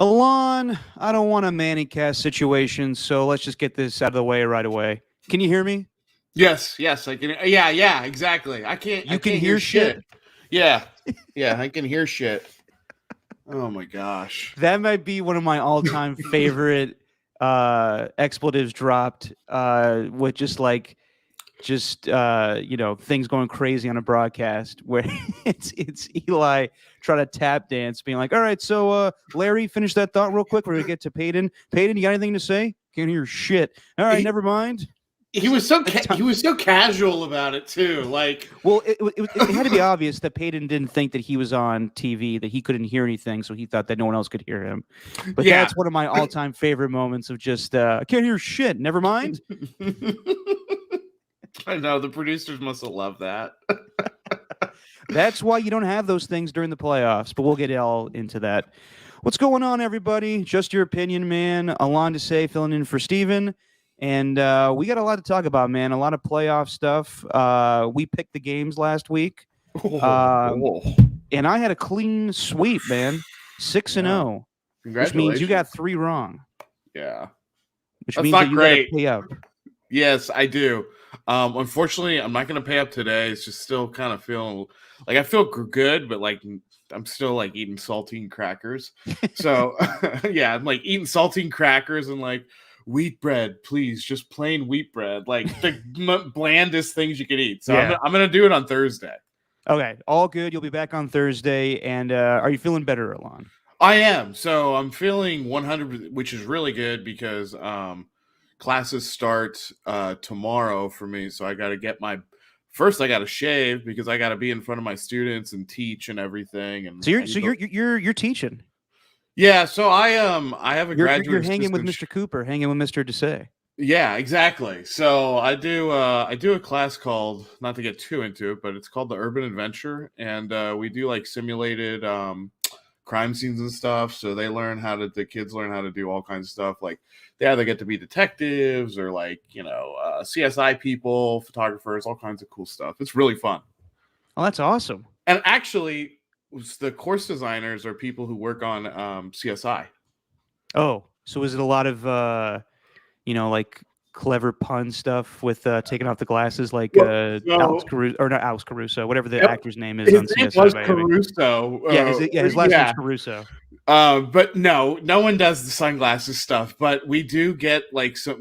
Alon, I don't want a Manny cast situation, so let's just get this out of the way right away. Can you hear me? Yes, I can. Yeah, exactly. I You can can't hear hear shit? shit. Yeah, yeah, I can hear shit. Oh my gosh. That might be one of my all-time favorite expletives dropped with just things going crazy on a broadcast where it's Eli trying to tap dance, being like, "All right, so Larry, finish that thought real quick. We're gonna get to Peyton. Peyton, you got anything to say? Can't hear shit. All right, He, never mind." he was so Like, he was so casual about it too. Like, well, it had to be obvious that Peyton didn't think that he was on TV, that he couldn't hear anything, so he thought that no one else could hear him. But yeah. that's one of my all-time favorite moments of just, I can't hear shit. Never mind. I know the producers must have loved that. That's why you don't have those things during the playoffs, but we'll get all into that. What's going on, everybody? Just your opinion, man. Alon Desai filling in for Steven. And we got a lot to talk about, man. A lot of playoff stuff. We picked the games last week. And I had a clean sweep, man. 6-0. Which means you got 3 wrong. Yeah. Which That's means not that you great. got to pay up. Yes, I do. Unfortunately, I'm not going to pay up today. It's just still kind of feeling like I feel good, but like I'm still like eating saltine crackers. So yeah, I'm like eating saltine crackers and like wheat bread, please, just plain wheat bread, like the blandest things you could eat. So Yeah. I'm gonna do it on Thursday. Okay, all good. You'll be back on Thursday. And are you feeling better, Alon? I am. So I'm feeling 100, which is really good because classes start tomorrow for me. So I got to get first I got to shave because I got to be in front of my students and teach and everything. And so you're teaching. Yeah. So I have a graduate. You're hanging with Mr. Cooper, hanging with Mr. Desai. Yeah, exactly. So I do a class called, not to get too into it, but it's called the Urban Adventure, and we do like simulated crime scenes and stuff. So the kids learn how to do all kinds of stuff. Like they either get to be detectives or like, CSI people, photographers, all kinds of cool stuff. It's really fun. Oh, that's awesome. And actually the course designers are people who work on CSI. Oh, so is it a lot of, like clever pun stuff with taking off the glasses, like Alex Caruso, or not Alex Caruso, whatever the actor's name is on CSI. His name was Caruso. His last name's Caruso. But no one does the sunglasses stuff. But we do get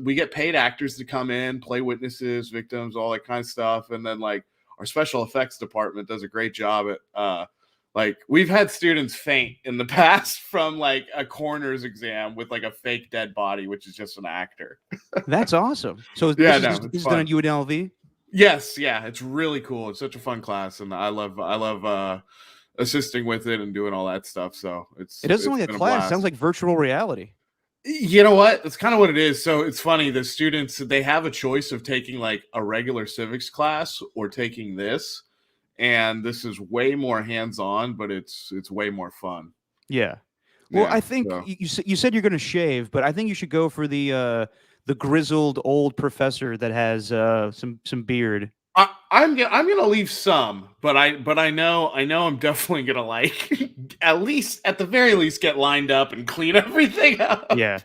we get paid actors to come in, play witnesses, victims, all that kind of stuff, and then like our special effects department does a great job at like we've had students faint in the past from like a coroner's exam with like a fake dead body, which is just an actor. That's awesome. So this is done at UNLV? Yes, yeah, it's really cool. It's such a fun class, and I love assisting with it and doing all that stuff. So it doesn't sound like a class. It sounds like virtual reality. You know what? That's kind of what it is. So it's funny. The students, they have a choice of taking like a regular civics class or taking this. And this is way more hands-on, but it's way more fun. Yeah. Well, I think you said you're going to shave, but I think you should go for the grizzled old professor that has some beard. I'm gonna leave some, but I know I'm definitely gonna like at the very least get lined up and clean everything up. Yeah.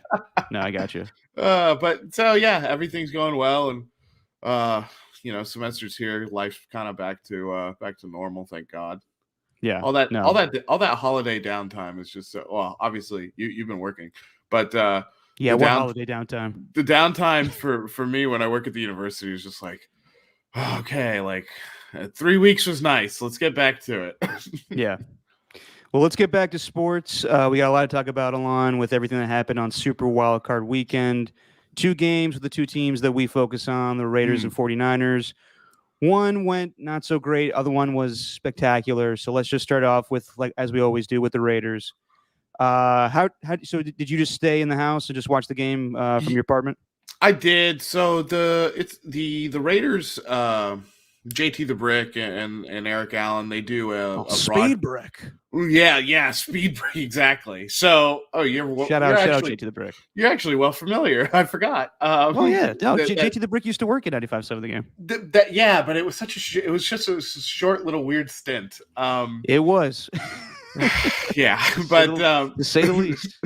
No, I got you. But so yeah, everything's going well, and semesters here, life's kind of back to normal, thank God. Yeah. All that holiday downtime is just well, obviously you've been working, but yeah, what holiday downtime? The downtime for me when I work at the university is just like, okay, like 3 weeks was nice. Let's get back to it. Yeah. Well, let's get back to sports. We got a lot to talk about, Alon, with everything that happened on Super Wildcard Weekend. 2 games with the 2 teams that we focus on, the Raiders and 49ers. One went not so great. Other one was spectacular. So let's just start off with, like as we always do, with the Raiders. So did you just stay in the house and just watch the game from your apartment? I did. So the Raiders, JT the Brick and Eric Allen, they do Speed Brick. Yeah, Speed Brick, exactly. So, shout out JT the Brick. You're actually well familiar. I forgot. JT the Brick used to work at 95.7 The Game. Yeah, but it was just a short little weird stint. It was. Yeah, Say but to say the least.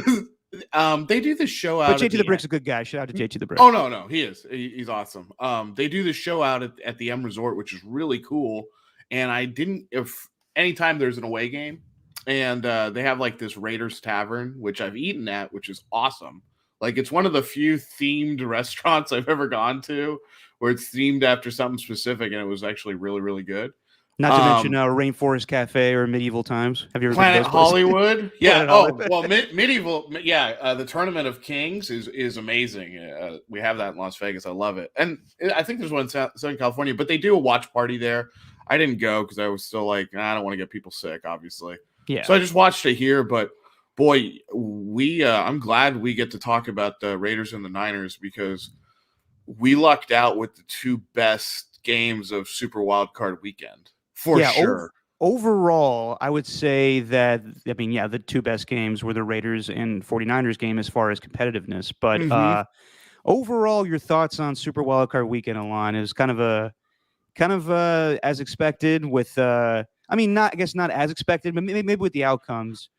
they do the show But out at JT the the Brick's a good guy. Shout out to JT the Brick. Oh no, he is. He's awesome. They do the show out at the M Resort, which is really cool. And I didn't if anytime there's an away game, and they have like this Raiders Tavern, which I've eaten at, which is awesome. Like it's one of the few themed restaurants I've ever gone to where it's themed after something specific, and it was actually really really good. Not to mention Rainforest Cafe or Medieval Times. Have you ever Planet been to those places? Hollywood? Yeah. Planet Oh, Hollywood. well, medieval. Yeah. The Tournament of Kings is amazing. We have that in Las Vegas. I love it. And I think there's one in Southern California, but they do a watch party there. I didn't go because I was still like, I don't want to get people sick, obviously. Yeah. So I just watched it here. But boy, I'm glad we get to talk about the Raiders and the Niners because we lucked out with the two best games of Super Wild Card Weekend. For sure. Overall, I would say that, I mean, yeah, the two best games were the Raiders and 49ers game as far as competitiveness. But overall, your thoughts on Super Wildcard Weekend, Alon, is kind of as expected with, I mean, not, I guess not as expected, but maybe with the outcomes,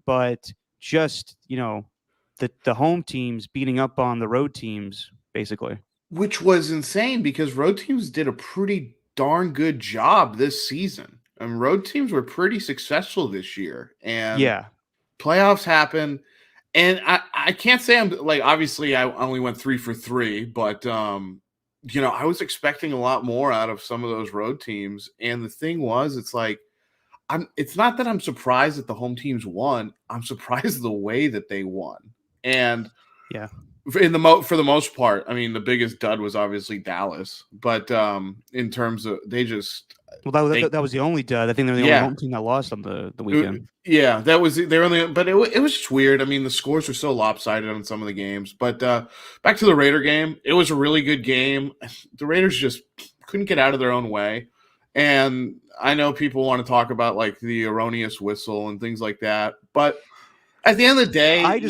but just, the home teams beating up on the road teams, basically. Which was insane because road teams did a pretty darn good job this season. And road teams were pretty successful this year. And yeah, playoffs happen. And I can't say I'm like, obviously I only went 3 for 3, but I was expecting a lot more out of some of those road teams. And the thing was, it's like, it's not that I'm surprised that the home teams won. I'm surprised the way that they won. And yeah, for the most part, I mean, the biggest dud was obviously Dallas, but in terms of that was the only dud. I think they were the only home team that lost on the weekend. Yeah, that was they only, but it was just weird. I mean, the scores were so lopsided on some of the games. But back to the Raider game, it was a really good game. The Raiders just couldn't get out of their own way, and I know people want to talk about like the erroneous whistle and things like that, but at the end of the day, I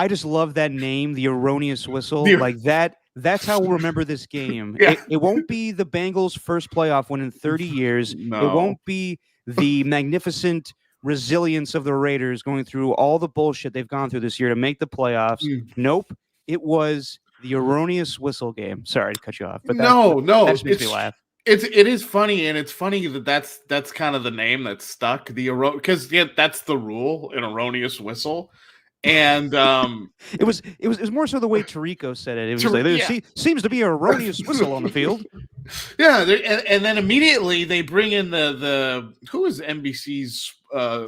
just love that name, the erroneous whistle. Like that. That's how we'll remember this game. Yeah. It won't be the Bengals' first playoff win in 30 years. No. It won't be the magnificent resilience of the Raiders going through all the bullshit they've gone through this year to make the playoffs. Nope. It was the erroneous whistle game. Sorry to cut you off, but that just makes me laugh. It is funny, and it's funny that's kind of the name that's stuck. Because that's the rule, an erroneous whistle. And it was more so the way Tirico said it. It was like there seems to be an erroneous whistle on the field. Yeah, and then immediately they bring in the who is NBC's official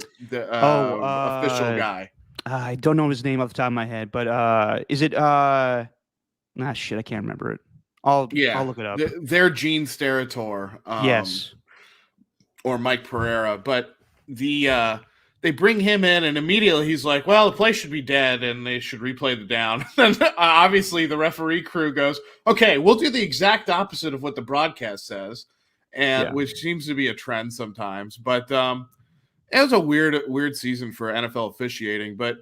guy. I don't know his name off the top of my head, but is it shit, I can't remember it. I'll look it up. They're Gene Steratore. Yes. Or Mike Pereira, but they bring him in, and immediately he's like, well, the play should be dead, and they should replay the down. And obviously, the referee crew goes, okay, we'll do the exact opposite of what the broadcast says, which seems to be a trend sometimes. But it was a weird season for NFL officiating. But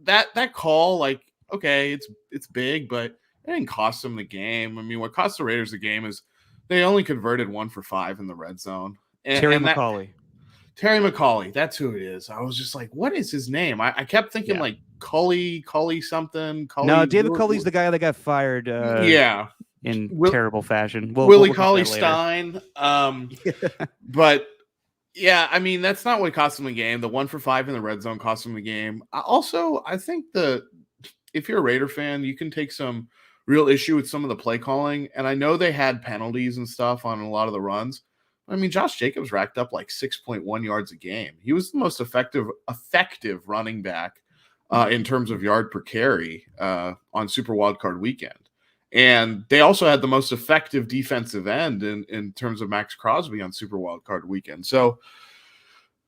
that call, like, okay, it's big, but it didn't cost them the game. I mean, what cost the Raiders the game is they only converted 1 for 5 in the red zone. Terry McAulay, that's who it is. I was just like, what is his name? I kept thinking like Cully something. No, David Culley's the guy that got fired. In terrible fashion. Willie Cauley-Stein. But yeah, I mean, that's not what cost him the game. The 1 for 5 in the red zone cost him the game. I think if you're a Raider fan, you can take some real issue with some of the play calling. And I know they had penalties and stuff on a lot of the runs. I mean, Josh Jacobs racked up like 6.1 yards a game. He was the most effective running back in terms of yard per carry on Super Wildcard Weekend. And they also had the most effective defensive end in terms of Max Crosby on Super Wildcard Weekend. So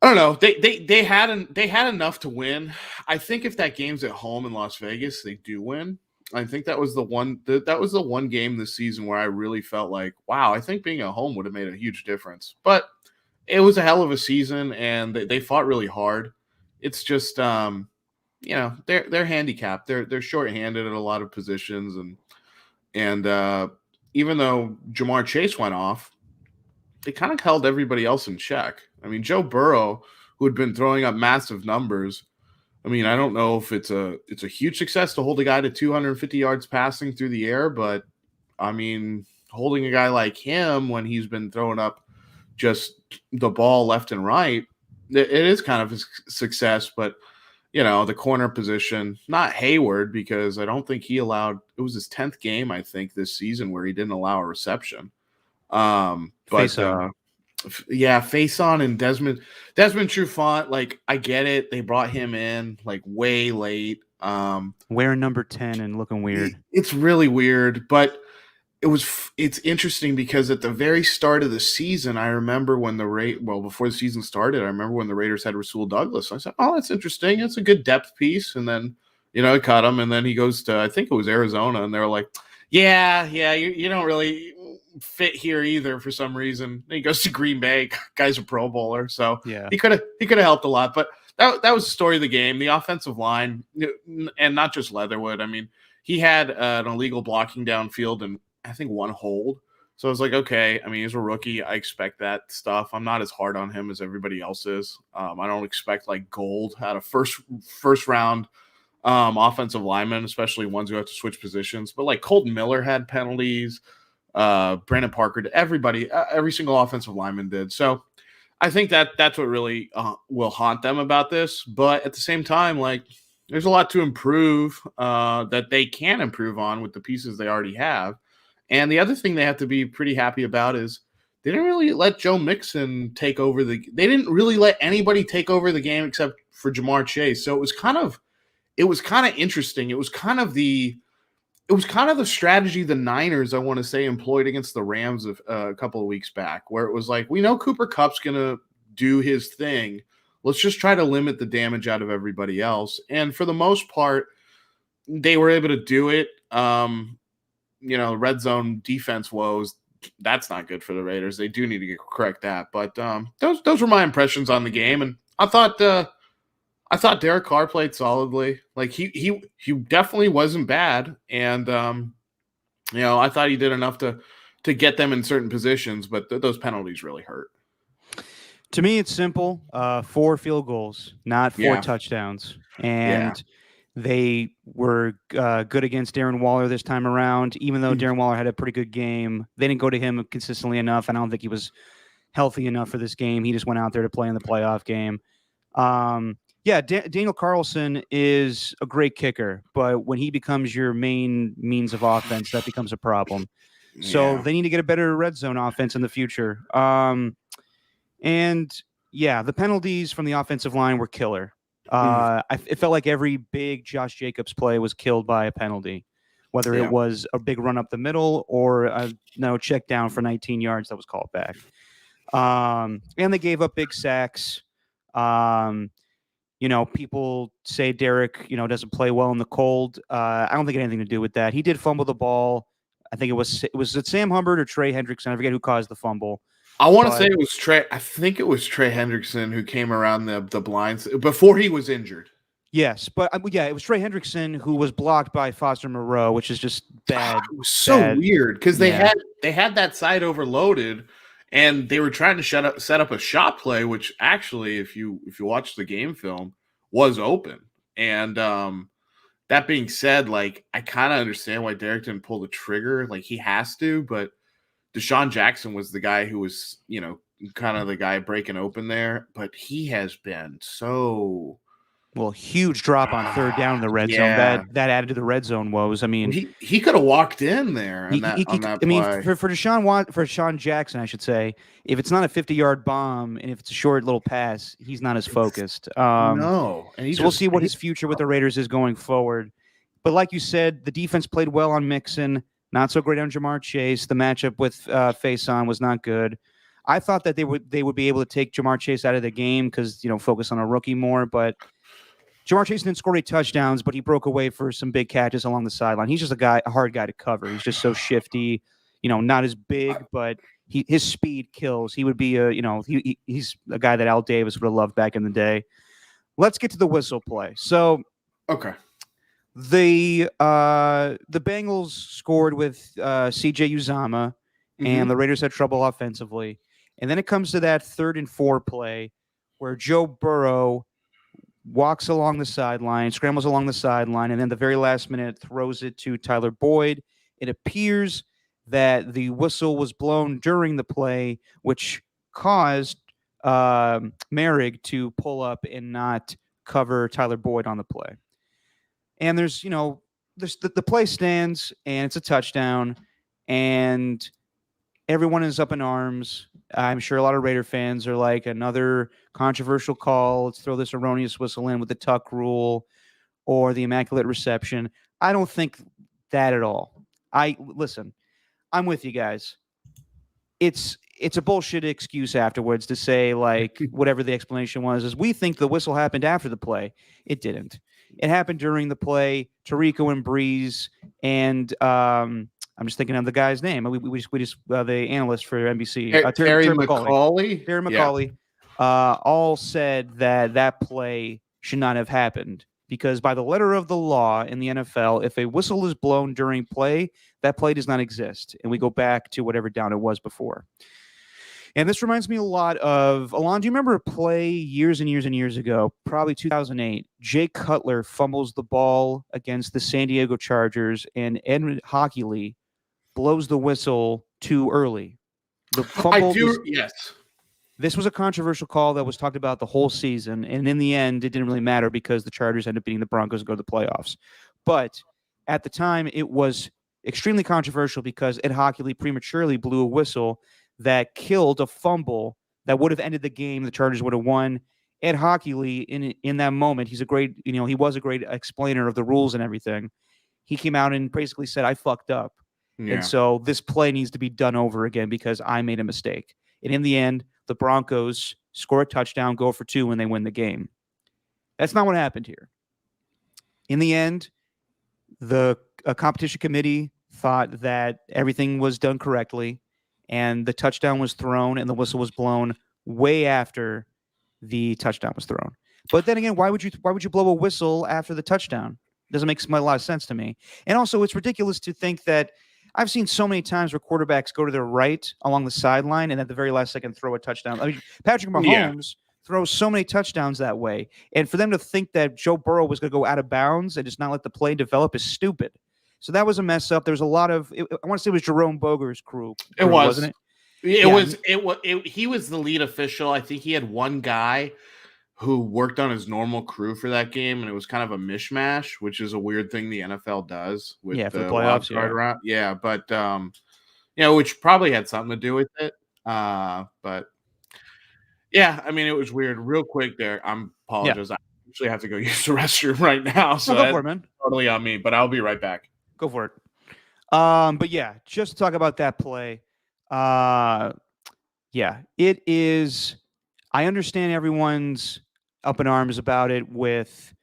I don't know. They had enough to win. I think if that game's at home in Las Vegas, they do win. I think that was the one game this season where I really felt like, wow, I think being at home would have made a huge difference. But it was a hell of a season, and they fought really hard. It's just, they're handicapped. They're shorthanded at a lot of positions, and even though Jamar Chase went off, they kind of held everybody else in check. I mean, Joe Burrow, who had been throwing up massive numbers. I mean, I don't know if it's a huge success to hold a guy to 250 yards passing through the air, but I mean, holding a guy like him when he's been throwing up just the ball left and right, it is kind of a success. But the corner position, not Hayward, because I don't think he allowed. It was his 10th game, I think, this season where he didn't allow a reception. Faison and Desmond Trufant, like, I get it. They brought him in like way late. Wearing number 10 and looking weird. It's really weird, but it's interesting because at the very start of the season, I remember when before the season started, I remember when the Raiders had Rasul Douglas. I said, oh, that's interesting. It's a good depth piece. And then, I cut him. And then he goes to, I think it was Arizona. And they were like, yeah, you don't really fit here either for some reason. And he goes to Green Bay. Guy's a Pro Bowler. So yeah, he could have helped a lot. But that was the story of the game. The offensive line, and not just Leatherwood. I mean, he had an illegal blocking downfield and I think one hold. So I was like, okay, I mean, he's a rookie. I expect that stuff. I'm not as hard on him as everybody else is. I don't expect like gold out of first round offensive linemen, especially ones who have to switch positions. But like Colton Miller had penalties. Brandon Parker, everybody, every single offensive lineman did. So I think that's what really will haunt them about this. But at the same time, like, there's a lot to improve that they can improve on with the pieces they already have. And the other thing they have to be pretty happy about is they didn't really let Joe Mixon take over they didn't really let anybody take over the game except for Ja'Marr Chase. So it was kind of interesting. It was kind of the strategy the Niners, I want to say, employed against the Rams a couple of weeks back, where it was like, we know Cooper Kupp's going to do his thing. Let's just try to limit the damage out of everybody else. And for the most part, they were able to do it. Red zone defense woes, that's not good for the Raiders. They do need to correct that. But those were my impressions on the game. And I thought Derek Carr played solidly. Like, he definitely wasn't bad. And, I thought he did enough to get them in certain positions, but those penalties really hurt. To me, it's simple. 4 field goals, not 4 touchdowns. And they were good against Darren Waller this time around, even though Darren Waller had a pretty good game. They didn't go to him consistently enough, and I don't think he was healthy enough for this game. He just went out there to play in the playoff game. Daniel Carlson is a great kicker, but when he becomes your main means of offense, that becomes a problem. So they need to get a better red zone offense in the future. The penalties from the offensive line were killer. It felt like every big Josh Jacobs play was killed by a penalty, whether it was a big run up the middle or a check down for 19 yards that was called back. And they gave up big sacks. People say Derek, doesn't play well in the cold. I don't think it had anything to do with that. He did fumble the ball. I think it was Sam Hubbard or Trey Hendrickson. I forget who caused the fumble. I want to say it was Trey. I think it was Trey Hendrickson who came around the blinds before he was injured. Yes, but it was Trey Hendrickson who was blocked by Foster Moreau, which is just bad. It was so weird because they had that side overloaded, and they were trying to set up a shot play, which actually, if you watch the game film, was open. And that being said, like, I kind of understand why Derek didn't pull the trigger. Like, he has to, but Deshaun Jackson was the guy who was, kind of the guy breaking open there. But he has been so... Well, huge drop on 3rd down in the red zone. That added to the red zone woes. I mean, he could have walked in there on that play. I mean, for Deshaun Jackson, I should say, if it's not a 50-yard bomb and if it's a short little pass, he's not as focused. No. So we'll see what his future with the Raiders is going forward. But like you said, the defense played well on Mixon. Not so great on Ja'Marr Chase. The matchup with Faison was not good. I thought that they would be able to take Ja'Marr Chase out of the game because, focus on a rookie more. But Ja'Marr Chase didn't score 8 touchdowns, but he broke away for some big catches along the sideline. He's just a hard guy to cover. He's just so shifty, not as big, but his speed kills. He would be he's a guy that Al Davis would have loved back in the day. Let's get to the whistle play. So, okay. The Bengals scored with C.J. Uzomah, and the Raiders had trouble offensively. And then it comes to that 3rd and 4 play where Joe Burrow walks along the sideline, scrambles along the sideline, and then the very last minute throws it to Tyler Boyd. It appears that the whistle was blown during the play, which caused Merrick to pull up and not cover Tyler Boyd on the play. And there's, the play stands and it's a touchdown, and everyone is up in arms. I'm sure a lot of Raider fans are like, another controversial call. Let's throw this erroneous whistle in with the tuck rule or the immaculate reception. I don't think that at all. Listen, I'm with you guys. It's a bullshit excuse afterwards to say, like, whatever the explanation was, is we think the whistle happened after the play. It didn't. It happened during the play. Tirico and Breeze and I'm just thinking of the guy's name. We just the analyst for NBC, Terry McCauley. Terry McCauley, all said that play should not have happened, because by the letter of the law in the NFL, if a whistle is blown during play, that play does not exist, and we go back to whatever down it was before. And this reminds me a lot of, Alon, do you remember a play years and years and years ago, probably 2008? Jay Cutler fumbles the ball against the San Diego Chargers, and Ed Hochuli blows the whistle too early. The fumble yes. This was a controversial call that was talked about the whole season, and in the end, it didn't really matter because the Chargers ended up beating the Broncos and go to the playoffs. But at the time, it was extremely controversial because Ed Hochuli prematurely blew a whistle that killed a fumble that would have ended the game. The Chargers would have won. Ed Hochuli, in that moment, he was a great explainer of the rules and everything. He came out and basically said, I fucked up. Yeah. And so this play needs to be done over again because I made a mistake. And in the end, the Broncos score a touchdown, go for 2, and they win the game. That's not what happened here. In the end, the competition committee thought that everything was done correctly, and the touchdown was thrown and the whistle was blown way after the touchdown was thrown. But then again, why would you blow a whistle after the touchdown? It doesn't make a lot of sense to me. And also, it's ridiculous to think that I've seen so many times where quarterbacks go to their right along the sideline and at the very last second throw a touchdown. I mean, Patrick Mahomes throws so many touchdowns that way. And for them to think that Joe Burrow was going to go out of bounds and just not let the play develop is stupid. So that was a mess up. There was a lot of, I want to say it was Jerome Boger's crew. It was. Wasn't it? He was the lead official. I think he had one guy who worked on his normal crew for that game, and it was kind of a mishmash, which is a weird thing the NFL does with for the playoffs. Round. Yeah, but which probably had something to do with it. But yeah, I mean, it was weird. Real quick there, I'm apologize. Yeah. I actually have to go use the restroom right now, so go for it, man. Totally on me, but I'll be right back. Go for it. But yeah, just to talk about that play. It is. I understand everyone's up in arms about it with,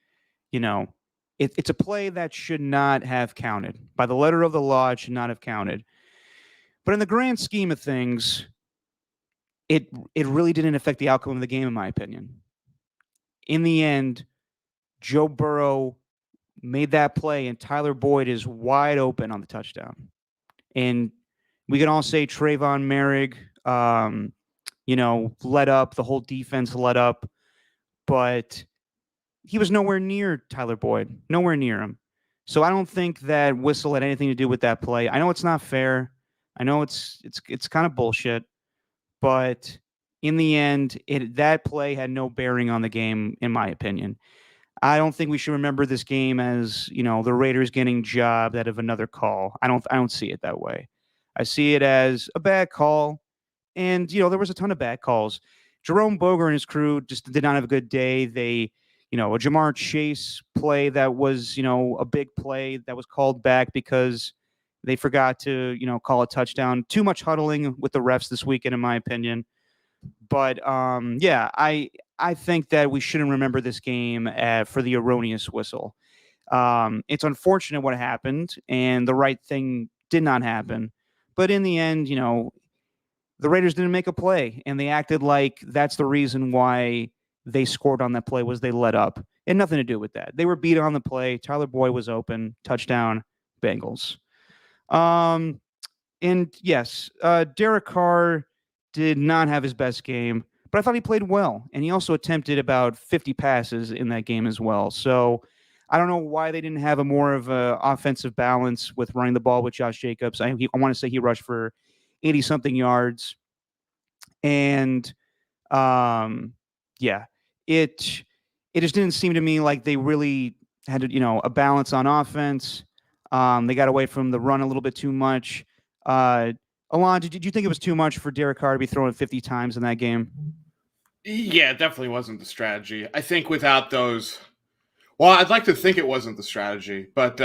it's a play that should not have counted. By the letter of the law, it should not have counted. But in the grand scheme of things, it really didn't affect the outcome of the game, in my opinion. In the end, Joe Burrow made that play, and Tyler Boyd is wide open on the touchdown. And we can all say Trayvon Merrick, let up. The whole defense let up. But he was nowhere near Tyler Boyd, nowhere near him. So I don't think that whistle had anything to do with that play. I know it's not fair. I know it's kind of bullshit. But in the end, that play had no bearing on the game, in my opinion. I don't think we should remember this game as, the Raiders getting jobbed out of another call. I don't see it that way. I see it as a bad call. And, there was a ton of bad calls. Jerome Boger and his crew just did not have a good day. They, a Jamar Chase play that was, a big play that was called back because they forgot to, call a touchdown. Too much huddling with the refs this weekend, in my opinion. But, I think that we shouldn't remember this game for the erroneous whistle. It's unfortunate what happened, and the right thing did not happen. But in the end, the Raiders didn't make a play, and they acted like that's the reason why they scored on that play was they let up. It had nothing to do with that. They were beat on the play. Tyler Boyd was open. Touchdown, Bengals. And yes, Derek Carr did not have his best game, but I thought he played well, and he also attempted about 50 passes in that game as well. So I don't know why they didn't have a more of a offensive balance with running the ball with Josh Jacobs. I want to say he rushed for 80 something yards, and yeah, it just didn't seem to me like they really had a balance on offense. They got away from the run a little bit too much. Alon, did you think it was too much for Derek Carr to be throwing 50 times in that game? Yeah, it definitely wasn't the strategy. I think without those, well, I'd like to think it wasn't the strategy, but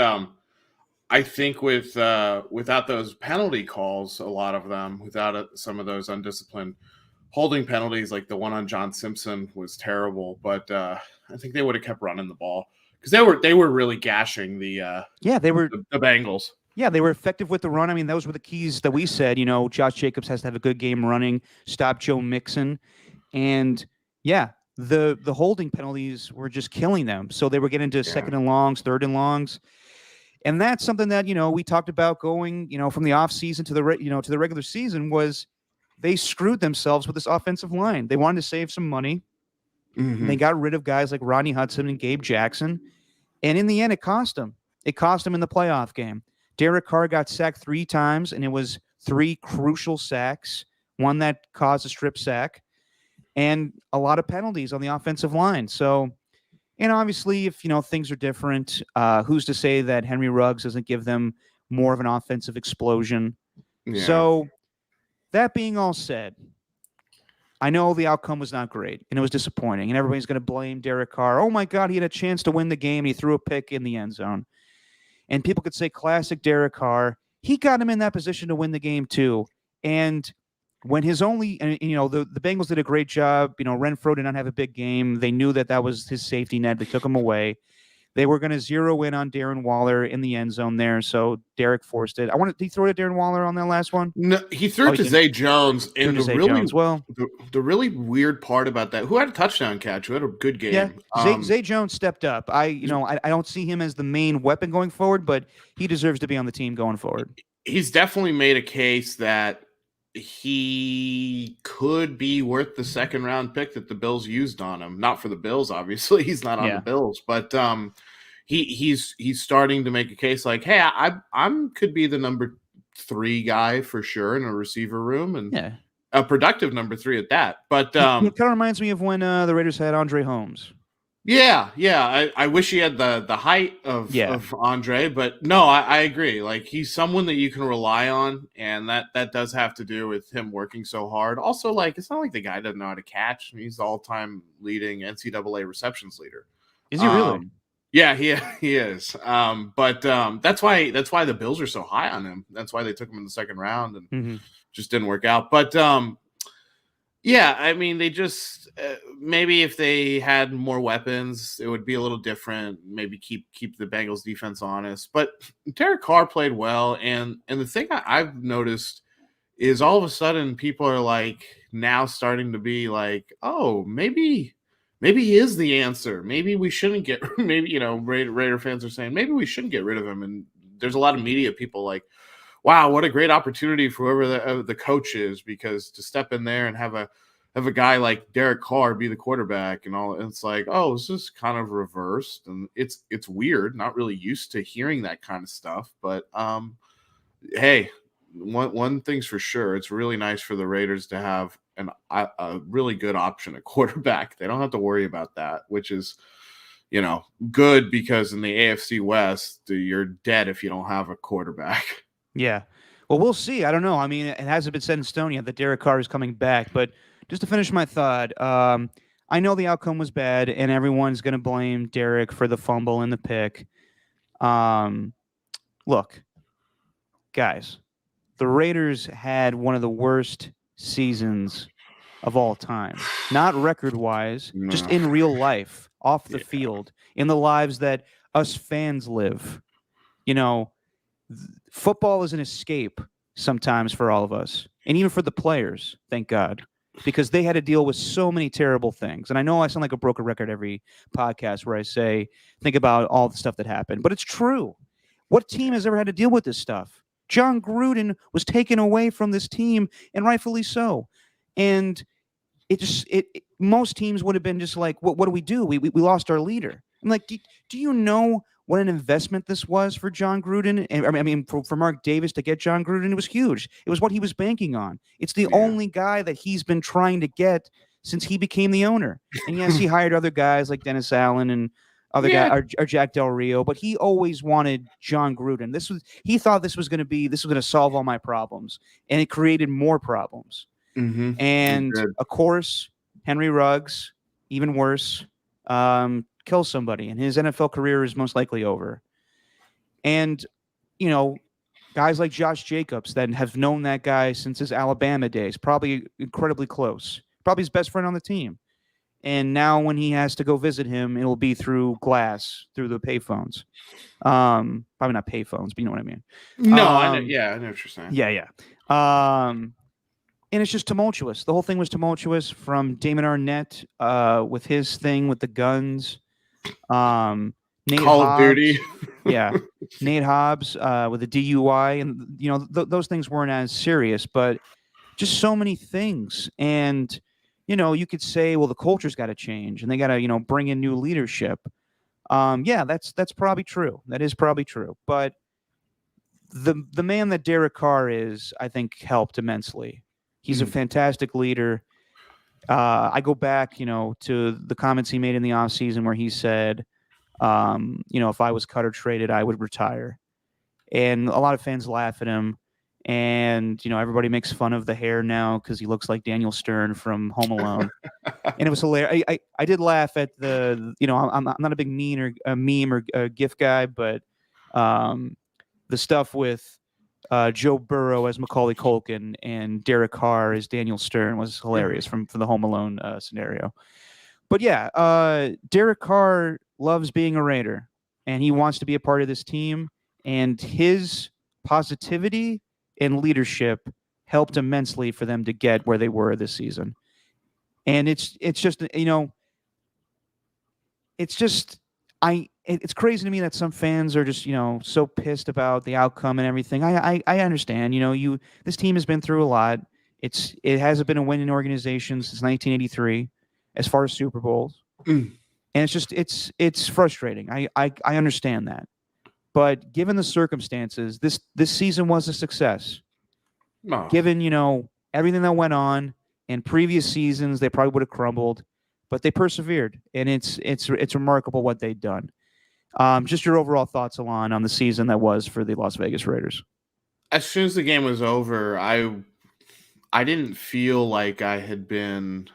I think without those penalty calls, a lot of them, without some of those undisciplined holding penalties, like the one on John Simpson was terrible. But I think they would have kept running the ball because they were really gashing the Bengals. Yeah, they were effective with the run. I mean, those were the keys that we said. Josh Jacobs has to have a good game running, stop Joe Mixon, and yeah, the holding penalties were just killing them. So they were getting into second and longs, third and longs. And that's something that, we talked about going, from the offseason to the regular season was they screwed themselves with this offensive line. They wanted to save some money. Mm-hmm. And they got rid of guys like Rodney Hudson and Gabe Jackson. And in the end, it cost them. It cost them in the playoff game. Derek Carr got sacked 3 times, and it was 3 crucial sacks, one that caused a strip sack, and a lot of penalties on the offensive line. So, and obviously, if, things are different, who's to say that Henry Ruggs doesn't give them more of an offensive explosion? Yeah. So, that being all said, I know the outcome was not great, and it was disappointing, and everybody's going to blame Derek Carr. Oh, my God, he had a chance to win the game, and he threw a pick in the end zone. And people could say, classic Derek Carr. He got him in that position to win the game, too. And when the Bengals did a great job. Renfrow did not have a big game. They knew that was his safety net. They took him away. They were going to zero in on Darren Waller in the end zone there, so Derek forced it. Did he throw to Darren Waller on that last one? No, he threw to Zay Jones. And the really weird part about that, who had a touchdown catch, who had a good game. Yeah, Zay Jones stepped up. I don't see him as the main weapon going forward, but he deserves to be on the team going forward. He's definitely made a case that he could be worth the second round pick that the Bills used on him. Not for the Bills, obviously. He's not on the Bills, but he's starting to make a case like, hey, I'm could be the number 3 guy for sure in a receiver room, and a productive number 3 at that. But it kind of reminds me of when the Raiders had Andre Holmes. Yeah. I wish he had the height of Andre, but no, I agree. Like, he's someone that you can rely on, and that does have to do with him working so hard. Also, like, it's not like the guy doesn't know how to catch. He's the all-time leading NCAA receptions leader. Is he really? Yeah, he is. But that's why the Bills are so high on him. That's why they took him in the second round and just didn't work out. But yeah, I mean, they just maybe if they had more weapons, it would be a little different. Maybe keep the Bengals defense honest. But Derek Carr played well, and the thing I've noticed is all of a sudden people are like now starting to be like, oh, maybe he is the answer. Maybe we shouldn't get Raider fans are saying maybe we shouldn't get rid of him. And there's a lot of media people like, wow, what a great opportunity for whoever the coach is, because to step in there and have a guy like Derek Carr be the quarterback and all, and it's like, oh, this is kind of reversed, and it's weird. Not really used to hearing that kind of stuff, but hey, one thing's for sure, it's really nice for the Raiders to have a really good option at quarterback. They don't have to worry about that, which is good, because in the AFC West, you're dead if you don't have a quarterback. Yeah. Well, we'll see. I don't know. I mean, it hasn't been set in stone yet that Derek Carr is coming back. But just to finish my thought, I know the outcome was bad, and everyone's going to blame Derek for the fumble and the pick. Look, guys, the Raiders had one of the worst seasons of all time. Not record-wise, just in real life, off the field, in the lives that us fans live. Football is an escape sometimes for all of us, and even for the players, thank God, because they had to deal with so many terrible things. And I know I sound like a broken record every podcast where I say, think about all the stuff that happened, but it's true. What team has ever had to deal with this stuff? John Gruden was taken away from this team, and rightfully so. And most teams would have been just like, what do we do? We lost our leader. I'm like, do you know what an investment this was for John Gruden? And I mean, for Mark Davis to get John Gruden, it was huge. It was what he was banking on. It's the Yeah. only guy that he's been trying to get since he became the owner. And yes, he hired other guys like Dennis Allen and other Yeah. guy or Jack Del Rio, but he always wanted John Gruden. He thought this was going to solve all my problems, and it created more problems. Mm-hmm. And of course, Henry Ruggs, even worse, kills somebody, and his NFL career is most likely over. And, you know, guys like Josh Jacobs that have known that guy since his Alabama days, probably incredibly close, probably his best friend on the team. And now when he has to go visit him, it'll be through glass, through the payphones. Probably not payphones, but you know what I mean. No, I know what you're saying. Yeah. And it's just tumultuous. The whole thing was tumultuous from Damon Arnett with his thing with the guns. Nate Call Hobbs, of Duty. Yeah. Nate Hobbs with the DUI. And, you know, those things weren't as serious, but just so many things. And, you know, you could say, well, the culture's got to change and they got to, you know, bring in new leadership. Yeah, that's probably true. That is probably true. But the man that Derek Carr is, I think, helped immensely. He's a fantastic leader. I go back, you know, to the comments he made in the offseason where he said, you know, if I was cut or traded, I would retire. And a lot of fans laugh at him. And, you know, everybody makes fun of the hair now because he looks like Daniel Stern from Home Alone. And it was hilarious. I did laugh at the, you know, I'm not a big meme or GIF guy, but the stuff with Joe Burrow as Macaulay Culkin and Derek Carr as Daniel Stern was hilarious from the Home Alone scenario. But yeah, Derek Carr loves being a Raider, and he wants to be a part of this team. And his positivity and leadership helped immensely for them to get where they were this season. And it's just, you know, it's crazy to me that some fans are just, you know, so pissed about the outcome and everything. I understand, you know, this team has been through a lot. It hasn't been a winning organization since 1983 as far as Super Bowls. And it's just, it's frustrating. I understand that. But given the circumstances, this season was a success. Oh. Given, you know, everything that went on in previous seasons, they probably would have crumbled, but they persevered, and it's remarkable what they've done. Just your overall thoughts, Alon, on the season that was for the Las Vegas Raiders. As soon as the game was over, I didn't feel like I had been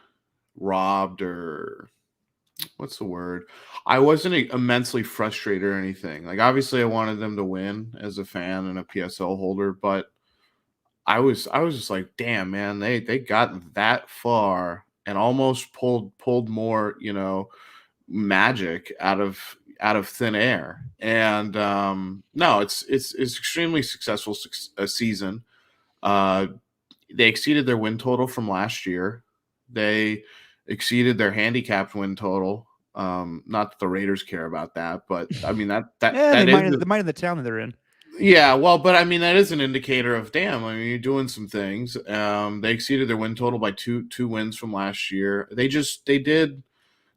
robbed or what's the word? I wasn't immensely frustrated or anything. Like, obviously I wanted them to win as a fan and a PSL holder, but I was just like, damn, man, they got that far and almost pulled more, you know, magic out of thin air. And no, it's extremely successful season. They exceeded their win total from last year. They exceeded their handicapped win total. Not that the Raiders care about that, but I mean that they might in the town that they're in. Yeah, well, but I mean that is an indicator of damn. I mean, you're doing some things. They exceeded their win total by two wins from last year. They did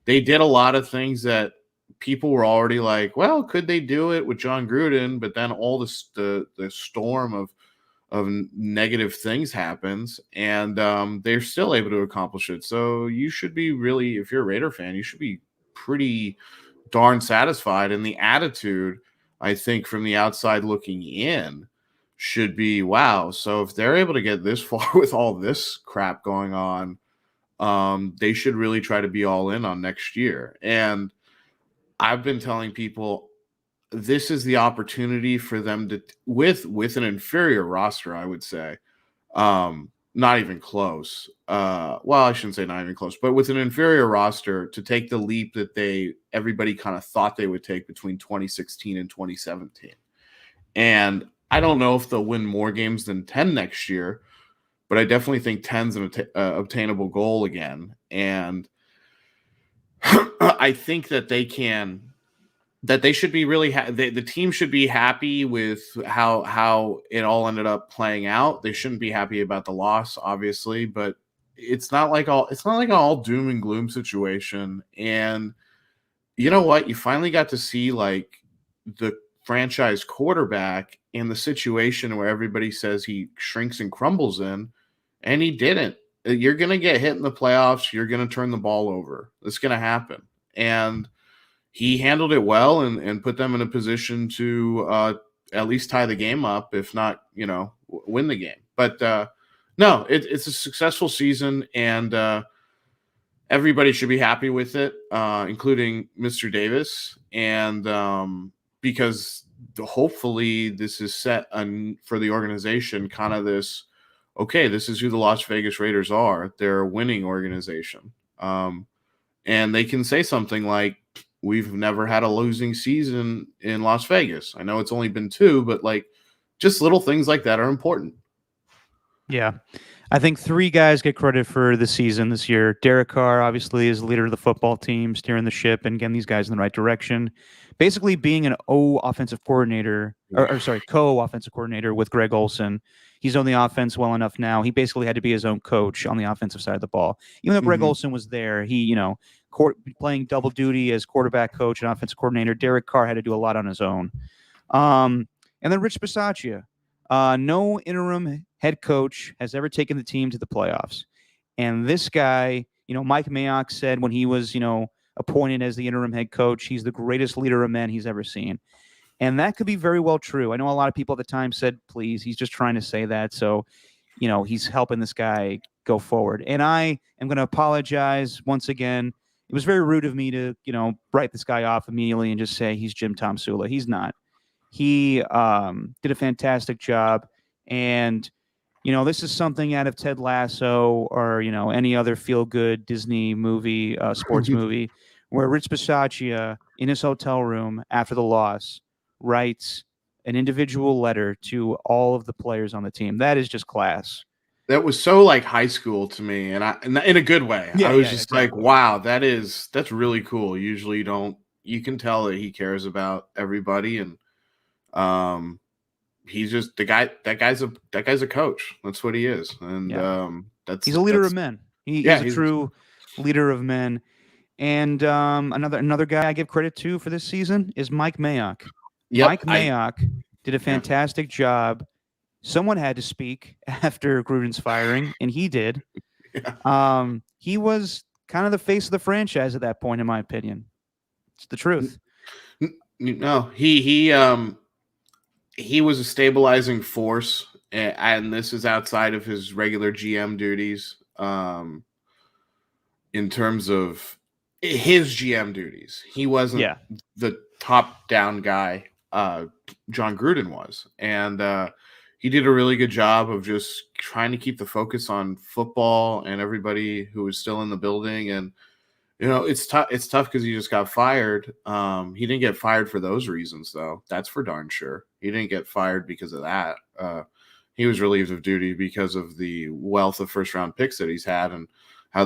a lot of things that people were already like, well, could they do it with John Gruden? But then all the storm of negative things happens, and they're still able to accomplish it. So you should be really, if you're a Raider fan, you should be pretty darn satisfied. And the attitude, I think, from the outside looking in should be, wow. So if they're able to get this far with all this crap going on, they should really try to be all in on next year. And I've been telling people this is the opportunity for them to, with an inferior roster, I would say, not even close. Well, I shouldn't say not even close, but with an inferior roster, to take the leap that everybody kind of thought they would take between 2016 and 2017. And I don't know if they'll win more games than 10 next year, but I definitely think 10's an obtainable goal again. And I think that they should be really the team should be happy with how it all ended up playing out. They shouldn't be happy about the loss, obviously, but it's not like an all doom and gloom situation. And you know what? You finally got to see like the franchise quarterback in the situation where everybody says he shrinks and crumbles in, and he didn't. You're going to get hit in the playoffs. You're going to turn the ball over. It's going to happen. And he handled it well and put them in a position to at least tie the game up, if not, win the game. But no, it's a successful season, and everybody should be happy with it, including Mr. Davis. And because hopefully this is set for the organization, kind of this, okay, this is who the Las Vegas Raiders are. They're a winning organization. And they can say something like, we've never had a losing season in Las Vegas. I know it's only been 2, but like just little things like that are important. Yeah. I think 3 guys get credit for the season this year. Derek Carr, obviously, is the leader of the football team, steering the ship and getting these guys in the right direction. Basically being an co-offensive coordinator with Greg Olson. He's on the offense well enough now. He basically had to be his own coach on the offensive side of the ball. Even though Greg Olson was there, he, playing double duty as quarterback coach and offensive coordinator, Derek Carr had to do a lot on his own. And then Rich Bisaccia. No interim head coach has ever taken the team to the playoffs. And this guy, Mike Mayock said when he was, appointed as the interim head coach, he's the greatest leader of men he's ever seen. And that could be very well true. I know a lot of people at the time said, please, he's just trying to say that. So, he's helping this guy go forward. And I am going to apologize once again. It was very rude of me to, write this guy off immediately and just say he's Jim Tomsula. He's not. He did a fantastic job. And, this is something out of Ted Lasso or, any other feel-good Disney movie, sports movie, where Rich Bisaccia in his hotel room after the loss writes an individual letter to all of the players on the team. That is just class. That was so like high school to me, and in a good way. I was just exactly. Like, wow, that's really cool. Usually you can tell that he cares about everybody, and he's just the guy. That guy's a coach. That's what he is, and he's a leader of men. He's a true leader of men. And another guy I give credit to for this season is Mike Mayock. Yep, Mike Mayock did a fantastic job. Someone had to speak after Gruden's firing, and he did. He was kind of the face of the franchise at that point, in my opinion. It's the truth. No, he was a stabilizing force, and this is outside of his regular GM duties. In terms of his GM duties, he wasn't the top-down guy. John Gruden was, and he did a really good job of just trying to keep the focus on football and everybody who was still in the building. And it's tough. It's tough because he just got fired. He didn't get fired for those reasons, though. That's for darn sure. He didn't get fired because of that. He was relieved of duty because of the wealth of first-round picks that he's had and how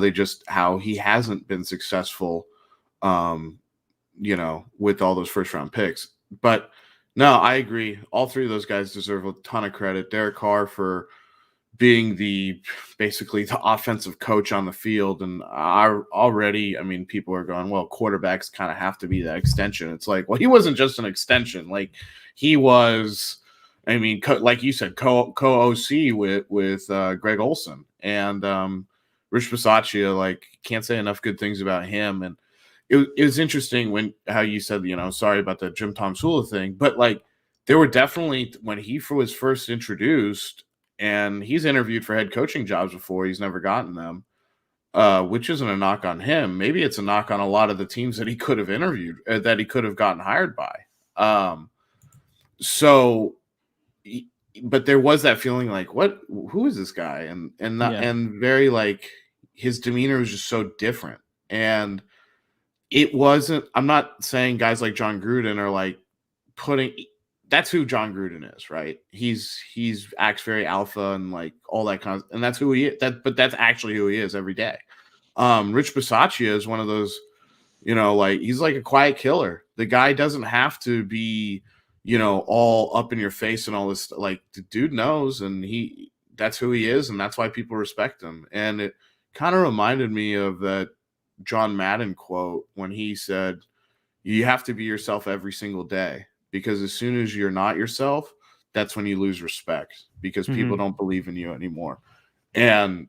he hasn't been successful. With all those first-round picks, but. No, I agree. All 3 of those guys deserve a ton of credit. Derek Carr for being basically the offensive coach on the field. And people are going, well, quarterbacks kind of have to be that extension. It's like, well, he wasn't just an extension. Like he was, like you said, co-OC with Greg Olson and Rich Bisaccia. Like can't say enough good things about him. And it was interesting how you said, sorry about the Jim Tomsula thing, but like there were definitely when he was first introduced, and he's interviewed for head coaching jobs before, he's never gotten them, which isn't a knock on him. Maybe it's a knock on a lot of the teams that he could have interviewed, that he could have gotten hired by. But there was that feeling like, who is this guy? And very like his demeanor was just so different. And it wasn't, I'm not saying guys like John Gruden are like that's who John Gruden is, right? He's acts very alpha and like all that kind of, and that's who he is. But that's actually who he is every day. Rich Bisaccia is one of those, he's like a quiet killer. The guy doesn't have to be, all up in your face and all this. Like the dude knows, and that's who he is, and that's why people respect him. And kind of reminded me of that John Madden quote when he said, "You have to be yourself every single day, because as soon as you're not yourself, that's when you lose respect because people Mhm. don't believe in you anymore." And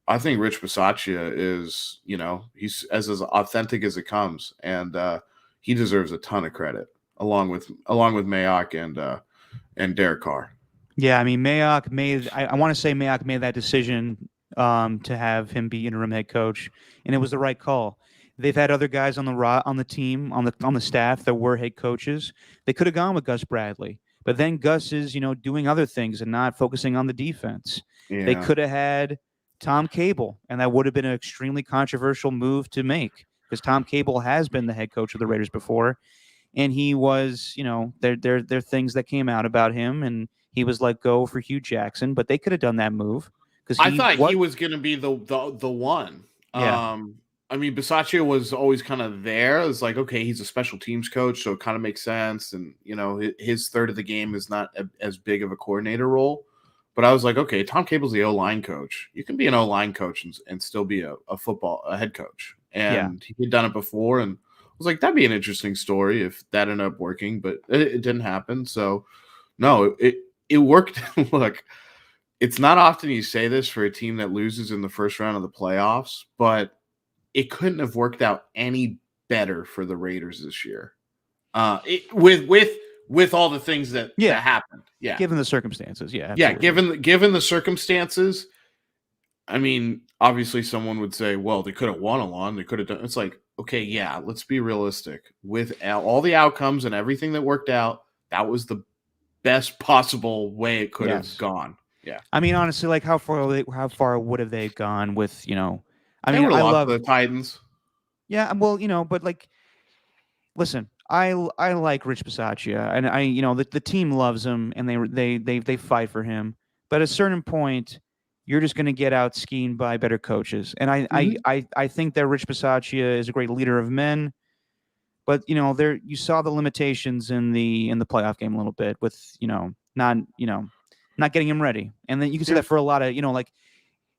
I think Rich Bisaccia is, he's as authentic as it comes, and he deserves a ton of credit along with Mayock and Derek Carr. Yeah, I mean Mayock made. I want to say Mayock made that decision to have him be interim head coach, and it was the right call. They've had other guys on the team on the staff that were head coaches. They could have gone with Gus Bradley, but then Gus is doing other things and not focusing on the defense. They Yeah, could have had Tom Cable, and that would have been an extremely controversial move to make because Tom Cable has been the head coach of the Raiders before, and he was, there are things that came out about him, and he was let go for Hugh Jackson, but they could have done that move because I he thought he what? was going to be the one. Yeah, I mean, Bisaccia was always kind of there. It's like, okay, he's a special teams coach, so it kind of makes sense. And his third of the game is not as big of a coordinator role. But I was like, okay, Tom Cable's the O line coach. You can be an O line coach and still be a head coach. yeah. And he'd done it before, and I was like, that'd be an interesting story if that ended up working. But it didn't happen. So no, it worked. Look, it's not often you say this for a team that loses in the first round of the playoffs, but it couldn't have worked out any better for the Raiders this year. With all the things that Yeah, happened. Yeah. given the circumstances, yeah, Yeah, absolutely. given the circumstances, I mean, obviously someone would say, well, they could have won along, they could have done. It's like, okay, yeah, let's be realistic. With all the outcomes and everything that worked out, that was the best possible way it could have Yes. gone. Yeah. I mean, honestly, like how far would have they gone with, I They mean, would have I lost love, to the Titans. yeah, well, but like, listen, I like Rich Bisaccia, and the team loves him, and they fight for him. But at a certain point, you're just going to get out skiing by better coaches. And Mhm. I think that Rich Bisaccia is a great leader of men, but there you saw the limitations in the playoff game a little bit with not getting him ready, and then you can see Yeah. that for a lot of like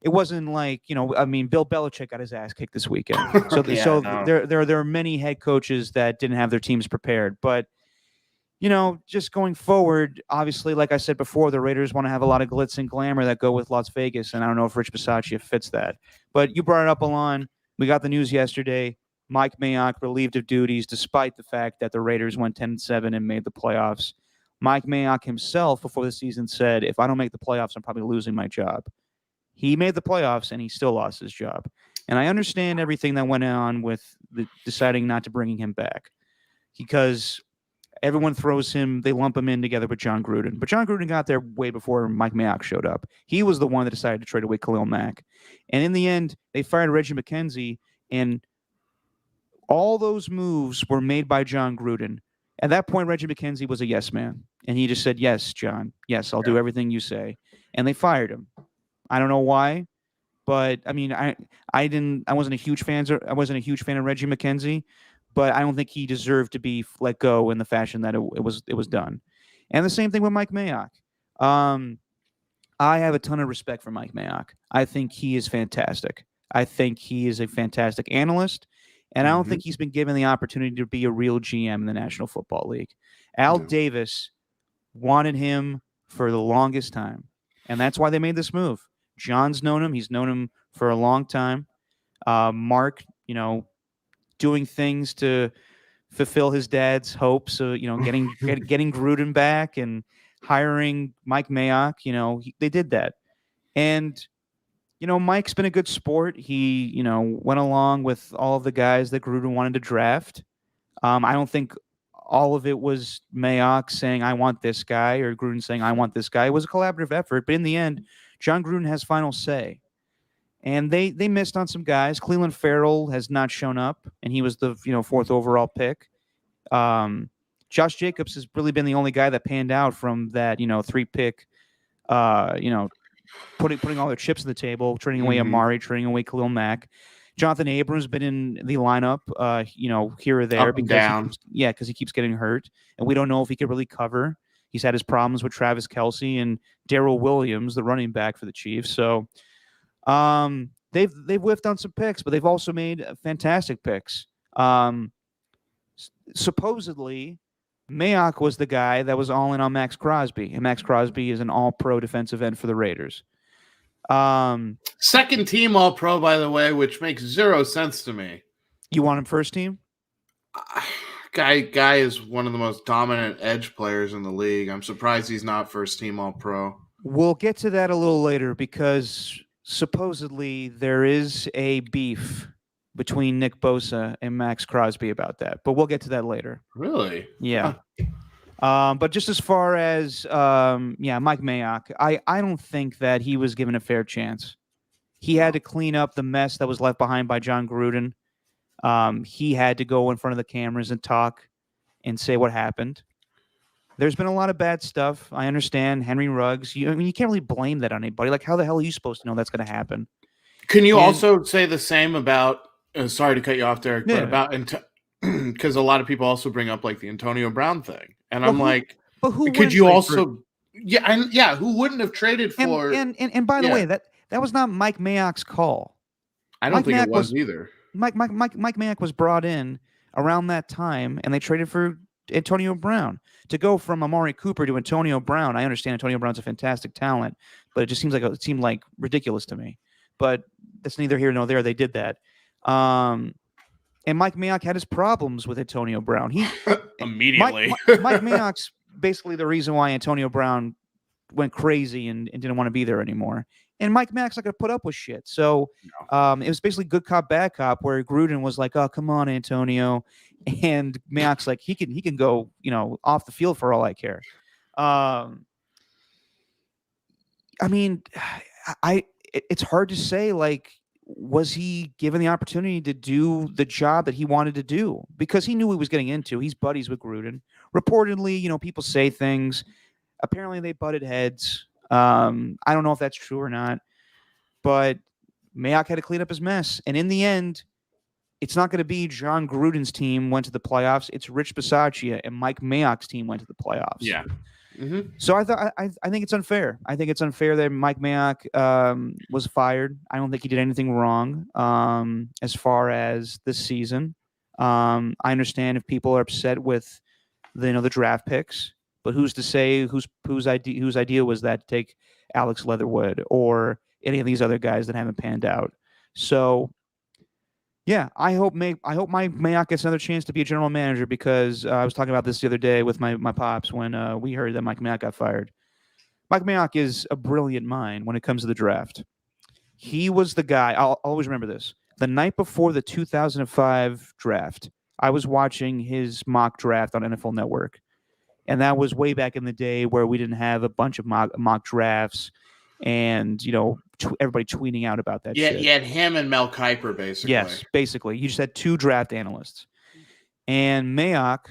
it wasn't like I mean Bill Belichick got his ass kicked this weekend. So Yeah, no. there are many head coaches that didn't have their teams prepared, but just going forward, obviously, like I said before, the Raiders want to have a lot of glitz and glamour that go with Las Vegas, and I don't know if Rich Bisaccia fits that. But you brought it up, Alon. We got the news yesterday. Mike Mayock relieved of duties, despite the fact that the Raiders went 10-7 and made the playoffs. Mike Mayock himself, before the season, said, "If I don't make the playoffs, I'm probably losing my job." He made the playoffs, and he still lost his job. And I understand everything that went on with deciding not to bringing him back because everyone throws him, they lump him in together with John Gruden. But John Gruden got there way before Mike Mayock showed up. He was the one that decided to trade away Khalil Mack. And in the end, they fired Reggie McKenzie, and all those moves were made by John Gruden. At that point, Reggie McKenzie was a yes man. And he just said, "Yes, John. Yes, I'll do Yeah. everything you say." And they fired him. I don't know why, but I mean, I wasn't a huge fan. I wasn't a huge fan of Reggie McKenzie, but I don't think he deserved to be let go in the fashion that it was done. And the same thing with Mike Mayock. Um, I have a ton of respect for Mike Mayock. I think he is fantastic. I think he is a fantastic analyst, and I don't Mhm. think he's been given the opportunity to be a real GM in the National Football League. Al No. Davis wanted him for the longest time, and that's why they made this move. John's known him; he's known him for a long time. Mark, doing things to fulfill his dad's hopes of getting Gruden back and hiring Mike Mayock. They did that, and Mike's been a good sport. He went along with all of the guys that Gruden wanted to draft. I don't think all of it was Mayock saying I want this guy or Gruden saying I want this guy. It was a collaborative effort, but in the end, John Gruden has final say. And they missed on some guys. Cleveland Farrell has not shown up, and he was the fourth overall pick. Josh Jacobs has really been the only guy that panned out from that 3-pick. Putting all their chips on the table, trading away Mhm. Amari, trading away Khalil Mack. Jonathan Abrams been in the lineup, here or there Up and because down. he keeps getting hurt, and we don't know if he could really cover. He's had his problems with Travis Kelce and Darrell Williams, the running back for the Chiefs. So, they've whiffed on some picks, but they've also made fantastic picks. Supposedly, Mayock was the guy that was all in on Max Crosby, and Max Crosby is an All-Pro defensive end for the Raiders. Second team All Pro, by the way, which makes zero sense to me. You want him first team? Guy is one of the most dominant edge players in the league. I'm surprised he's not first team All Pro. We'll get to that a little later because supposedly there is a beef between Nick Bosa and Max Crosby about that, but we'll get to that later. Really? Yeah. But just as far as Mike Mayock, I don't think that he was given a fair chance. He had to clean up the mess that was left behind by John Gruden. He had to go in front of the cameras and talk and say what happened. There's been a lot of bad stuff. I understand Henry Ruggs. You can't really blame that on anybody. Like, how the hell are you supposed to know that's going to happen? Can you also say the same about? Sorry to cut you off, Derek, but about because a lot of people also bring up like the Antonio Brown thing, and I'm like, but who could you also? Who wouldn't have traded for? And by the way, that was not Mike Mayock's call. I don't think it was either. Mike Mayock was brought in around that time, and they traded for Antonio Brown. To go from Amari Cooper to Antonio Brown, I understand Antonio Brown's a fantastic talent, but it seemed like ridiculous to me. But that's neither here nor there. They did that. And Mike Mayock had his problems with Antonio Brown. He immediately. Mike Mayock's basically the reason why Antonio Brown went crazy and didn't want to be there anymore. And Mike Mayock's not going to put up with shit. So it was basically good cop, bad cop, where Gruden was like, "Oh, come on, Antonio," and Mayock's like, "He can go, off the field for all I care." It's hard to say, like, was he given the opportunity to do the job that he wanted to do? Because he knew what he was getting into. He's buddies with Gruden. Reportedly, people say things. Apparently, they butted heads. I don't know if that's true or not. But Mayock had to clean up his mess. And in the end, it's not going to be John Gruden's team went to the playoffs. It's Rich Bisaccia and Mike Mayock's team went to the playoffs. Yeah. Mm-hmm. So I think it's unfair. I think it's unfair that Mike Mayock was fired. I don't think he did anything wrong as far as this season. I understand if people are upset with the draft picks, but who's to say whose idea was that to take Alex Leatherwood or any of these other guys that haven't panned out? So yeah, I hope Mike Mayock gets another chance to be a general manager because I was talking about this the other day with my pops when we heard that Mike Mayock got fired. Mike Mayock is a brilliant mind when it comes to the draft. He was the guy. I'll always remember this. The night before the 2005 draft, I was watching his mock draft on NFL Network, and that was way back in the day where we didn't have a bunch of mock drafts and everybody tweeting out about that shit. You had him and Mel Kiper, basically. Yes, basically. You just had two draft analysts. And Mayock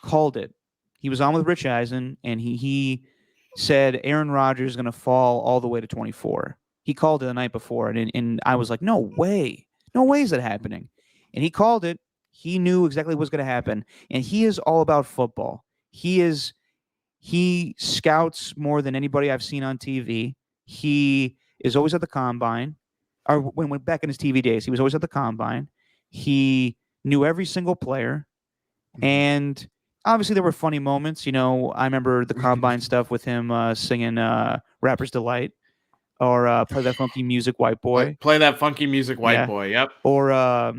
called it. He was on with Rich Eisen, and he said Aaron Rodgers is going to fall all the way to 24. He called it the night before, and I was like, no way. No way is that happening. And he called it. He knew exactly what was going to happen. And he is all about football. He scouts more than anybody I've seen on TV. He is always at the combine, or when back in his TV days, he was always at the combine. He knew every single player, and obviously there were funny moments. I remember the combine stuff with him singing "Rapper's Delight" or "Play That Funky Music, White Boy." Play that funky music, white boy. Yep. Or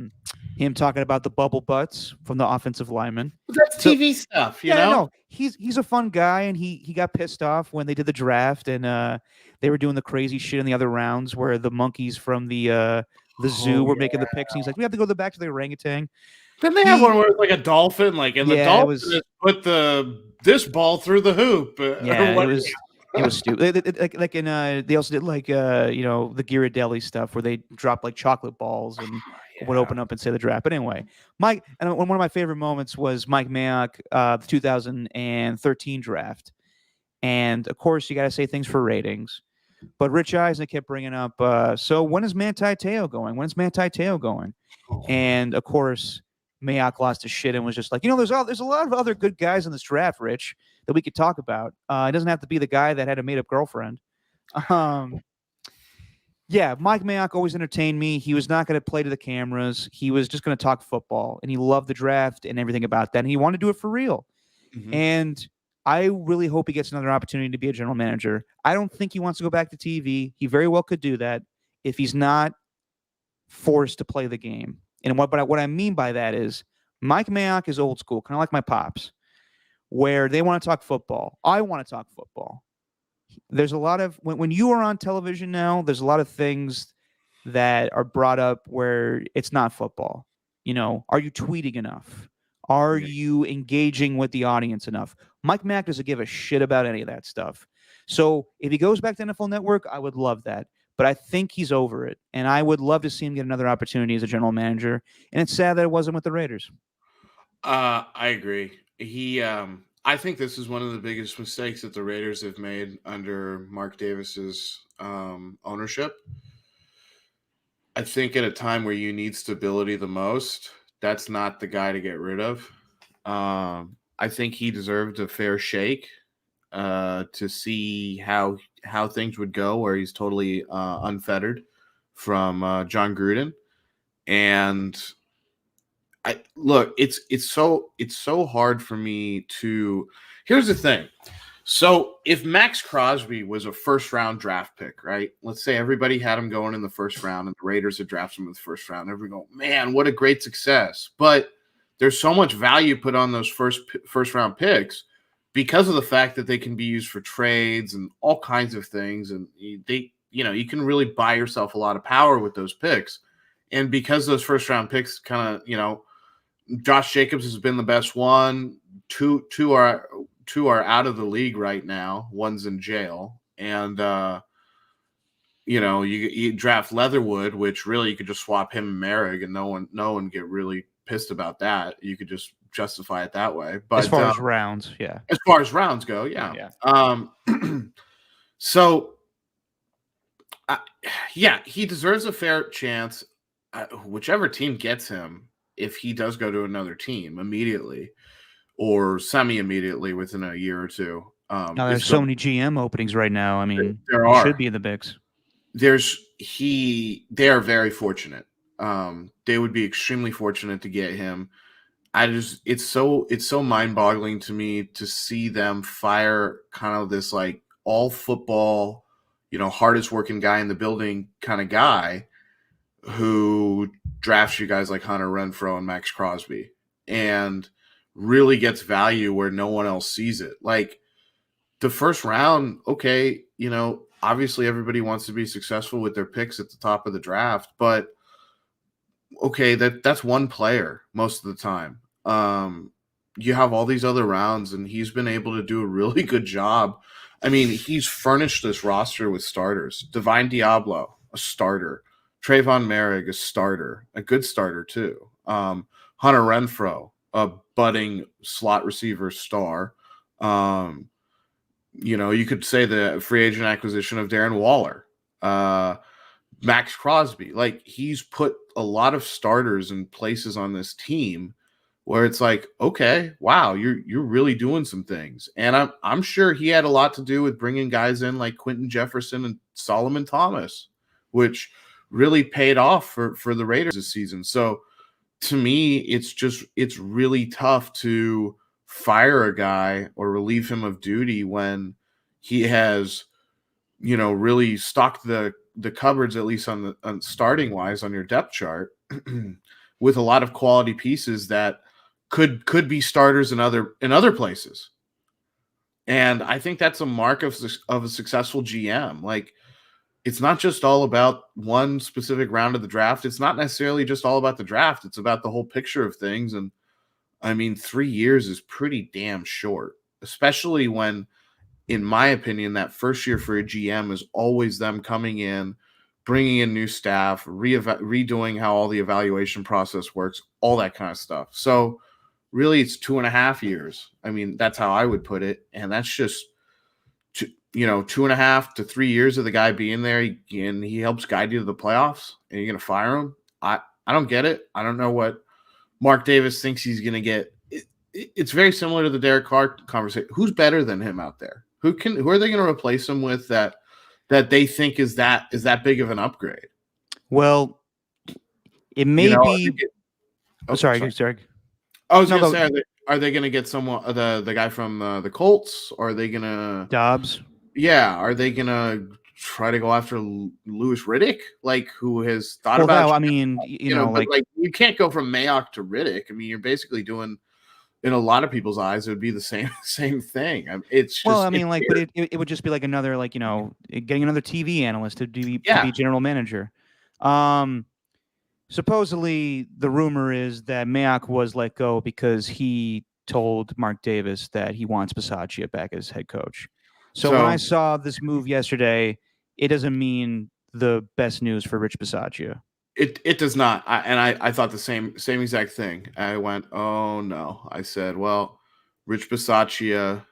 him talking about the bubble butts from the offensive lineman. That's TV stuff, you know. No, he's a fun guy, and he got pissed off when they did the draft and they were doing the crazy shit in the other rounds where the monkeys from the zoo were making the picks. And he's like, we have to go back to the orangutan. Then they have one where it's like a dolphin, and the dolphin just put this ball through the hoop. Yeah, it was stupid. They also did the Ghirardelli stuff where they drop like chocolate balls and would open up and say the draft. But anyway, one of my favorite moments was Mike Mayock, the 2013 draft. And of course, you got to say things for ratings. But Rich Eisen kept bringing up, so when is Manti Te'o going? When's Manti Te'o going? And of course, Mayock lost his shit and was just like, there's a lot of other good guys in this draft, Rich, that we could talk about. It doesn't have to be the guy that had a made-up girlfriend. Yeah, Mike Mayock always entertained me. He was not going to play to the cameras. He was just going to talk football, and he loved the draft and everything about that. And he wanted to do it for real. Hmm. And I really hope he gets another opportunity to be a general manager. I don't think he wants to go back to TV. He very well could do that if he's not forced to play the game. And what I mean by that is Mike Mayock is old school, kind of like my pops, where they want to talk football. I want to talk football. There's a lot of when you are on television now, there's a lot of things that are brought up where it's not football. You know, are you tweeting enough? Are Yeah. you engaging with the audience enough? Mike Mack doesn't give a shit about any of that stuff. So if he goes back to NFL Network, I would love that. But I think he's over it, and I would love to see him get another opportunity as a general manager. And it's sad that it wasn't with the Raiders. I agree. I think this is one of the biggest mistakes that the Raiders have made under Mark Davis's ownership. I think at a time where you need stability the most, that's not the guy to get rid of. I think he deserved a fair shake to see how things would go, where he's totally unfettered from John Gruden. And I look, it's so hard for me to. Here's the thing. So if Max Crosby was a first round draft pick, right? Let's say everybody had him going in the first round, and the Raiders had drafted him in the first round. Everybody go, man, what a great success! But there's so much value put on those first round picks because of the fact that they can be used for trades and all kinds of things, and you can really buy yourself a lot of power with those picks. And because those first round picks kind of, Josh Jacobs has been the best one. Two are out of the league right now. One's in jail, and you draft Leatherwood, which really you could just swap him and Merrick, and no one get really pissed about that. You could just justify it that way. But As far as rounds, yeah. as far as rounds go, yeah. So, yeah, he deserves a fair chance. Whichever team gets him, if he does go to another team immediately or semi-immediately within a year or two. Now there's so many GM openings right now. I mean, there he are. should be in the mix. They are very fortunate. They would be extremely fortunate to get him. It's so mind-boggling to me to see them fire kind of this like all football, hardest working guy in the building kind of guy who drafts you guys like Hunter Renfrow and Max Crosby and really gets value where no one else sees it. Like the first round, okay, obviously everybody wants to be successful with their picks at the top of the draft, but okay, that's one player most of the time. You have all these other rounds, and he's been able to do a really good job. I mean, he's furnished this roster with starters. Divine Diablo, a starter. Trayvon Merrick, a starter, a good starter too. Hunter Renfrow, a budding slot receiver star. You could say the free agent acquisition of Darren Waller, Max Crosby. Like he's put a lot of starters in places on this team where it's like, okay, wow, you're really doing some things. And I'm sure he had a lot to do with bringing guys in like Quentin Jefferson and Solomon Thomas, which really paid off for the Raiders this season. So to me, it's really tough to fire a guy or relieve him of duty when he has, really stocked the cupboards, at least on starting wise on your depth chart with a lot of quality pieces that could be starters in other places. And I think that's a mark of a successful GM. Like, it's not just all about one specific round of the draft. It's not necessarily just all about the draft. It's about the whole picture of things. And I mean, 3 years is pretty damn short, especially when, in my opinion, that first year for a GM is always them coming in, bringing in new staff, redoing how all the evaluation process works, all that kind of stuff. So really it's 2.5 years. I mean, that's how I would put it. And that's just 2.5 to 3 years of the guy being there, and he helps guide you to the playoffs, and you're going to fire him. I don't get it. I don't know what Mark Davis thinks he's going to get. It's very similar to the Derek Carr conversation. Who's better than him out there? Who are they going to replace him with that that they think is that big of an upgrade. Well, it may be. Oh, sorry. I was No, gonna go. say, are they gonna get someone the guy from the Colts? Or are they gonna Dobbs. Yeah, are they gonna try to go after Louis Riddick, like who has thought Well, about that, I mean, but like you can't go from Mayock to Riddick. I mean, you're basically doing, in a lot of people's eyes, it would be the same thing. It's just, well, I mean, it's like, weird. but it would just be like another, like, getting another TV analyst to be Yeah. general manager. Supposedly the rumor is that Mayock was let go because he told Mark Davis that he wants Bisaccia back as head coach. So when I saw this move yesterday, it doesn't mean the best news for Rich Bisaccia. It does not. I thought the same exact thing. I went, oh no. I said, well, Rich Bisaccia,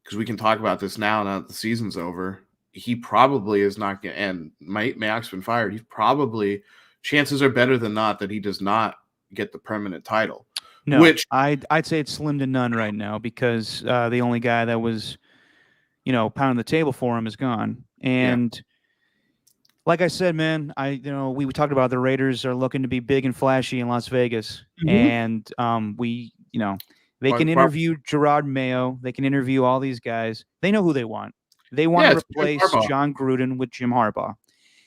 because we can talk about this now that the season's over. He probably is not going to, and Mayock's been fired. He's probably, chances are better than not that he does not get the permanent title. No, which I'd say it's slim to none right now, because the only guy that was, pounding the table for him is gone. And like I said, man, we talked about the Raiders are looking to be big and flashy in Las Vegas, and they can interview Gerard Mayo, they can interview all these guys. They know who they want. They want to replace John Gruden with Jim Harbaugh.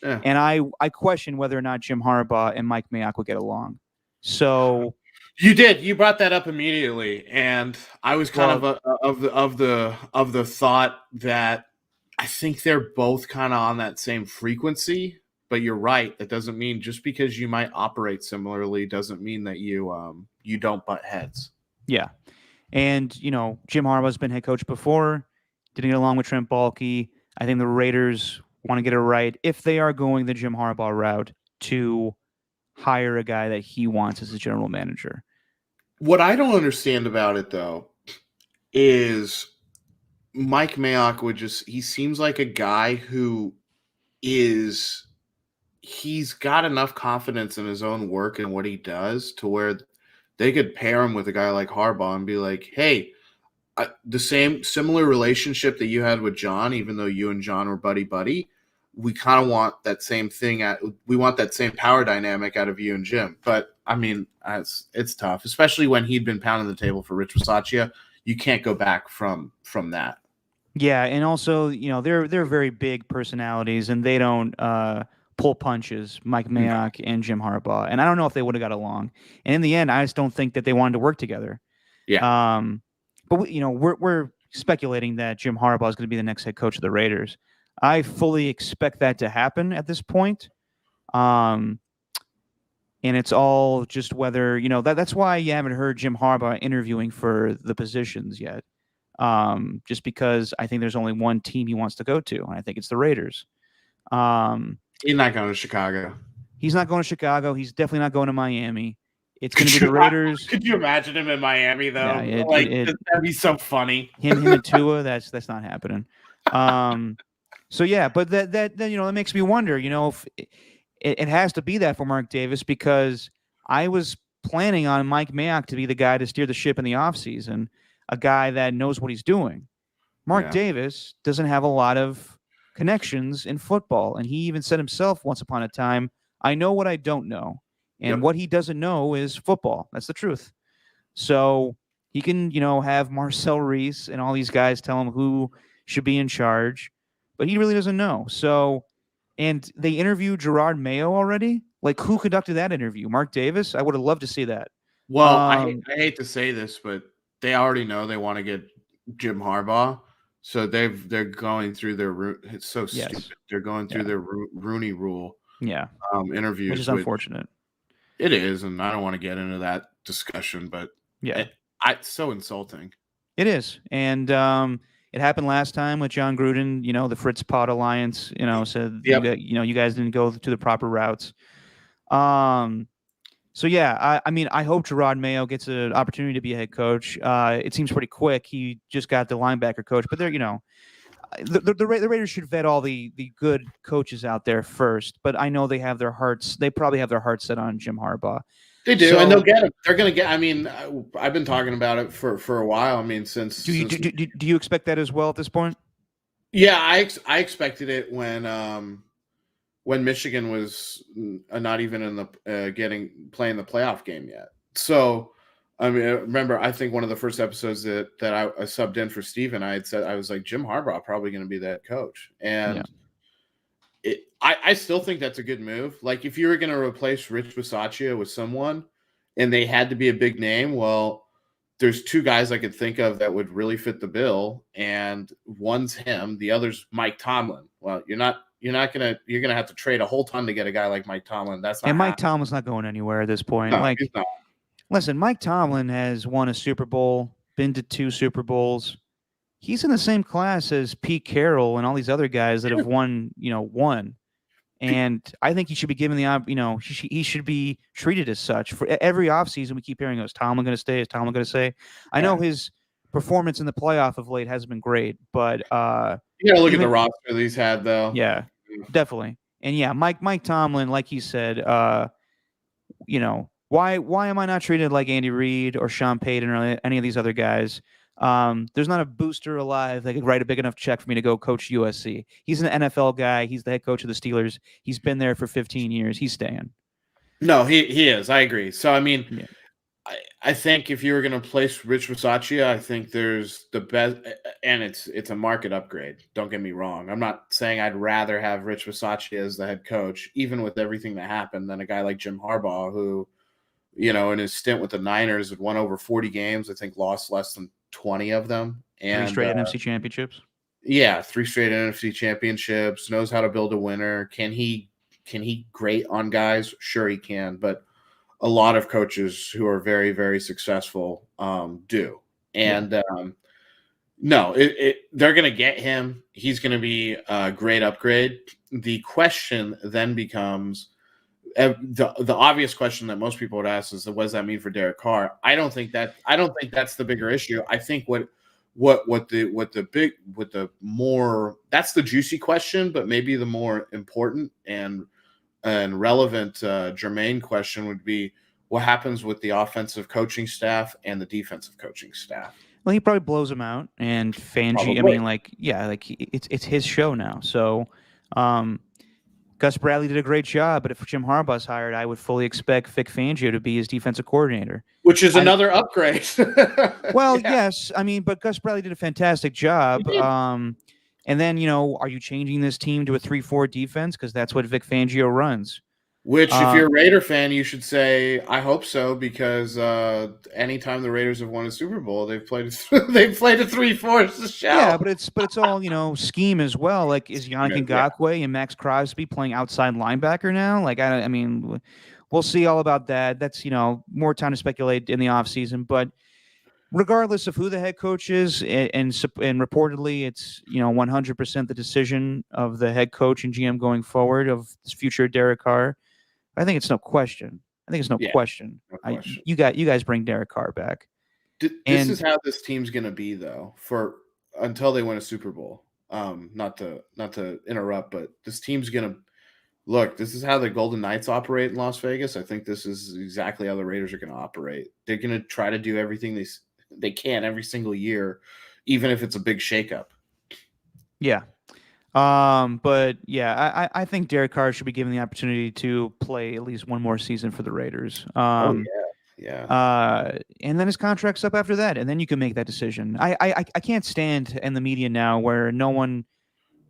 Yeah. And I question whether or not Jim Harbaugh and Mike Mayock would get along. So you brought that up immediately, and I was kind of the thought that I think they're both kind of on that same frequency. But you're right. That doesn't mean, just because you might operate similarly doesn't mean that you don't butt heads. Yeah. And, Jim Harbaugh's been head coach before, didn't get along with Trent Baalke. I think the Raiders want to get it right, if they are going the Jim Harbaugh route, to hire a guy that he wants as his general manager. What I don't understand about it, though, is Mike Mayock he seems like a guy who he's got enough confidence in his own work and what he does to where they could pair him with a guy like Harbaugh and be like, hey, the similar relationship that you had with John, even though you and John were buddy, we kind of want that same thing. We want that same power dynamic out of you and Jim. But I mean, it's tough, especially when he'd been pounding the table for Rich Bisaccia. You can't go back from that. Yeah, and also, they're very big personalities, and they don't pull punches, Mike Mayock and Jim Harbaugh. And I don't know if they would have got along. And in the end, I just don't think that they wanted to work together. Yeah. But we're speculating that Jim Harbaugh is going to be the next head coach of the Raiders. I fully expect that to happen at this point. And it's all just whether, that's why you haven't heard Jim Harbaugh interviewing for the positions yet. Just because I think there's only one team he wants to go to, and I think it's the Raiders. He's not going to Chicago. He's not going to Chicago. He's definitely not going to Miami. It's going to be the Raiders. Could you imagine him in Miami, though? Yeah, that'd be so funny. Him and Tua, that's not happening. So yeah, but that that makes me wonder. If it has to be that for Mark Davis, because I was planning on Mike Mayock to be the guy to steer the ship in the offseason, a guy that knows what he's doing. Mark Davis doesn't have a lot of connections in football, and he even said himself once upon a time, I know what I don't know. And what he doesn't know is football. That's the truth. So he can, have Marcel Reese and all these guys tell him who should be in charge, but he really doesn't know. So, and they interviewed Gerard Mayo already. Like, who conducted that interview? Mark Davis? I would have loved to see that. Well, I hate to say this, but they already know they want to get Jim Harbaugh. So they're going through their it's so stupid. They're going through their Rooney Rule. Interviews, which is unfortunate. It is, and I don't want to get into that discussion, but it's so insulting. It is, and it happened last time with John Gruden. The Fritz Pod Alliance, said you guys didn't go to the proper routes. So yeah, I mean, I hope Gerard Mayo gets an opportunity to be a head coach. It seems pretty quick. He just got the linebacker coach, but they're the Raiders should vet all the good coaches out there first. But I know they have their hearts. They probably have their hearts set on Jim Harbaugh. They do, and they'll get him. They're going to get. I mean, I've been talking about it for a while. I mean, since do you expect that as well at this point? Yeah, I expected it when Michigan was not even in the playing the playoff game yet. So I mean, remember, I think one of the first episodes that I subbed in for Steven, I had said I was like Jim Harbaugh probably going to be that coach, Yeah. and I still think that's a good move. Like if you were going to replace Rich Bisaccia with someone, and they had to be a big name, well, there's two guys I could think of that would really fit the bill, and one's him, the other's Mike Tomlin. Well, you're gonna have to trade a whole ton to get a guy like Mike Tomlin. That's not And Mike happening. Tomlin's not going anywhere at this point. No, Like, he's not. listen, Mike Tomlin has won a Super Bowl, been to 2 Super Bowls. He's in the same class as Pete Carroll and all these other guys that have won, one. And I think he should be given he should be treated as such. For every offseason, we keep hearing, is Tomlin going to stay? Is Tomlin going to stay? I know his performance in the playoff of late hasn't been great, but you gotta look at the roster that he's had, though. Yeah, definitely. And yeah, Mike Tomlin, like he said, why am I not treated like Andy Reid or Sean Payton or any of these other guys? There's not a booster alive that could write a big enough check for me to go coach USC. He's an NFL guy. He's the head coach of the Steelers. He's been there for 15 years. He's staying. No, he is. I agree. So I mean, Yeah. I think if you were going to place Rich Bisaccia, I think there's the best, and it's a market upgrade. Don't get me wrong. I'm not saying I'd rather have Rich Bisaccia as the head coach, even with everything that happened, than a guy like Jim Harbaugh, who, in his stint with the Niners, had won over 40 games. I think lost less than 20 of them, and 3 straight NFC championships. Yeah, 3 straight NFC championships. Knows how to build a winner. Can he grate on guys? Sure, he can, but a lot of coaches who are very, very successful do. And no, they're going to get him. He's going to be a great upgrade. The question then becomes the obvious question that most people would ask is, what does that mean for Derek Carr? I don't think that's the bigger issue. I think that's the juicy question, but maybe the more important and relevant germane question would be, what happens with the offensive coaching staff and the defensive coaching staff? Well, he probably blows him out, and Fangio. I mean, it's his show now. So, Gus Bradley did a great job, but if Jim Harbaugh's hired, I would fully expect Vic Fangio to be his defensive coordinator, which is another upgrade. Well, yes, I mean, but Gus Bradley did a fantastic job. And then, are you changing this team to a 3-4 defense? Because that's what Vic Fangio runs. Which, if you're a Raider fan, you should say, I hope so, because anytime the Raiders have won a Super Bowl, they've played a 3-4 shell. Yeah, but it's all scheme as well. Like, is Yannick Ngakoue and Max Crosby playing outside linebacker now? Like, I mean, we'll see all about that. That's more time to speculate in the offseason. But regardless of who the head coach is, and reportedly it's 100% the decision of the head coach and GM going forward of this future Derek Carr. I think it's no question. Question. No question. You guys bring Derek Carr back. This is how this team's going to be, though, until they win a Super Bowl. Not to interrupt, but this team's going to look. This is how the Golden Knights operate in Las Vegas. I think this is exactly how the Raiders are going to operate. They're going to try to do everything they can every single year, even if it's a big shakeup. Yeah. But yeah, I think Derek Carr should be given the opportunity to play at least one more season for the Raiders. Yeah. And then his contract's up after that, and then you can make that decision. I can't stand in the media now where no one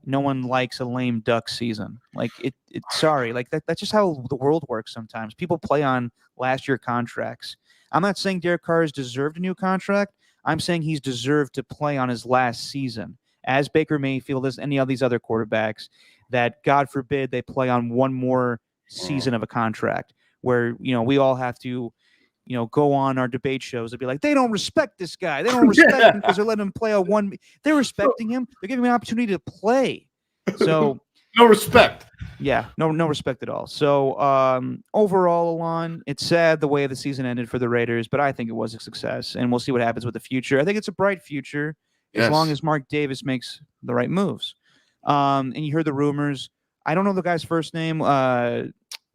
likes a lame duck season. Like sorry, like that's just how the world works sometimes. People play on last year contracts. I'm not saying Derek Carr has deserved a new contract. I'm saying he's deserved to play on his last season, as Baker Mayfield, as any of these other quarterbacks, that God forbid they play on one more season of a contract where, we all have to, go on our debate shows and be like, they don't respect this guy. They don't respect him because they're letting him play they're respecting him. They're giving him an opportunity to play. So no respect. Yeah, no respect at all. So overall, Alon, it's sad the way the season ended for the Raiders, but I think it was a success, and we'll see what happens with the future. I think it's a bright future as long as Mark Davis makes the right moves. And you heard the rumors. I don't know the guy's first name.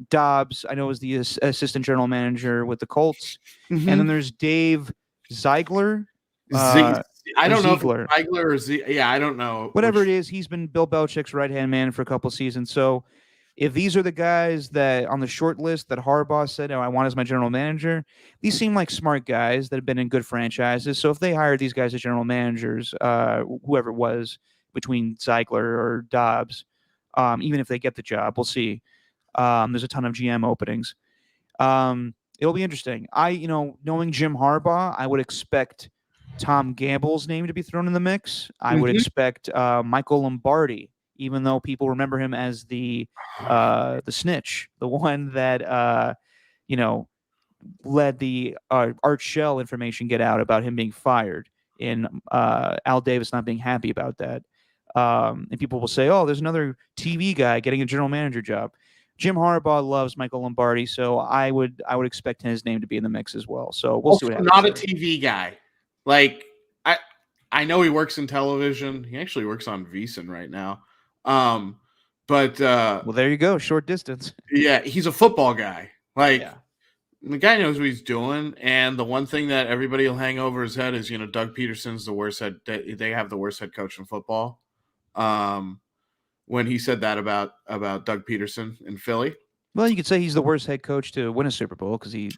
Dobbs, I know, is the assistant general manager with the Colts. Mm-hmm. And then there's Dave Ziegler. I don't know if Ziegler. it's Ziegler or yeah, I don't know. Whatever it is, he's been Bill Belichick's right-hand man for a couple seasons. So if these are the guys that on the short list that Harbaugh said, "Oh, I want as my general manager," these seem like smart guys that have been in good franchises. So if they hired these guys as general managers, whoever it was between Ziegler or Dobbs, even if they get the job, we'll see. There's a ton of GM openings. It'll be interesting. Knowing Jim Harbaugh, I would expect Tom Gamble's name to be thrown in the mix. I would expect Michael Lombardi, even though people remember him as the snitch, the one that let the Art Shell information get out about him being fired, and Al Davis not being happy about that. And people will say, "Oh, there's another TV guy getting a general manager job." Jim Harbaugh loves Michael Lombardi, so I would expect his name to be in the mix as well. So we'll see what happens. Not a TV guy. Like I know he works in television. He actually works on VSiN right now. But well, there you go, short distance. Yeah, he's a football guy. The guy knows what he's doing, and the one thing that everybody will hang over his head is, Doug Peterson's the worst head. They have the worst head coach in football. When he said that about Doug Peterson in Philly. Well, you could say he's the worst head coach to win a Super Bowl because he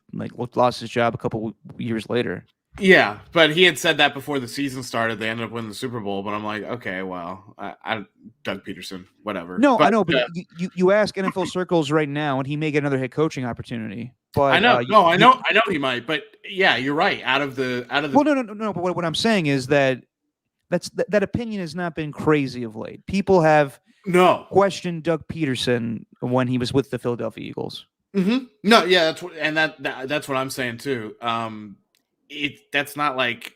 lost his job a couple years later. Yeah, but he had said that before the season started. They ended up winning the Super Bowl, but I'm like, okay, well, I Doug Peterson, whatever. No, I know, but you ask NFL circles right now, and he may get another head coaching opportunity. But I know, I know he might. But yeah, you're right. Out of the. Well, no. But what I'm saying is that that opinion has not been crazy of late. People have questioned Doug Peterson when he was with the Philadelphia Eagles. Mm-hmm. No, yeah, that's what I'm saying too. That's not like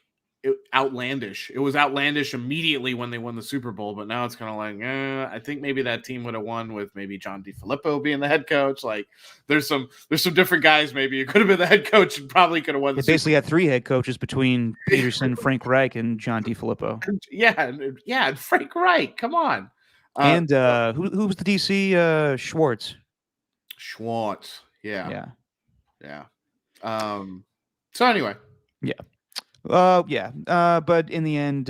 outlandish. It was outlandish immediately when they won the Super Bowl, but now it's kind of like, I think maybe that team would have won with maybe John DeFilippo being the head coach. Like, there's some different guys. Maybe it could have been the head coach and probably could have won. They basically had three head coaches between Peterson, Frank Reich, and John DeFilippo. Yeah, Frank Reich. Come on. And who was the DC? Schwartz. Yeah. So anyway. But in the end,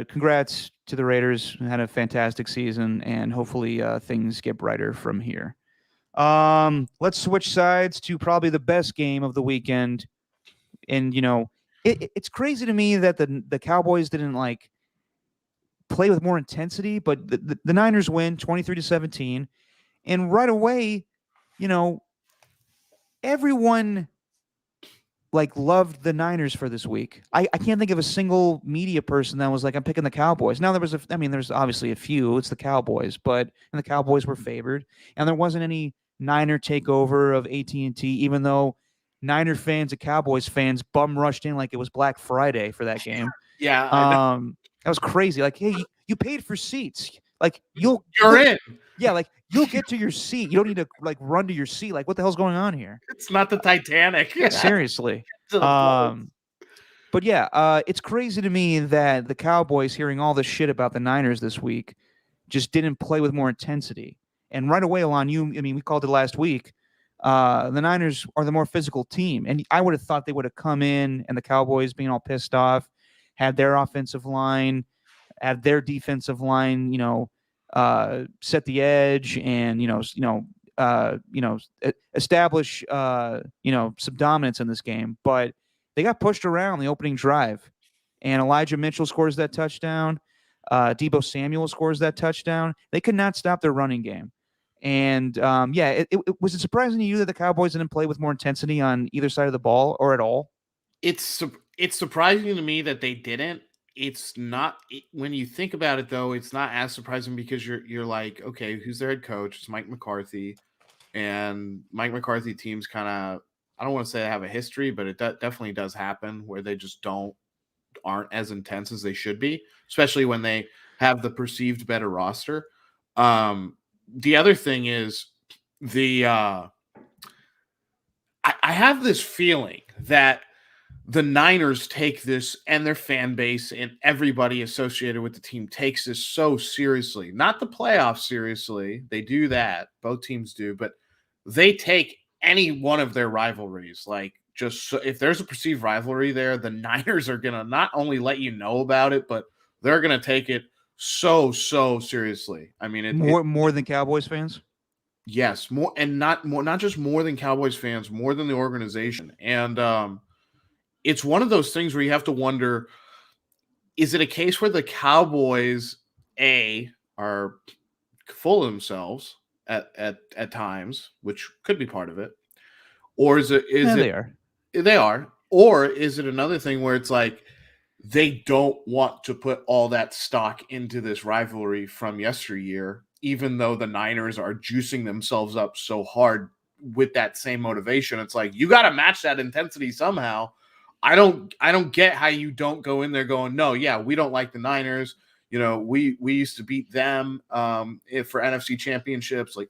congrats to the Raiders. Had a fantastic season, and hopefully things get brighter from here. Let's switch sides to probably the best game of the weekend. And it's crazy to me that the Cowboys didn't play with more intensity, but the Niners win 23-17, and right away, everyone loved the Niners for this week. I can't think of a single media person that was like, I'm picking the Cowboys. Now there's obviously a few, it's the Cowboys, and the Cowboys were favored, and there wasn't any Niner takeover of AT&T, even though Niner fans and Cowboys fans bum rushed in like it was Black Friday for that game. Yeah. That was crazy. Like, hey, you paid for seats. You're in. Yeah, you'll get to your seat. You don't need to run to your seat. What the hell's going on here? It's not the Titanic. Seriously. But yeah, it's crazy to me that the Cowboys, hearing all this shit about the Niners this week, just didn't play with more intensity. And right away, Alon, we called it last week. The Niners are the more physical team, and I would have thought they would have come in, and the Cowboys, being all pissed off, had their offensive line, had their defensive line, set the edge, and establish some dominance in this game. But they got pushed around the opening drive, and Elijah Mitchell scores that touchdown. Deebo Samuel scores that touchdown. They could not stop their running game. And was it surprising to you that the Cowboys didn't play with more intensity on either side of the ball or at all? It's surprising to me that they didn't. It's not, when you think about it though, it's not as surprising because you're like, okay, who's their head coach? It's Mike McCarthy, and Mike McCarthy teams kind of, I don't want to say they have a history, but it definitely does happen where they just aren't as intense as they should be, especially when they have the perceived better roster. The other thing is I have this feeling that the Niners take this, and their fan base and everybody associated with the team takes this so seriously. Not the playoffs seriously. They do that. Both teams do. But they take any one of their rivalries, like just so, if there's a perceived rivalry there, the Niners are gonna not only let you know about it, but they're gonna take it so seriously. I mean, More than Cowboys fans. yes, not just more than Cowboys fans, more than the organization, and it's one of those things where you have to wonder: is it a case where the Cowboys are full of themselves at times, which could be part of it, or is it they are, or is it another thing where it's like they don't want to put all that stock into this rivalry from yesteryear, even though the Niners are juicing themselves up so hard with that same motivation? It's like you got to match that intensity somehow. I don't get how you don't go in there going, no, yeah, we don't like the Niners. You know, we used to beat them for NFC championships. Like,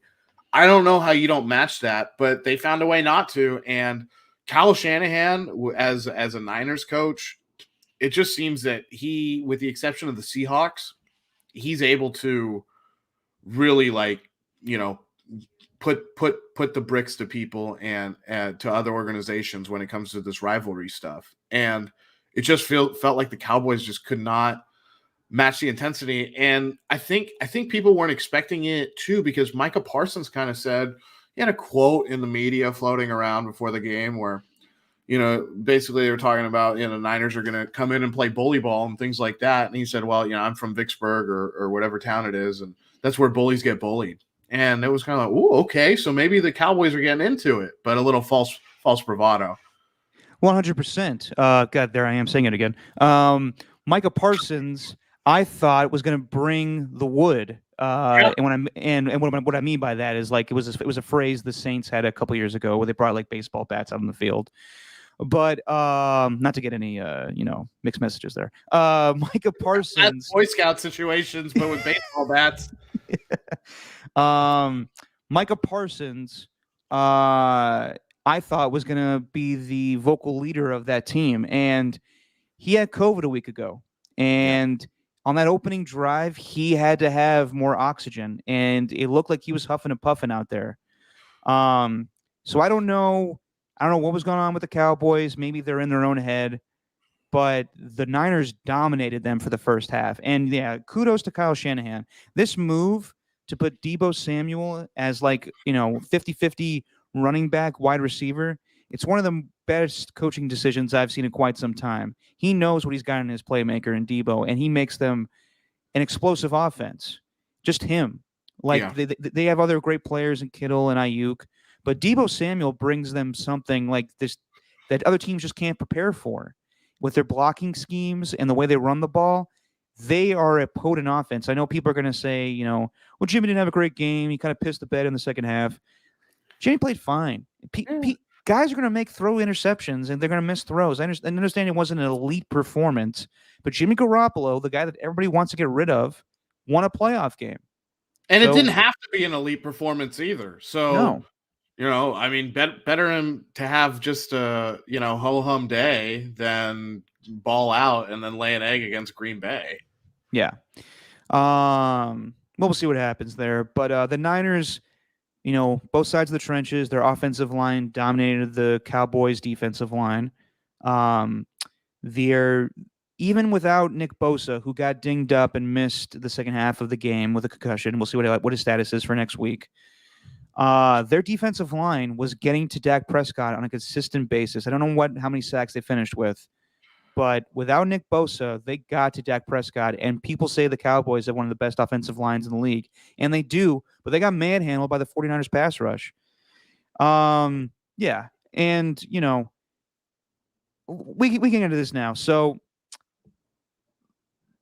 I don't know how you don't match that, but they found a way not to. And Kyle Shanahan, as a Niners coach, it just seems that he, with the exception of the Seahawks, he's able to really, like, you know, put the bricks to people and to other organizations when it comes to this rivalry stuff. And it just felt like the Cowboys just could not match the intensity. And I think people weren't expecting it too, because Micah Parsons kind of said, he had a quote in the media floating around before the game where, you know, basically they were talking about, you know, Niners are going to come in and play bully ball and things like that. And he said, well, you know, I'm from Vicksburg or whatever town it is, and that's where bullies get bullied. And it was kind of like, oh, okay, so maybe the Cowboys are getting into it, but a little false bravado. 100%. God, there I am saying it again. Micah Parsons, I thought was going to bring the wood. And what I mean by that is, like, it was a phrase the Saints had a couple years ago where they brought like baseball bats out on the field. But not to get any mixed messages there. Micah Parsons, Boy Scout situations, but with baseball bats. Micah Parsons, I thought was going to be the vocal leader of that team, and he had COVID a week ago, and on that opening drive, he had to have more oxygen, and it looked like he was huffing and puffing out there. So I don't know what was going on with the Cowboys. Maybe they're in their own head, but the Niners dominated them for the first half. And yeah, kudos to Kyle Shanahan. This move to put Deebo Samuel as, like, 50-50 running back, wide receiver, it's one of the best coaching decisions I've seen in quite some time. He knows what he's got in his playmaker in Deebo, and he makes them an explosive offense. Just him. Like, they have other great players in Kittle and Ayuk, but Deebo Samuel brings them something like this that other teams just can't prepare for. With their blocking schemes and the way they run the ball, they are a potent offense. I know people are going to say, well, Jimmy didn't have a great game. He kind of pissed the bed in the second half. Jimmy played fine. Guys are going to throw interceptions, and they're going to miss throws. I understand it wasn't an elite performance, but Jimmy Garoppolo, the guy that everybody wants to get rid of, won a playoff game. And it didn't have to be an elite performance either. So, no. I mean, better him to have just a, ho-hum day than ball out and then lay an egg against Green Bay. Yeah. Well, we'll see what happens there. But the Niners, both sides of the trenches, their offensive line dominated the Cowboys' defensive line. They're, even without Nick Bosa, who got dinged up and missed the second half of the game with a concussion. We'll see what his status is for next week. Their defensive line was getting to Dak Prescott on a consistent basis. I don't know how many sacks they finished with, but without Nick Bosa, they got to Dak Prescott, and people say the Cowboys have one of the best offensive lines in the league, and they do, but they got manhandled by the 49ers pass rush. Yeah, and, we can get into this now. So,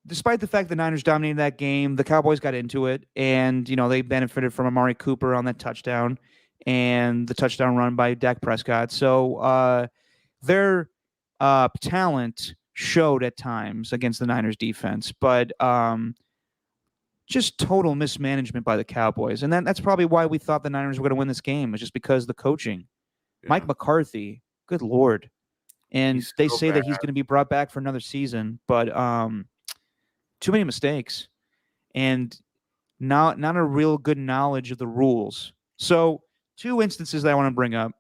despite the fact the Niners dominated that game, the Cowboys got into it, and, they benefited from Amari Cooper on that touchdown and the touchdown run by Dak Prescott. So their talent showed at times against the Niners defense, but just total mismanagement by the Cowboys. And that's probably why we thought the Niners were going to win this game. It's just because of the coaching. Yeah. Mike McCarthy, good Lord. And they say that he's going to be brought back for another season, but too many mistakes and not a real good knowledge of the rules. So 2 instances that I want to bring up.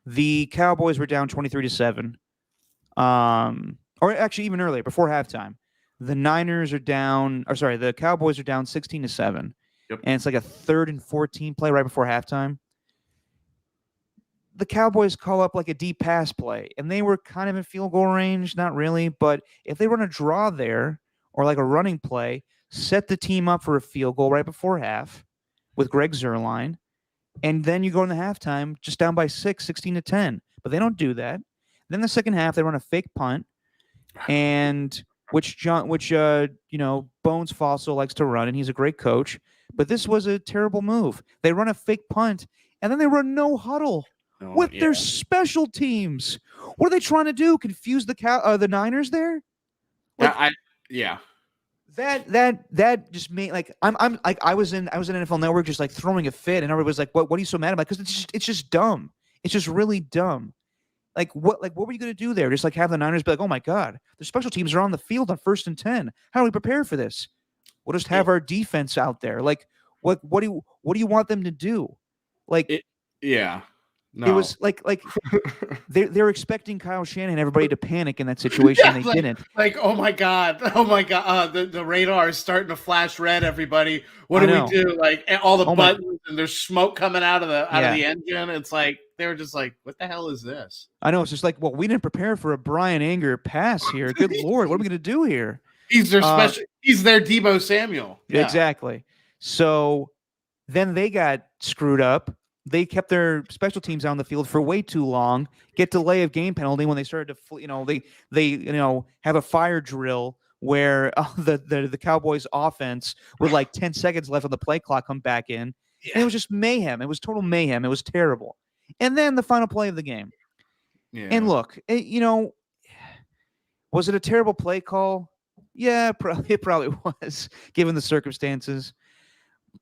The Cowboys were down 23-7. Or actually even earlier, before halftime. The Niners are down, or sorry, the Cowboys are down 16-7. Yep. And it's like a 3rd and 14 play right before halftime. The Cowboys call up like a deep pass play, and they were kind of in field goal range, not really, but if they run a draw there or like a running play, set the team up for a field goal right before half with Greg Zuerlein, and then you go in the halftime just down by 6, 16-10. But they don't do that. Then the second half, they run a fake punt, and which Bones Fossil likes to run, and he's a great coach. But this was a terrible move. They run a fake punt, and then they run no huddle with their special teams. What are they trying to do? Confuse the Niners there? Like, That just made like I'm like I was in NFL Network just like throwing a fit, and everybody was like, "What are you so mad about?" Because it's just dumb. It's just really dumb. Like what were you going to do there? Just like have the Niners be like, "Oh my God, the special teams are on the field on 1st and 10. How do we prepare for this? We'll just have our defense out there." Like what do you want them to do? Like No. It was like they're expecting Kyle Shanahan and everybody to panic in that situation, and they didn't. Like, oh my god, the radar is starting to flash red. Everybody, what do we do? Like all the buttons, and there's smoke coming out of the engine. It's like they were just like, what the hell is this? I know. It's just like, well, we didn't prepare for a Brian Anger pass here. Good Lord, what are we going to do here? He's their special. He's their Deebo Samuel. Yeah. Exactly. So then they got screwed up. They kept their special teams on the field for way too long. Get delay of game penalty when they started to, they have a fire drill where the Cowboys offense with like 10 seconds left on the play clock come back in. Yeah. And it was just mayhem. It was total mayhem. It was terrible. And then the final play of the game. Yeah. And look, was it a terrible play call? Yeah, it probably was, given the circumstances.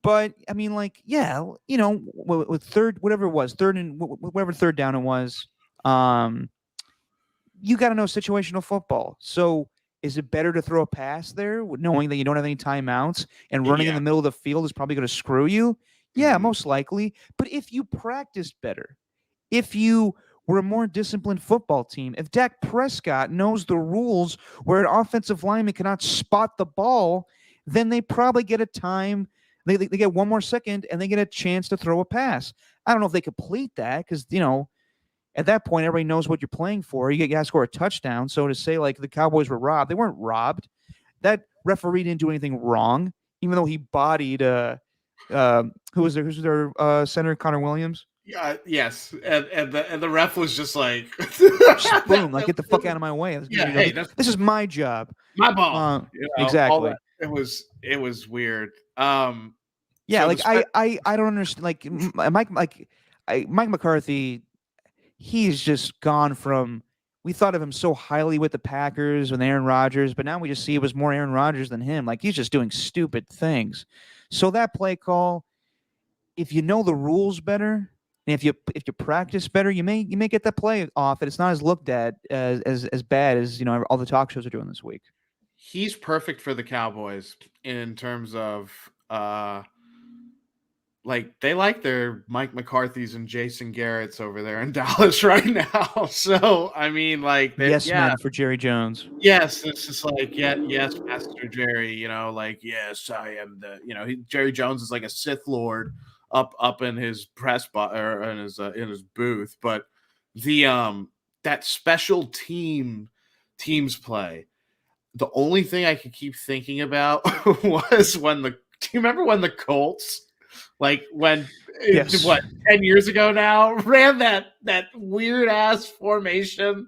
But I mean, like, yeah, with third down it was, you got to know situational football. So is it better to throw a pass there, knowing that you don't have any timeouts, and running in the middle of the field is probably going to screw you? Yeah, most likely. But if you practiced better, if you were a more disciplined football team, if Dak Prescott knows the rules where an offensive lineman cannot spot the ball, then they probably get a time. They get one more second and they get a chance to throw a pass. I don't know if they complete that because, at that point, everybody knows what you're playing for. You got to score a touchdown. So to say like the Cowboys were robbed, they weren't robbed. That referee didn't do anything wrong, even though he bodied who's their center, Connor Williams. Yes, and the ref was just like, just boom, like get the fuck out of my way. This is my job, my ball. Exactly. It was weird. Yeah, so like I don't understand. Like Mike McCarthy, he's just gone from. We thought of him so highly with the Packers and Aaron Rodgers, but now we just see it was more Aaron Rodgers than him. Like he's just doing stupid things. So that play call, if you know the rules better, and if you practice better, you may get that play off, and it's not as looked at as bad as all the talk shows are doing this week. He's perfect for the Cowboys in terms of like they like their Mike McCarthy's and Jason Garrett's over there in Dallas right now. So I mean, like, man for Jerry Jones. Yes, it's just like yes, Master Jerry. Like yes, I am the. Jerry Jones is like a Sith Lord up in his press or in his booth. But the that special teams play. The only thing I could keep thinking about was do you remember when the Colts, like when, yes. 10 years ago now, ran that weird ass formation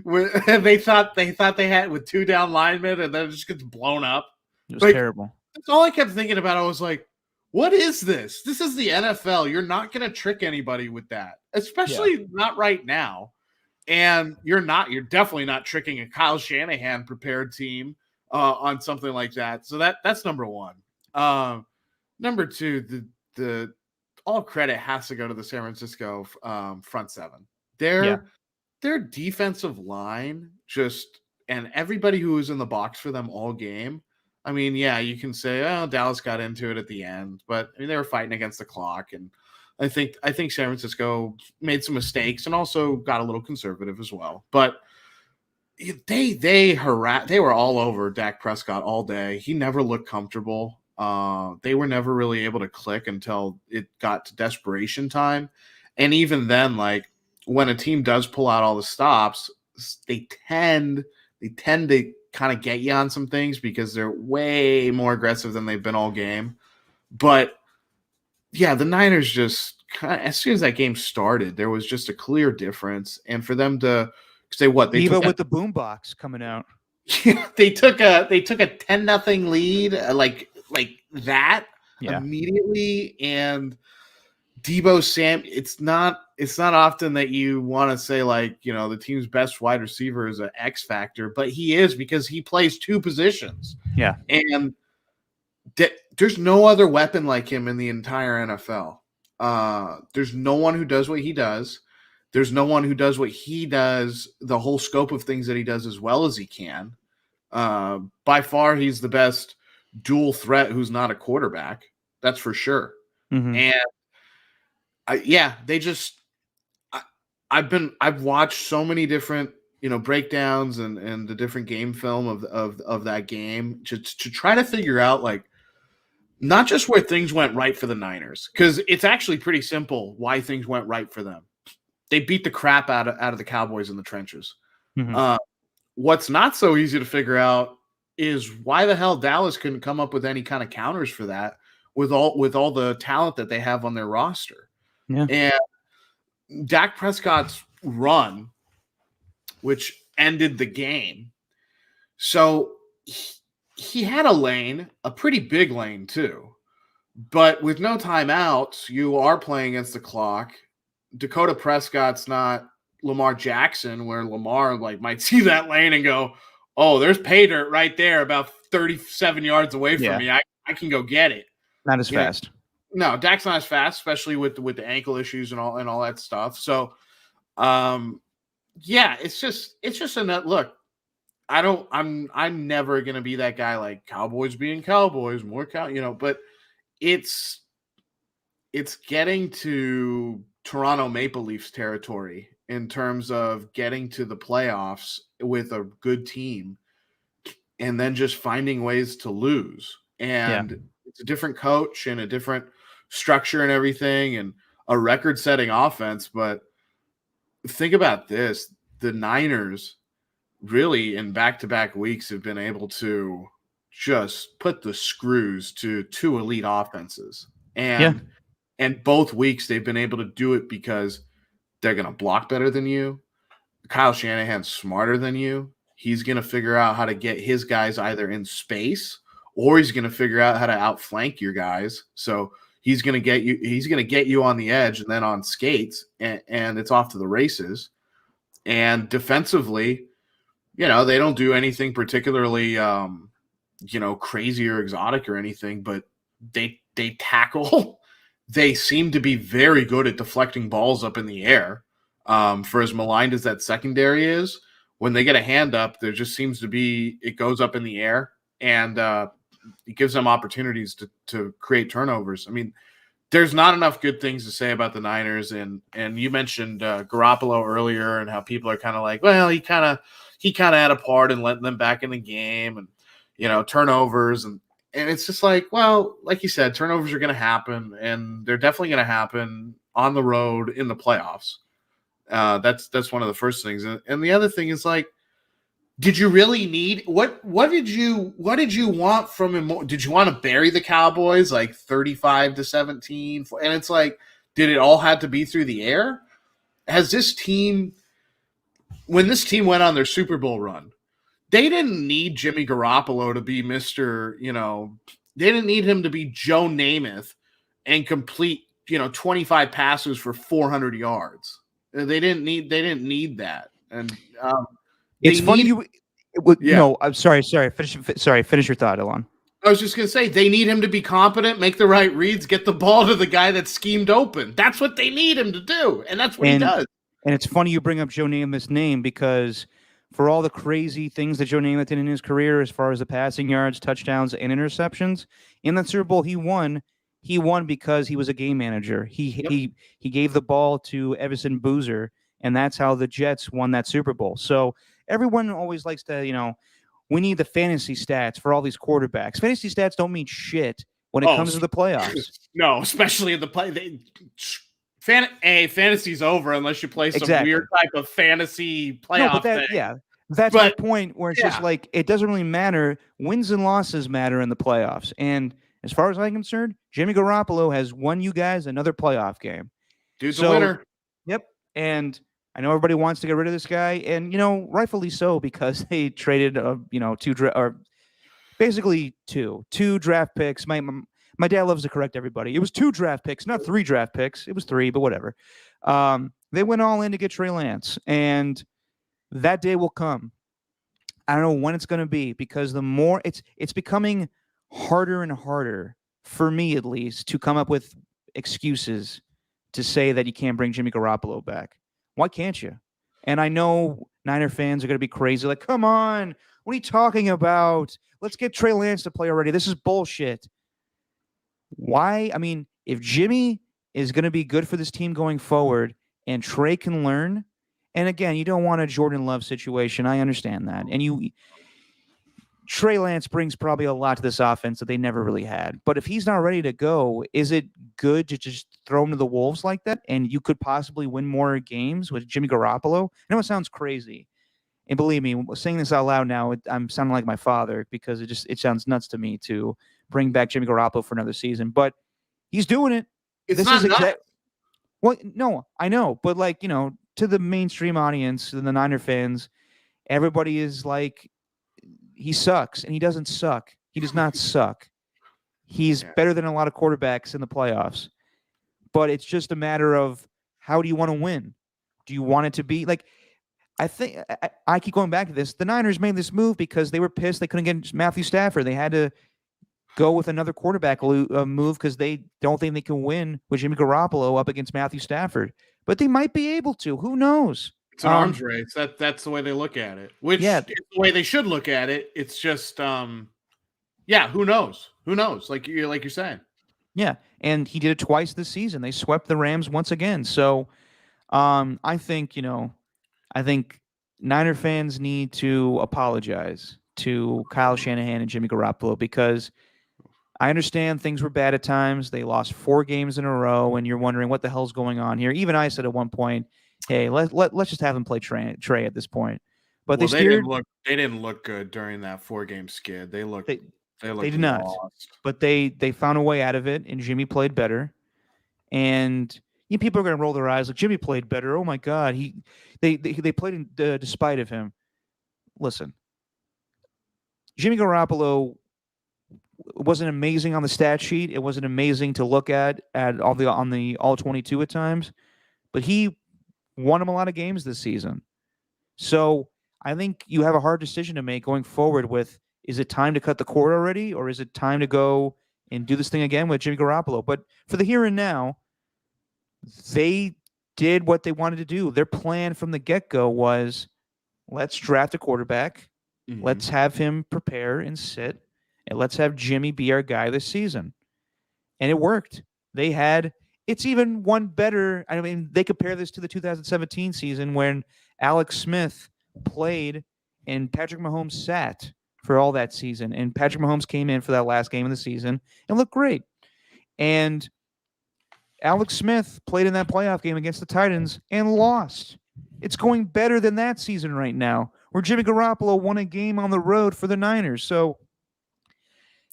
and they thought they had with 2 down linemen and then it just gets blown up. It was terrible. That's all I kept thinking about. I was like, what is this? This is the NFL. You're not going to trick anybody with that, especially not right now. And you're definitely not tricking a Kyle Shanahan prepared team on something like that. So that's number one. Number two, the all credit has to go to the San Francisco front seven. Their defensive line and everybody who was in the box for them all game. I mean, yeah, you can say, oh, Dallas got into it at the end, but I mean, they were fighting against the clock and I think San Francisco made some mistakes and also got a little conservative as well. But they were all over Dak Prescott all day. He never looked comfortable. They were never really able to click until it got to desperation time. And even then, like when a team does pull out all the stops, they tend to kind of get you on some things because they're way more aggressive than they've been all game. But yeah, the Niners just kind of, as soon as that game started, there was just a clear difference. And for them to say what they Diva took with the boombox coming out. they took a 10-0 lead like that immediately, and Deebo Sam, it's not often that you want to say like, you know, the team's best wide receiver is an X factor, but he is because he plays two positions. Yeah. And there's no other weapon like him in the entire NFL. There's no one who does what he does. There's no one who does what he does, the whole scope of things that he does as well as he can. By far, he's the best dual threat who's not a quarterback. That's for sure. Mm-hmm. And I've watched so many different, you know, breakdowns and the different game film of that game to try to figure out like not just where things went right for the Niners, because it's actually pretty simple why things went right for them. They beat the crap out of the Cowboys in the trenches. Mm-hmm. What's not so easy to figure out is why the hell Dallas couldn't come up with any kind of counters for that with all the talent that they have on their roster. Yeah. And Dak Prescott's run, which ended the game, so he had a lane, a pretty big lane too, but with no timeouts, you are playing against the clock. Dakota Prescott's not Lamar Jackson, where Lamar like might see that lane and go, "Oh, there's pay dirt right there, about 37 yards away from me. I can go get it." Not as fast. No, Dak's not as fast, especially with the ankle issues and all that stuff. So, yeah, it's just a net look. I'm never gonna be that guy like Cowboys being Cowboys, but it's getting to Toronto Maple Leafs territory in terms of getting to the playoffs with a good team and then just finding ways to lose. And it's a different coach and a different structure and everything and a record-setting offense. But think about this. The Niners really in back-to-back weeks have been able to just put the screws to two elite offenses. And both weeks they've been able to do it because they're going to block better than you. Kyle Shanahan's smarter than you. He's going to figure out how to get his guys either in space or he's going to figure out how to outflank your guys. So he's going to get you on the edge and then on skates, and it's off to the races. And defensively, you know, they don't do anything particularly, crazy or exotic or anything, but they tackle. They seem to be very good at deflecting balls up in the air. For as maligned as that secondary is, when they get a hand up, there just seems to be it goes up in the air, and it gives them opportunities to create turnovers. I mean, there's not enough good things to say about the Niners, and you mentioned Garoppolo earlier and how people are kind of like, well, he kind of had a part in letting them back in the game, and you know, turnovers and it's just like, well, like you said, turnovers are going to happen, and they're definitely going to happen on the road in the playoffs. That's one of the first things, and the other thing is like, did you really need what did you want from him? Did you want to bury the Cowboys like 35-17? And it's like, did it all have to be through the air? Has this team, when this team went on their Super Bowl run, they didn't need Jimmy Garoppolo to be Mr. They didn't need him to be Joe Namath and complete 25 passes for 400 yards. They didn't need that. And it's funny No, I'm sorry. Finish your thought, Elon. I was just going to say, they need him to be competent, make the right reads, get the ball to the guy that's schemed open. That's what they need him to do, and that's what he does. And it's funny you bring up Joe Namath's name, because for all the crazy things that Joe Namath did in his career as far as the passing yards, touchdowns, and interceptions, in that Super Bowl he won, he won because he was a game manager. He gave the ball to Everson Boozer, and that's how the Jets won that Super Bowl. So everyone always likes to, we need the fantasy stats for all these quarterbacks. Fantasy stats don't mean shit when it comes to the playoffs. No, especially in the play. Fantasy's over unless you play some weird type of fantasy playoff thing. That's my point, where it's just like, it doesn't really matter. Wins and losses matter in the playoffs. And as far as I'm concerned, Jimmy Garoppolo has won you guys another playoff game. Dude's a winner. Yep. And I know everybody wants to get rid of this guy, and rightfully so, because they traded two draft picks. My dad loves to correct everybody. It was 2 draft picks, not 3 draft picks. It was 3, but whatever. They went all in to get Trey Lance, and that day will come. I don't know when it's going to be, because the more it's becoming harder and harder, for me at least, to come up with excuses to say that you can't bring Jimmy Garoppolo back. Why can't you? And I know Niner fans are going to be crazy. Like, come on. What are you talking about? Let's get Trey Lance to play already. This is bullshit. Why? I mean, if Jimmy is going to be good for this team going forward and Trey can learn, and again, you don't want a Jordan Love situation. I understand that. And Trey Lance brings probably a lot to this offense that they never really had. But if he's not ready to go, is it good to just throw him to the wolves like that? And you could possibly win more games with Jimmy Garoppolo? I know it sounds crazy. And believe me, saying this out loud now, I'm sounding like my father, because it sounds nuts to me to bring back Jimmy Garoppolo for another season. But he's doing it. It's not nuts. Well, no, I know. But to the mainstream audience, to the Niner fans, everybody is like, he sucks, and he doesn't suck. He does not suck. He's better than a lot of quarterbacks in the playoffs. But it's just a matter of, how do you want to win? Do you want it to be like, I think I keep going back to this. The Niners made this move because they were pissed they couldn't get Matthew Stafford. They had to go with another quarterback move because they don't think they can win with Jimmy Garoppolo up against Matthew Stafford. But they might be able to. Who knows? It's an arms race. That's the way they look at it. Which is the way they should look at it. It's just, who knows? Who knows? Like you're saying. Yeah, and he did it twice this season. They swept the Rams once again. So, I think Niner fans need to apologize to Kyle Shanahan and Jimmy Garoppolo, because I understand things were bad at times. They lost 4 games in a row, and you're wondering what the hell's going on here. Even I said at one point, hey, let's just have him play Trey at this point. But they didn't look good during that 4-game skid. They did not. Lost. But they found a way out of it, and Jimmy played better. And people are going to roll their eyes like, Jimmy played better. Oh my God, they played in despite of him. Listen, Jimmy Garoppolo wasn't amazing on the stat sheet. It wasn't amazing to look at on the all 22 at times, but he won him a lot of games this season. So I think you have a hard decision to make going forward with, is it time to cut the cord already, or is it time to go and do this thing again with Jimmy Garoppolo? But for the here and now, they did what they wanted to do. Their plan from the get-go was, let's draft a quarterback. Mm-hmm. Let's have him prepare and sit, and let's have Jimmy be our guy this season. And it worked. It's even one better. I mean, they compare this to the 2017 season when Alex Smith played and Patrick Mahomes sat for all that season. And Patrick Mahomes came in for that last game of the season and looked great. And Alex Smith played in that playoff game against the Titans and lost. It's going better than that season right now, where Jimmy Garoppolo won a game on the road for the Niners. So,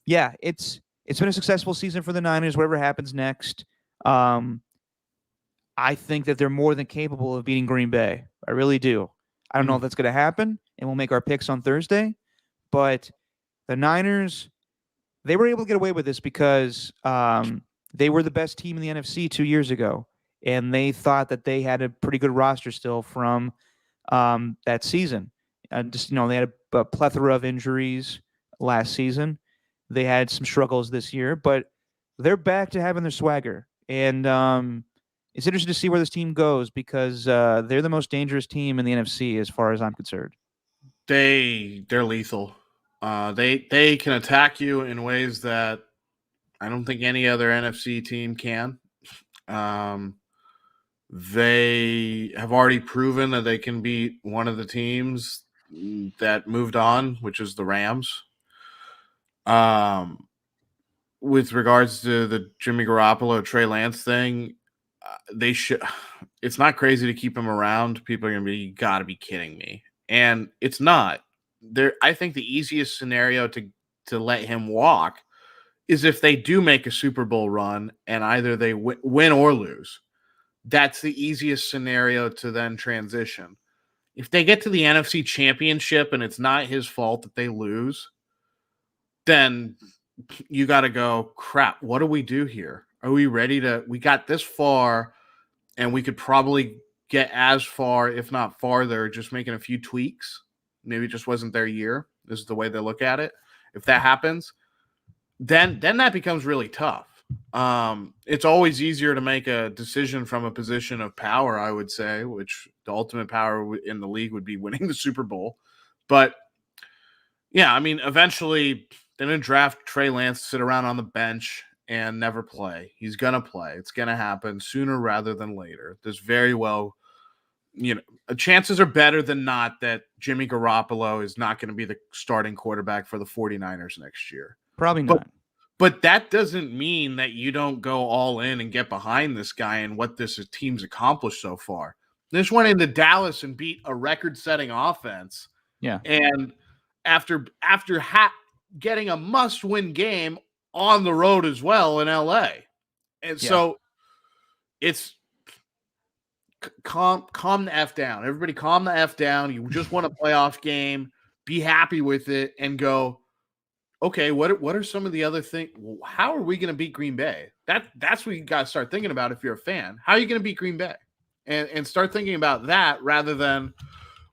yeah, it's been a successful season for the Niners, whatever happens next. I think that they're more than capable of beating Green Bay. I really do. I don't know if that's going to happen, and we'll make our picks on Thursday. But the Niners, they were able to get away with this because they were the best team in the NFC 2 years ago, and they thought that they had a pretty good roster still from that season. They had a plethora of injuries last season. They had some struggles this year, but they're back to having their swagger. And it's interesting to see where this team goes, because they're the most dangerous team in the NFC as far as I'm concerned. They're lethal. They can attack you in ways that I don't think any other NFC team can. They have already proven that they can beat one of the teams that moved on, which is the Rams. With regards to the Jimmy Garoppolo, Trey Lance thing, they should. It's not crazy to keep him around. People are going to be, you got to be kidding me. And it's not. I think the easiest scenario to let him walk is if they do make a Super Bowl run and either they win or lose. That's the easiest scenario to then transition. If they get to the NFC Championship and it's not his fault that they lose, then you got to go, crap, what do we do here? Are we ready we got this far and we could probably get as far, if not farther, just making a few tweaks. Maybe it just wasn't their year. This is the way they look at it. If that happens, then that becomes really tough. It's always easier to make a decision from a position of power, I would say, which the ultimate power in the league would be winning the Super Bowl. But yeah, I mean, eventually they're going to draft Trey Lance to sit around on the bench and never play. He's going to play. It's going to happen sooner rather than later. There's very well, chances are better than not that Jimmy Garoppolo is not going to be the starting quarterback for the 49ers next year. Probably not. But that doesn't mean that you don't go all in and get behind this guy and what this team's accomplished so far. They just went into Dallas and beat a record-setting offense. Yeah. And after getting a must-win game on the road as well in LA. And so it's calm the F down. Everybody calm the F down. You just want a playoff game. Be happy with it and go, okay, what are some of the other things? How are we going to beat Green Bay? That's what you got to start thinking about if you're a fan. How are you going to beat Green Bay? And start thinking about that rather than,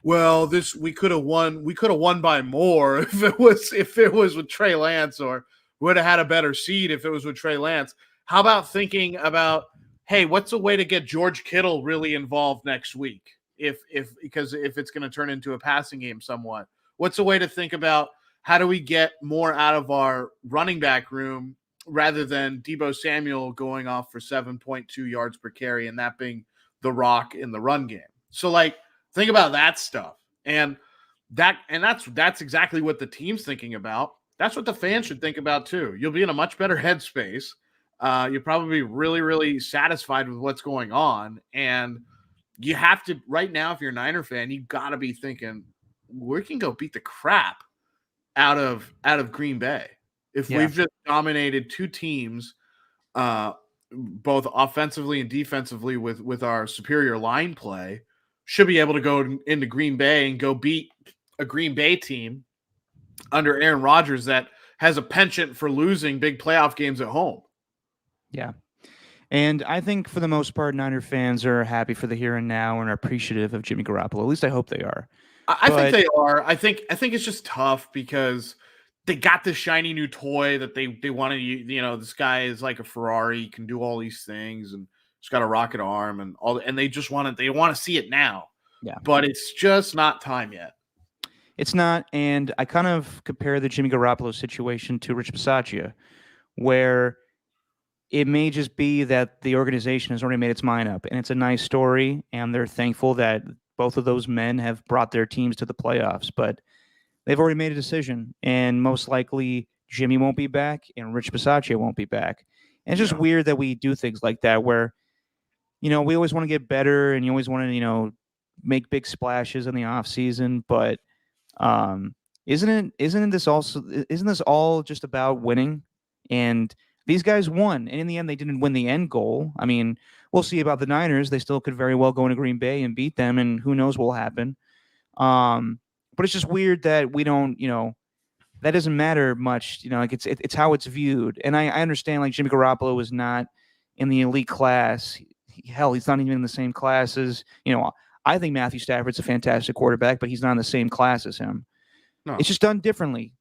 well, we could have won. We could have won by more if it was with Trey Lance, or would have had a better seed if it was with Trey Lance. How about thinking about, hey, what's a way to get George Kittle really involved next week? Because if it's going to turn into a passing game somewhat, what's a way to think about how do we get more out of our running back room rather than Deebo Samuel going off for 7.2 yards per carry and that being the rock in the run game? So think about that stuff. And that's exactly what the team's thinking about. That's what the fans should think about too. You'll be in a much better headspace. You'll probably be really, really satisfied with what's going on. And you have to, right now, if you're a Niner fan, you got to be thinking, we can go beat the crap out of Green Bay. If we've just dominated two teams, both offensively and defensively with our superior line play, should be able to go into Green Bay and go beat a Green Bay team under Aaron Rodgers that has a penchant for losing big playoff games at home. Yeah. And I think for the most part, Niner fans are happy for the here and now and are appreciative of Jimmy Garoppolo. At least I hope they are. I think they are. I think it's just tough because they got this shiny new toy that they want to, this guy is like a Ferrari, can do all these things and he's got a rocket arm and all, and they want to see it now. Yeah. But it's just not time yet. It's not. And I kind of compare the Jimmy Garoppolo situation to Rich Bisaccia, where it may just be that the organization has already made its mind up and it's a nice story and they're thankful that both of those men have brought their teams to the playoffs, but they've already made a decision, and most likely Jimmy won't be back and Rich Bisaccia won't be back. And it's just weird that we do things like that where, we always want to get better and you always want to, make big splashes in the off season, but isn't this all just about winning? And these guys won, and in the end, they didn't win the end goal. I mean, we'll see about the Niners. They still could very well go into Green Bay and beat them, and who knows what will happen. But it's just weird that we don't, that doesn't matter much. It's how it's viewed. And I understand, Jimmy Garoppolo was not in the elite class. Hell, he's not even in the same class as, I think Matthew Stafford's a fantastic quarterback, but he's not in the same class as him. No. It's just done differently.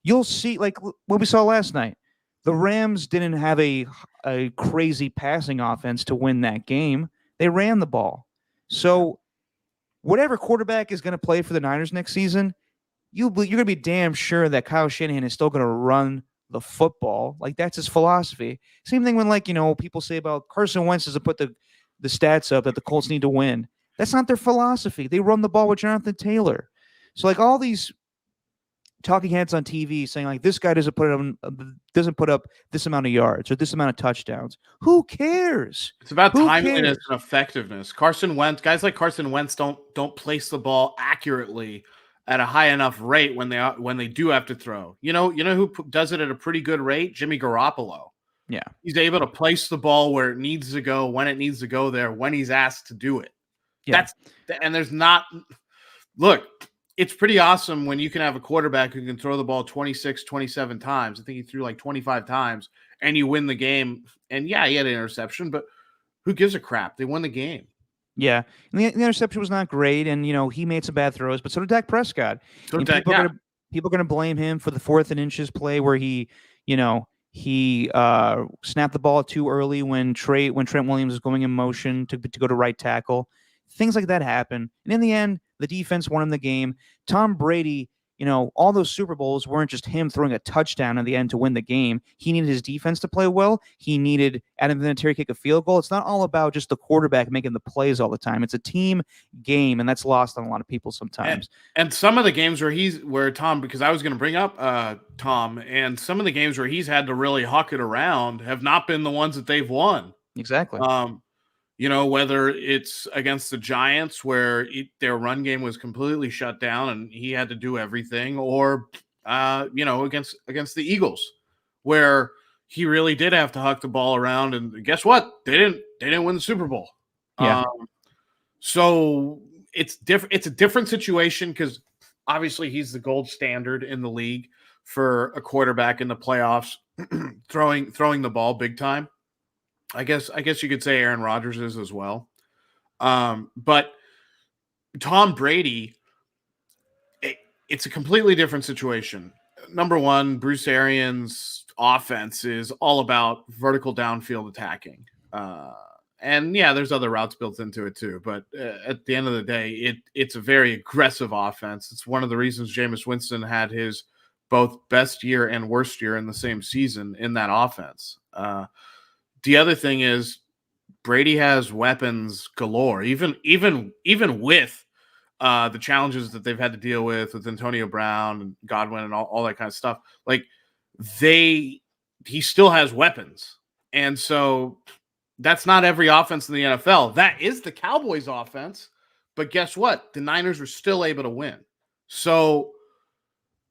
You'll see, what we saw last night. The Rams didn't have a crazy passing offense to win that game. They ran the ball. So whatever quarterback is going to play for the Niners next season, you're going to be damn sure that Kyle Shanahan is still going to run the football. Like, that's his philosophy. Same thing when, like, people say about Carson Wentz doesn't put the stats up that the Colts need to win. That's not their philosophy. They run the ball with Jonathan Taylor. So, like, all these talking heads on TV saying, like, this guy doesn't put up this amount of yards or this amount of touchdowns. Who cares? It's about Who timeliness cares? and effectiveness. Guys like Carson Wentz don't place the ball accurately at a high enough rate when they do have to throw. You know who does it at a pretty good rate? Jimmy Garoppolo. Yeah. He's able to place the ball where it needs to go, when it needs to go there, when he's asked to do it. Yeah. Look, it's pretty awesome when you can have a quarterback who can throw the ball 26, 27 times. I think he threw like 25 times and you win the game. And yeah, he had an interception, but who gives a crap? They won the game. Yeah. And the interception was not great. And, he made some bad throws, but so did Dak Prescott. People are going to blame him for the 4th and inches play where he snapped the ball too early when Trent Williams was going in motion to go to right tackle. Things like that happen. And in the end, the defense won him the game. Tom Brady, all those Super Bowls weren't just him throwing a touchdown at the end to win the game. He needed his defense to play well. He needed Adam Vinatieri kick a field goal. It's not all about just the quarterback making the plays all the time. It's a team game, and that's lost on a lot of people sometimes. And some of the games where Tom, because I was going to bring up Tom, and some of the games where he's had to really huck it around have not been the ones that they've won. Exactly. Whether it's against the Giants where their run game was completely shut down and he had to do everything, or against the Eagles where he really did have to huck the ball around, and guess what? They didn't win the Super Bowl. Yeah. So it's different. It's a different situation because obviously he's the gold standard in the league for a quarterback in the playoffs, throwing the ball big time. I guess you could say Aaron Rodgers is as well. But Tom Brady, it's a completely different situation. Number one, Bruce Arians' offense is all about vertical downfield attacking. And yeah, there's other routes built into it too. But at the end of the day, it's a very aggressive offense. It's one of the reasons Jameis Winston had his both best year and worst year in the same season in that offense. The other thing is Brady has weapons galore, even with the challenges that they've had to deal with Antonio Brown and Godwin and all that kind of stuff. Like he still has weapons. And so that's not every offense in the NFL. That is the Cowboys offense. But guess what? The Niners were still able to win. So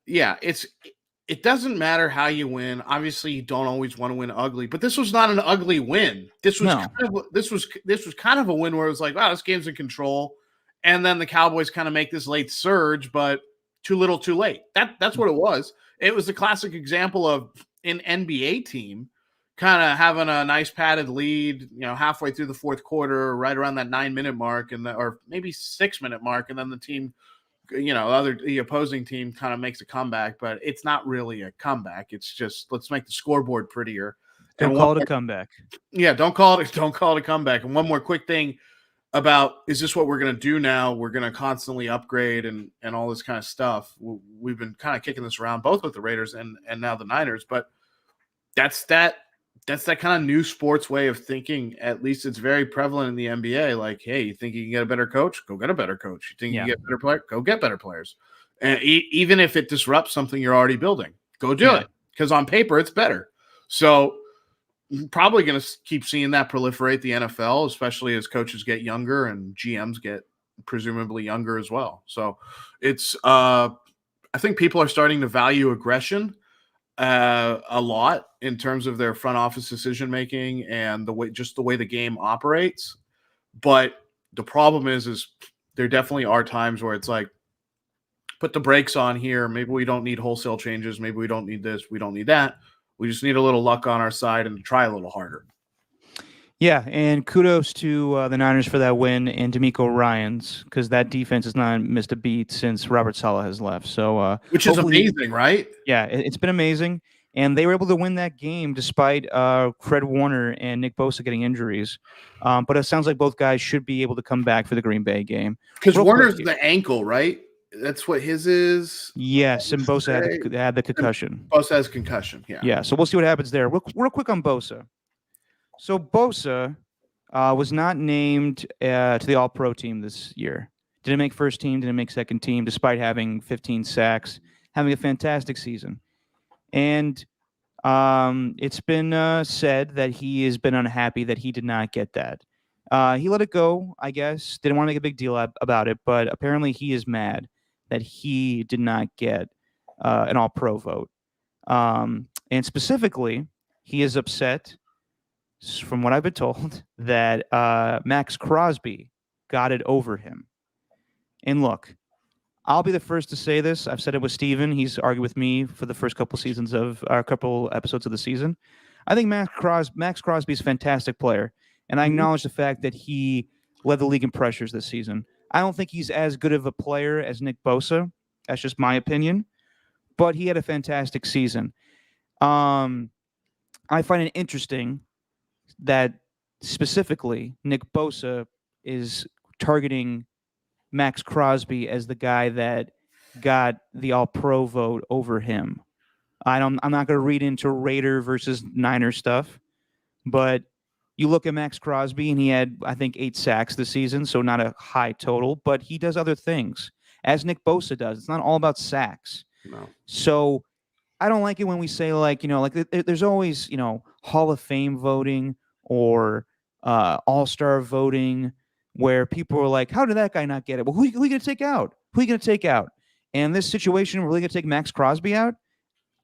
yeah, it doesn't matter how you win. Obviously, you don't always want to win ugly, but this was not an ugly win. This was kind of a win where it was like, wow, this game's in control. And then the Cowboys kind of make this late surge, but too little, too late. That's what it was. It was a classic example of an NBA team kind of having a nice padded lead, halfway through the fourth quarter, right around that 9-minute mark, or maybe 6-minute mark, and then the team, the opposing team kind of makes a comeback, but it's not really a comeback. It's just, let's make the scoreboard prettier. Don't call it a comeback. Yeah, don't call it a comeback. And one more quick thing about, is this what we're going to do now? We're going to constantly upgrade and all this kind of stuff. We've been kind of kicking this around both with the Raiders and now the Niners, but that's that kind of new sports way of thinking. At least it's very prevalent in the NBA. Like, hey, you think you can get a better coach? Go get a better coach. You think you can get better players? Go get better players. And even if it disrupts something you're already building, go do it. Because on paper, it's better. So probably going to keep seeing that proliferate the NFL, especially as coaches get younger and GMs get presumably younger as well. So it's I think people are starting to value aggression a lot in terms of their front office decision making and the way the game operates. But the problem is there definitely are times where it's like, put the brakes on here. Maybe we don't need wholesale changes. Maybe we don't need this. We don't need that. We just need a little luck on our side and try a little harder. Yeah, and kudos to the Niners for that win and DeMeco Ryans, because that defense has not missed a beat since Robert Saleh has left. So, which is amazing, right? Yeah, it's been amazing, and they were able to win that game despite Fred Warner and Nick Bosa getting injuries. But it sounds like both guys should be able to come back for the Green Bay game. Because Warner's the ankle, right? That's what his is. Yes, and Bosa had the concussion. Bosa has concussion. Yeah. Yeah, so we'll see what happens there. Real quick on Bosa. So Bosa was not named to the All-Pro team this year. Didn't make first team, didn't make second team, despite having 15 sacks, having a fantastic season. And it's been said that he has been unhappy that he did not get that. He let it go, I guess. Didn't want to make a big deal about it, but apparently he is mad that he did not get an All-Pro vote. And specifically, he is upset, from what I've been told, that Max Crosby got it over him. And look, I'll be the first to say this. I've said it with Steven. He's argued with me for the first couple episodes of the season. I think Max Crosby is a fantastic player, and I acknowledge the fact that he led the league in pressures this season. I don't think he's as good of a player as Nick Bosa. That's just my opinion. But he had a fantastic season. I find it interesting that specifically Nick Bosa is targeting Max Crosby as the guy that got the All-Pro vote over him. I'm not going to read into Raider versus Niner stuff, but you look at Max Crosby and he had, I think, 8 sacks this season, so not a high total, but he does other things, as Nick Bosa does. It's not all about sacks. No. So I don't like it when we say, like, there's always, Hall of Fame voting or All-Star voting, where people are like, how did that guy not get it? Well, who are you going to take out? Who are you going to take out? And this situation, we're really going to take Max Crosby out?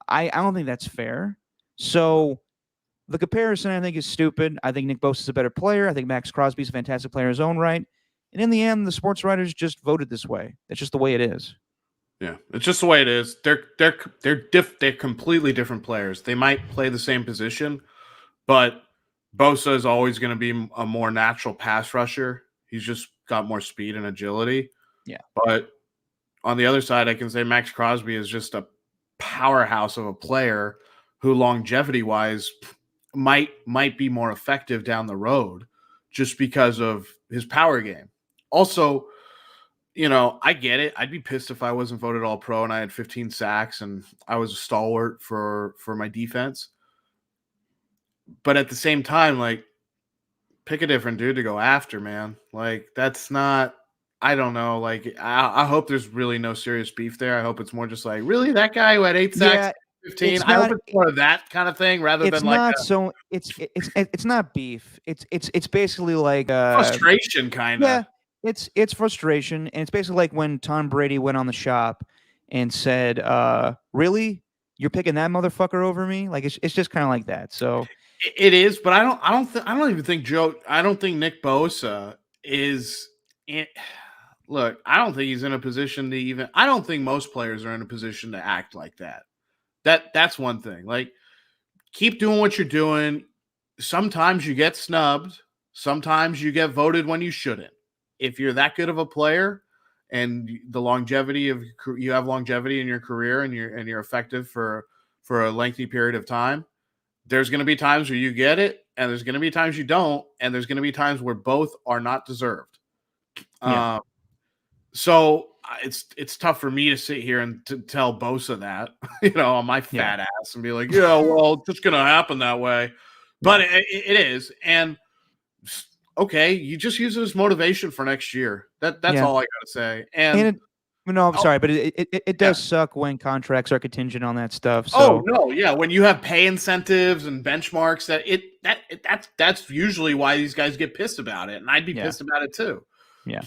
I don't think that's fair. So the comparison, I think, is stupid. I think Nick Bosa is a better player. I think Max Crosby is a fantastic player in his own right. And in the end, the sports writers just voted this way. That's just the way it is. Yeah, it's just the way it is. They're completely different players. They might play the same position, but Bosa is always going to be a more natural pass rusher. He's just got more speed and agility. Yeah. But on the other side, I can say Max Crosby is just a powerhouse of a player who longevity-wise might be more effective down the road just because of his power game. Also, I get it. I'd be pissed if I wasn't voted All-Pro and I had 15 sacks and I was a stalwart for my defense. But at the same time, like, pick a different dude to go after, man. Like, that's not – I don't know. Like, I hope there's really no serious beef there. I hope it's more just like, really, that guy who had 8 sacks, 15? I hope it's more of that kind of thing rather than like – It's not beef. It's basically like frustration, kind of. Yeah, it's frustration, and it's basically like when Tom Brady went on The Shop and said, "Really, you're picking that motherfucker over me?" Like it's just kind of like that. So it is, but I don't even think I don't think Nick Bosa is. Look, I don't think he's in a position to even. I don't think most players are in a position to act like that. That's one thing. Like, keep doing what you're doing. Sometimes you get snubbed. Sometimes you get voted when you shouldn't. If you're that good of a player and the longevity of you have longevity in your career and you're effective for a lengthy period of time, there's going to be times where you get it and there's going to be times you don't, and there's going to be times where both are not deserved. Yeah. So it's tough for me to sit here and to tell Bosa that, on my fat ass and be like, yeah, well, it's just going to happen that way. But it is. And okay, you just use it as motivation for next year. That's all I got to say. And no, I'm sorry, but it does suck when contracts are contingent on that stuff. So. Oh no, yeah, when you have pay incentives and benchmarks, that's usually why these guys get pissed about it, and I'd be pissed about it too. Yeah.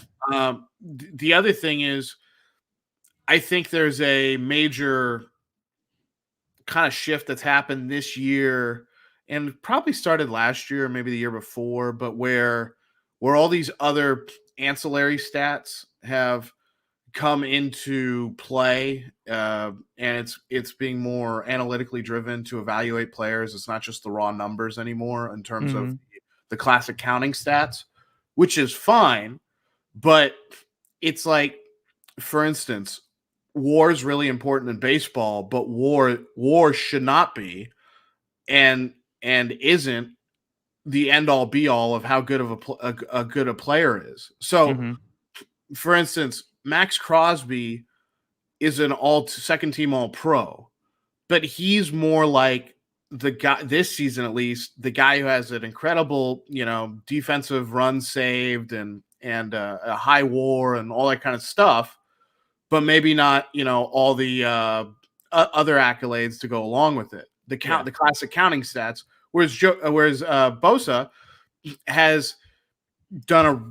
The other thing is, I think there's a major kind of shift that's happened this year, and probably started last year or maybe the year before, but where all these other ancillary stats have come into play, and it's being more analytically driven to evaluate players. It's not just the raw numbers anymore in terms of the classic counting stats, which is fine. But it's like, for instance, WAR is really important in baseball, but WAR should not be and isn't the end all be all of how good of a good a player is. So, for instance, Max Crosby is an second team all pro, but he's more like the guy this season, at least the guy who has an incredible, defensive run saved and a high WAR and all that kind of stuff, but maybe not, all the other accolades to go along with it. The classic counting stats, whereas Bosa has done a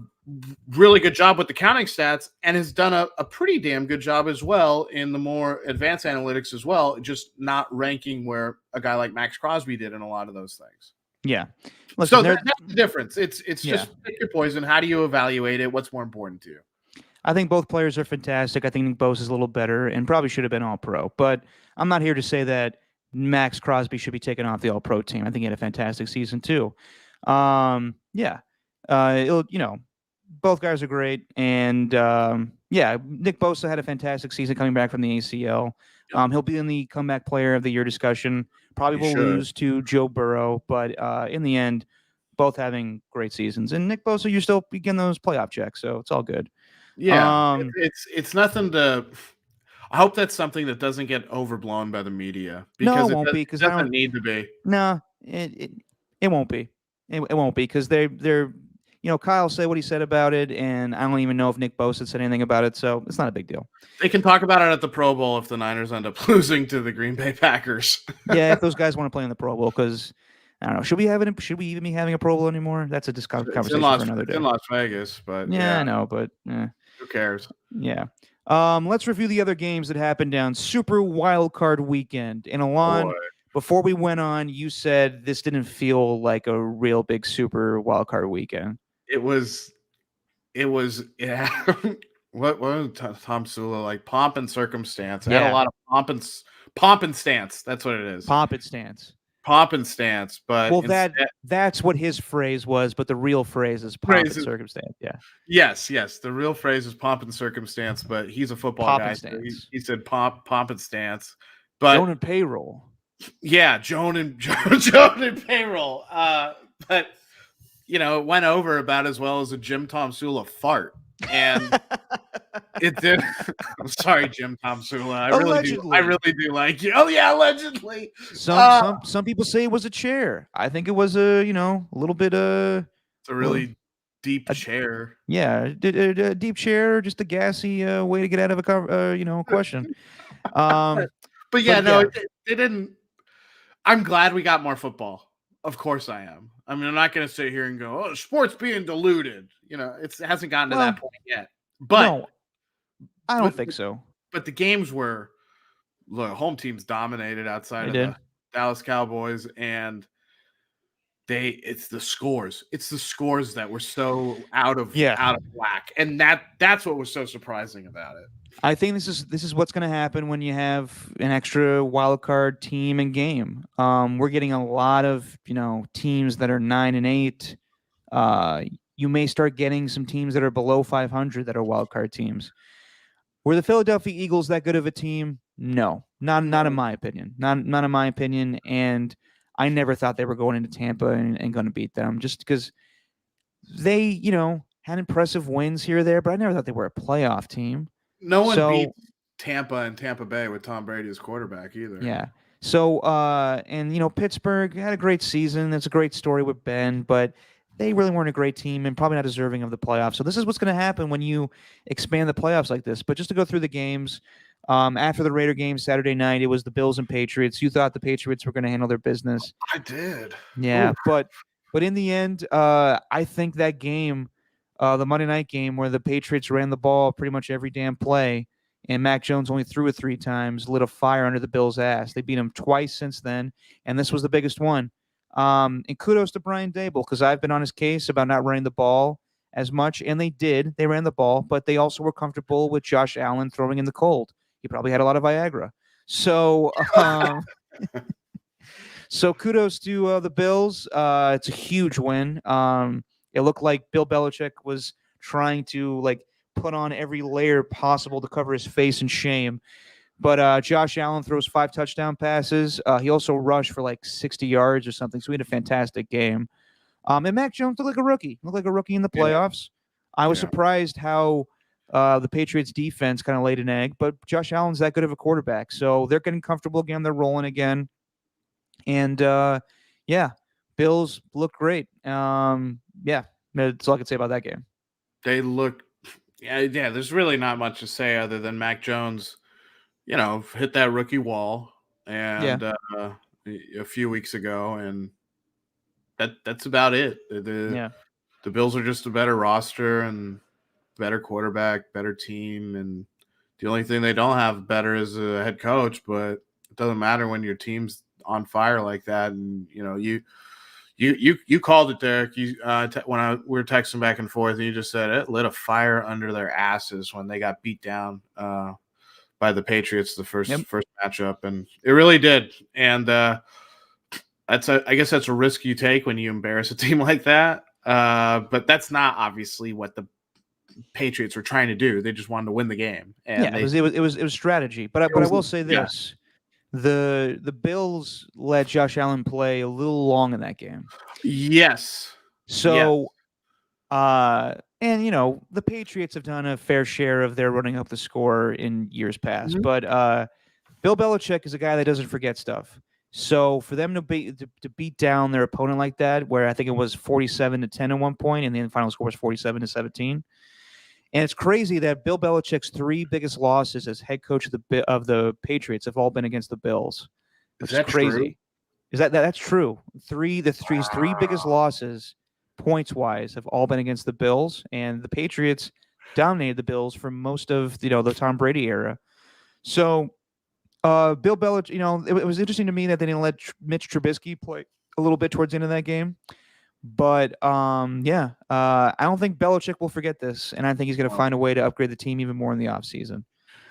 really good job with the counting stats and has done a pretty damn good job as well in the more advanced analytics as well, just not ranking where a guy like Max Crosby did in a lot of those things. Yeah. Listen, so that's the difference. It's just pick your poison. How do you evaluate it? What's more important to you? I think both players are fantastic. I think Nick Bosa is a little better and probably should have been all-pro. But I'm not here to say that Max Crosby should be taken off the all-pro team. I think he had a fantastic season too. Both guys are great. And Nick Bosa had a fantastic season coming back from the ACL. He'll be in the comeback player of the year discussion. Probably will lose to Joe Burrow, but in the end, both having great seasons. And Nick Bosa, you're still getting those playoff checks, so it's all good. Yeah, it's nothing to. I hope that's something that doesn't get overblown by the media. Because no, it won't be. Because it doesn't need to be. No, it won't be. It won't be because they're Kyle said what he said about it, and I don't even know if Nick Bosa said anything about it, so it's not a big deal. They can talk about it at the Pro Bowl if the Niners end up losing to the Green Bay Packers. Yeah, if those guys want to play in the Pro Bowl, because I don't know, should we even be having a Pro Bowl anymore? That's a conversation for another day. In Las Vegas, but yeah, I know, but who cares? Yeah. Let's review the other games that happened down Super Wild Card Weekend. And Alon, before we went on, you said this didn't feel like a real big Super Wild Card Weekend. It was, yeah. What was Tom Sula like? Pomp and circumstance. It had a lot of pomp and stance. That's what it is. Pomp and stance. Pomp and stance. But that's what his phrase was, but the real phrase is pomp and circumstance. Yeah. Yes. The real phrase is pomp and circumstance, but he's a football guy. So he said pomp and stance. But Joan and payroll. Yeah, Joan and payroll. But it went over about as well as a Jim Tom Sula fart. And it did. I'm sorry, Jim Tom Sula. I really do like you. Oh yeah, allegedly. Some people say it was a chair. I think it was a little bit it's a really deep chair. Yeah, a deep chair, just a gassy way to get out of a question. But it didn't. I'm glad we got more football. Of course I am. I mean, I'm not going to sit here and go, "Oh, sports being diluted." It hasn't gotten to that point yet. But no, I don't think so. But the games were, home teams dominated outside of the Dallas Cowboys, and it's the scores. It's the scores that were so out of whack, and that's what was so surprising about it. I think this is what's going to happen when you have an extra wild card team and game. We're getting a lot of teams that are 9-8. You may start getting some teams that are below 500 that are wild card teams. Were the Philadelphia Eagles that good of a team? No, not in my opinion. Not in my opinion. And I never thought they were going into Tampa and going to beat them, just because they had impressive wins here or there, but I never thought they were a playoff team. No one beat Tampa and Tampa Bay with Tom Brady as quarterback either. Yeah. So, Pittsburgh had a great season. That's a great story with Ben, but they really weren't a great team and probably not deserving of the playoffs. So this is what's going to happen when you expand the playoffs like this. But just to go through the games, after the Raider game Saturday night, it was the Bills and Patriots. You thought the Patriots were going to handle their business. I did. Yeah, but in the end, I think that game, the Monday night game where the Patriots ran the ball pretty much every damn play, and Mac Jones only threw it 3 times, lit a fire under the Bills' ass. They beat him twice since then, and this was the biggest one. And kudos to Brian Daboll, because I've been on his case about not running the ball as much, and they did. They ran the ball, but they also were comfortable with Josh Allen throwing in the cold. He probably had a lot of Viagra. So, so kudos to the Bills. It's a huge win. It looked like Bill Belichick was trying to put on every layer possible to cover his face in shame. But Josh Allen throws 5 touchdown passes. He also rushed for 60 yards or something. So he had a fantastic game. And Mac Jones looked like a rookie. Looked like a rookie in the playoffs. I was surprised how The Patriots defense kind of laid an egg, but Josh Allen's that good of a quarterback. So they're getting comfortable again. They're rolling again. And yeah, Bills look great. Yeah, that's all I can say about that game. They look, yeah. There's really not much to say other than Mac Jones, hit that rookie wall and a few weeks ago, and that's about it. The Bills are just a better roster and better quarterback, better team, and the only thing they don't have better is a head coach. But it doesn't matter when your team's on fire like that, and you called it, Derek. We were texting back and forth, and you just said it lit a fire under their asses when they got beat down by the Patriots the first matchup, and it really did. And I guess that's a risk you take when you embarrass a team like that. But that's not obviously what the Patriots were trying to do. They just wanted to win the game. And it was strategy. But I will say this. The Bills let Josh Allen play a little long in that game. Yes. So and the Patriots have done a fair share of their running up the score in years past. Mm-hmm. But Bill Belichick is a guy that doesn't forget stuff. So for them to beat down their opponent like that, where I think it was 47-10 at one point, and the final score was 47-17. And it's crazy that Bill Belichick's 3 biggest losses as head coach of the Patriots have all been against the Bills. Is that crazy? True? Is that's true? Three biggest losses points wise have all been against the Bills, and the Patriots dominated the Bills for most of the Tom Brady era. So Bill Belichick, it was interesting to me that they didn't let Mitch Trubisky play a little bit towards the end of that game. But I don't think Belichick will forget this, and I think he's going to find a way to upgrade the team even more in the offseason.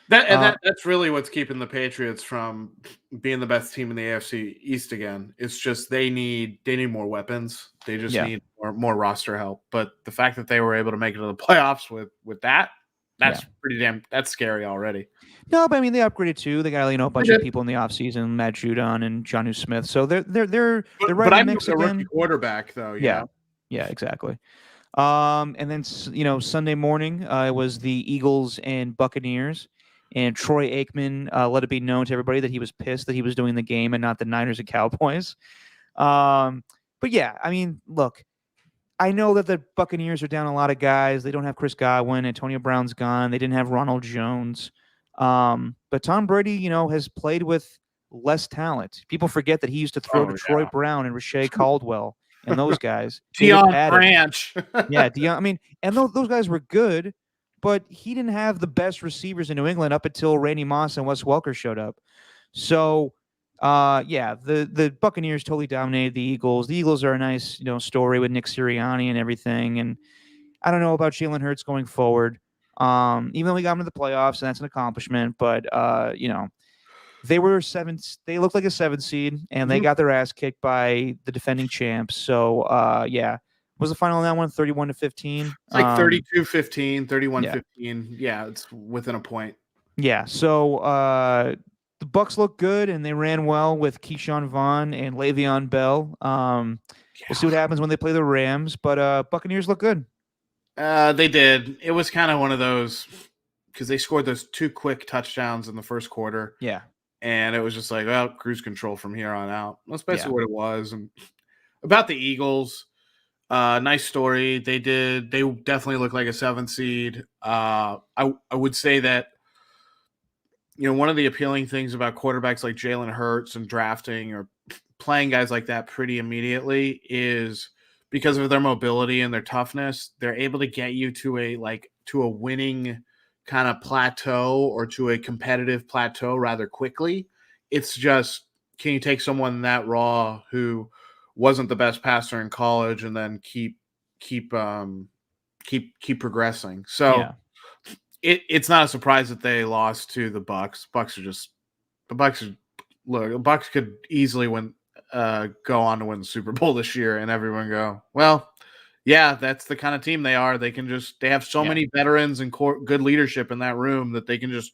That's really what's keeping the Patriots from being the best team in the AFC East again. It's just they need more weapons. They just need more roster help. But the fact that they were able to make it to the playoffs with that's pretty that's scary already. No, but I mean they upgraded too. They got a bunch of people in the offseason, Matt Judon and Jonnu Smith. So they're right in the mix again. Rookie quarterback though. Yeah, exactly. And then Sunday morning it was the Eagles and Buccaneers, and Troy Aikman let it be known to everybody that he was pissed that he was doing the game and not the Niners and Cowboys. But yeah, I mean, look. I know that the Buccaneers are down a lot of guys. They don't have Chris Godwin. Antonio Brown's gone. They didn't have Ronald Jones. But Tom Brady, has played with less talent. People forget that he used to throw to Troy Brown and Rashay Caldwell and those guys. Deion Branch. Deion. I mean, and those guys were good, but he didn't have the best receivers in New England up until Randy Moss and Wes Welker showed up. So the Buccaneers totally dominated the Eagles. The Eagles are a nice, story with Nick Sirianni and everything. And I don't know about Jalen Hurts going forward. Even though we got him to the playoffs, and that's an accomplishment. But they were they looked like a 7 seed, and they got their ass kicked by the defending champs. So was the final on that one 31-15? It's like 32-15, 31-15. Yeah, it's within a point. Yeah. So the Bucs look good, and they ran well with Keyshawn Vaughn and Le'Veon Bell. We'll see what happens when they play the Rams, but Buccaneers look good. They did. It was kind of one of those because they scored those 2 quick touchdowns in the first quarter. Yeah. And it was just like, well, cruise control from here on out. That's basically what it was. And about the Eagles, nice story. They definitely look like a 7 seed. I would say that one of the appealing things about quarterbacks like Jalen Hurts and drafting or playing guys like that pretty immediately is because of their mobility and their toughness, they're able to get you to a winning kind of plateau or to a competitive plateau rather quickly. It's just, can you take someone that raw who wasn't the best passer in college and then keep progressing? So it's not a surprise that they lost to the Bucs. The Bucs could easily go on to win the Super Bowl this year, and everyone go, well, yeah, that's the kind of team they are. They have so many veterans and good leadership in that room that they can just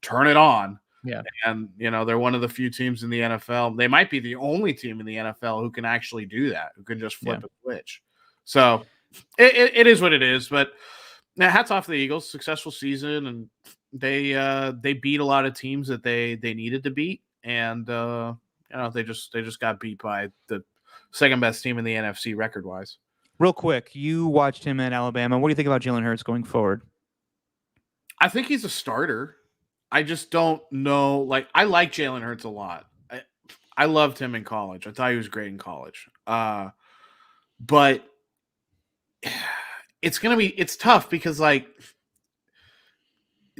turn it on. Yeah. And, they're one of the few teams in the NFL. They might be the only team in the NFL who can actually do that, who can just flip a switch. So it is what it is. But Now, hats off to the Eagles. Successful season, and they beat a lot of teams that they needed to beat, and they just got beat by the second best team in the NFC record wise. Real quick, you watched him at Alabama. What do you think about Jalen Hurts going forward? I think he's a starter. I just don't know. Like, I like Jalen Hurts a lot. I loved him in college. I thought he was great in college. But it's tough because like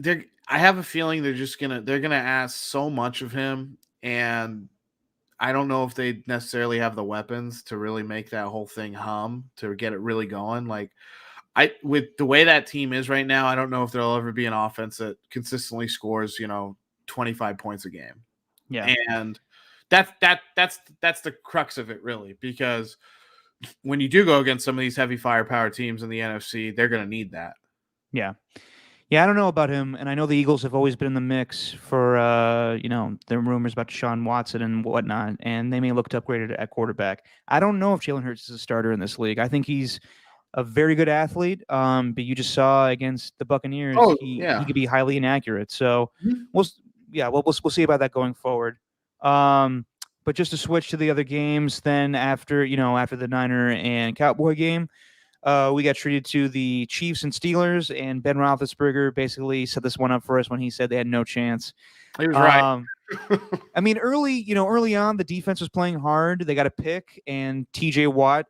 I have a feeling they're gonna ask so much of him, and I don't know if they necessarily have the weapons to really make that whole thing hum, to get it really going. Like, with the way that team is right now, I don't know if there'll ever be an offense that consistently scores, 25 points a game. Yeah. And that's the crux of it, really, because when you do go against some of these heavy firepower teams in the NFC, they're going to need that. Yeah. Yeah, I don't know about him, and I know the Eagles have always been in the mix for, there are rumors about Deshaun Watson and whatnot, and they may look to upgrade it at quarterback. I don't know if Jalen Hurts is a starter in this league. I think he's a very good athlete, but you just saw against the Buccaneers, he could be highly inaccurate. So we'll see about that going forward. But just to switch to the other games, then after the Niner and Cowboy game, we got treated to the Chiefs and Steelers, and Ben Roethlisberger basically set this one up for us when he said they had no chance. He was right. I mean, early on, the defense was playing hard. They got a pick, and TJ Watt,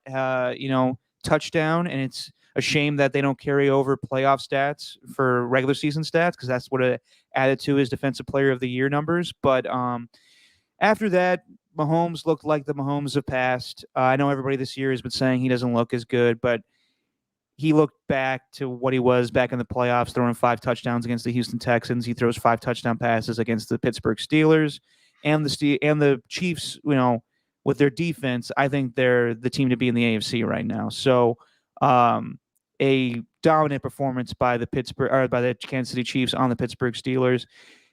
touchdown, and it's a shame that they don't carry over playoff stats for regular season stats, because that's what it added to his defensive player of the year numbers. But after that, Mahomes looked like the Mahomes of past. I know everybody this year has been saying he doesn't look as good, but he looked back to what he was back in the playoffs, throwing 5 touchdowns against the Houston Texans. He throws 5 touchdown passes against the Pittsburgh Steelers and the Chiefs. With their defense, I think they're the team to be in the AFC right now. So, a dominant performance by the Kansas City Chiefs on the Pittsburgh Steelers,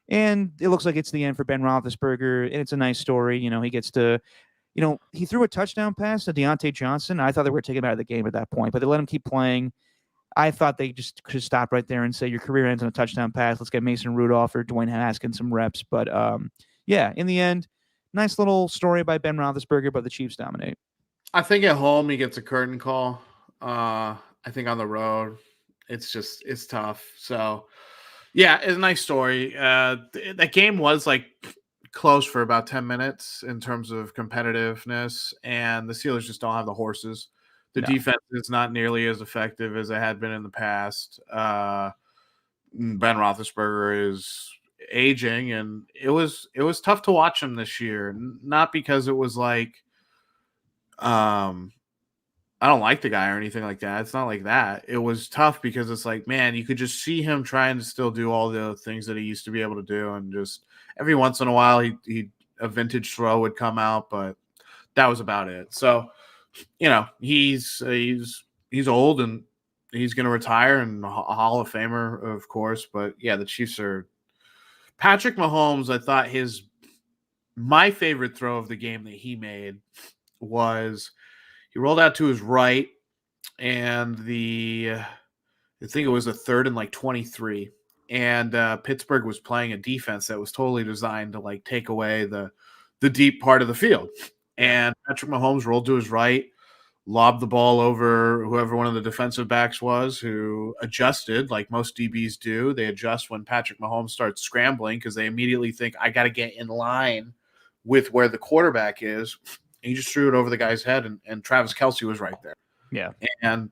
and it looks like it's the end for Ben Roethlisberger. And it's a nice story. He gets to. He threw a touchdown pass to Deontay Johnson. I thought they were taking him out of the game at that point, but they let him keep playing. I thought they just could stop right there and say, your career ends on a touchdown pass. Let's get Mason Rudolph or Dwayne Haskins some reps. But, in the end, nice little story by Ben Roethlisberger, but the Chiefs dominate. I think at home he gets a curtain call. I think on the road, it's tough. So, yeah, it's a nice story. That game was like close for about 10 minutes in terms of competitiveness, and the Steelers just don't have the horses. The defense is not nearly as effective as it had been in the past. Ben Roethlisberger is aging, and it was tough to watch him this year. Not because it was like, I don't like the guy or anything like that. It's not like that. It was tough because it's like, man, you could just see him trying to still do all the things that he used to be able to do, and just every once in a while, a vintage throw would come out, but that was about it. So, he's old and he's going to retire, and a Hall of Famer, of course. But yeah, the Chiefs are. Patrick Mahomes, I thought my favorite throw of the game that he made was he rolled out to his right, and I think it was a 3rd and 23. And Pittsburgh was playing a defense that was totally designed to take away the deep part of the field. And Patrick Mahomes rolled to his right, lobbed the ball over whoever one of the defensive backs was, who adjusted like most DBs do. They adjust when Patrick Mahomes starts scrambling because they immediately think, I got to get in line with where the quarterback is. And he just threw it over the guy's head, and Travis Kelce was right there. Yeah. And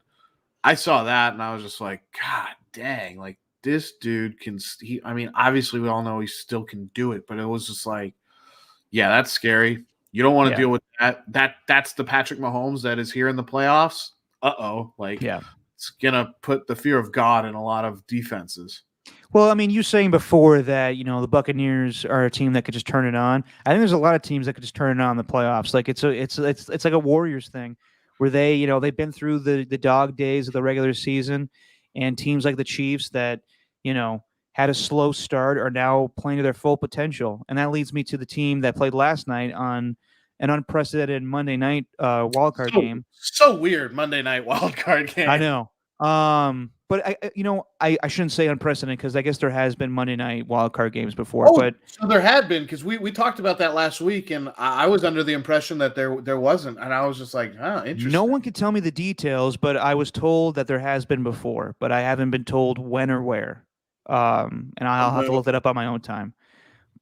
I saw that, and I was just like, God dang, this dude obviously we all know he still can do it, but it was just like, yeah, that's scary. You don't want to deal with that. That's the Patrick Mahomes that is here in the playoffs. It's going to put the fear of God in a lot of defenses. Well, I mean, you saying before that, the Buccaneers are a team that could just turn it on. I think there's a lot of teams that could just turn it on in the playoffs. Like it's like a Warriors thing where they've been through the dog days of the regular season, and teams like the Chiefs that, had a slow start are now playing to their full potential. And that leads me to the team that played last night on an unprecedented Monday night wildcard game. So weird Monday night wildcard game. I know. but I shouldn't say unprecedented because I guess there has been Monday night wild card games before. Oh, But so there had been, because we talked about that last week, and I was under the impression that there wasn't, and I was just like, huh, interesting. no one could tell me the details. But I was told that there has been before, but I haven't been told when or where. And I'll have to look that up on my own time.